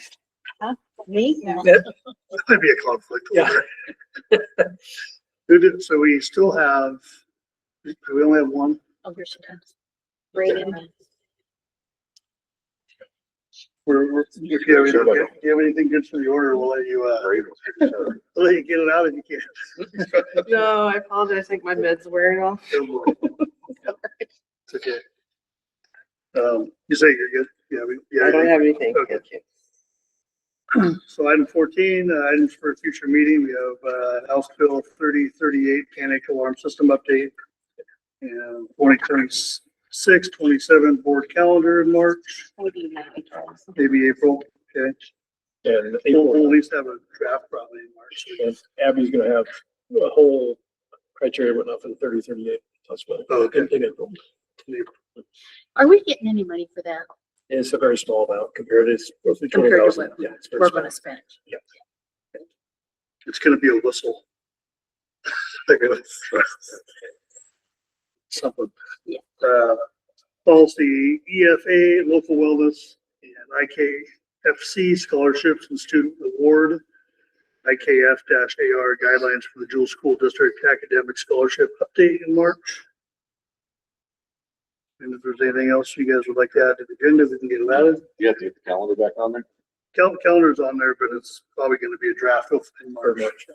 Huh? Me? No. That might be a conflict. So we still have, do we only have one? Oh, here she comes. Braden. If you have anything good for the order, we'll let you, we'll let you get it out if you can. No, I apologize. I think my med's wearing off. It's okay. You say you're good? Yeah. I don't have anything. Okay. So item 14, items for a future meeting. We have, House Bill 3038 panic alarm system update. And 27 board calendar in March, maybe April. Okay. And We'll at least have a draft probably in March. and Abby's gonna have a whole criteria written up in 3038. That's what, Oh, okay. in April. Are we getting any money for that? It's a very small amount compared to, it's roughly Compared to 20,000. what Yeah, it's very we're small. gonna spend? It's gonna be a whistle. Something. Yeah. Policy EFA, local wellness, and IKFC scholarships and student award. IKF-AR guidelines for the Jewel School District academic scholarship update in March. And if there's anything else you guys would like to add to the agenda, we can get it added. You have to get the calendar back on there? Calendar's on there, but it's probably gonna be a draft in March.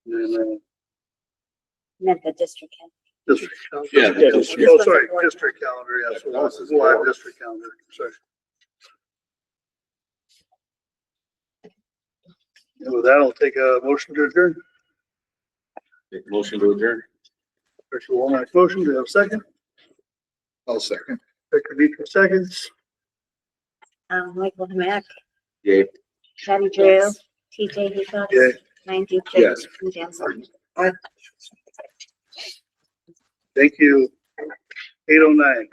And then, Meant the district. District calendar. Yeah. Yeah, this year. Oh, sorry, district calendar, yes, we'll have district calendar, sorry. And with that, I'll take a motion to adjourn. Motion to adjourn. Director Womack motion, do you have a second? I'll second. Director Beecham seconds. Michael Mack, Yay. Patty Trail, TJ Hiccup, Yay. Randy Yes. and Dan Sullivan. Thank you. 8:09.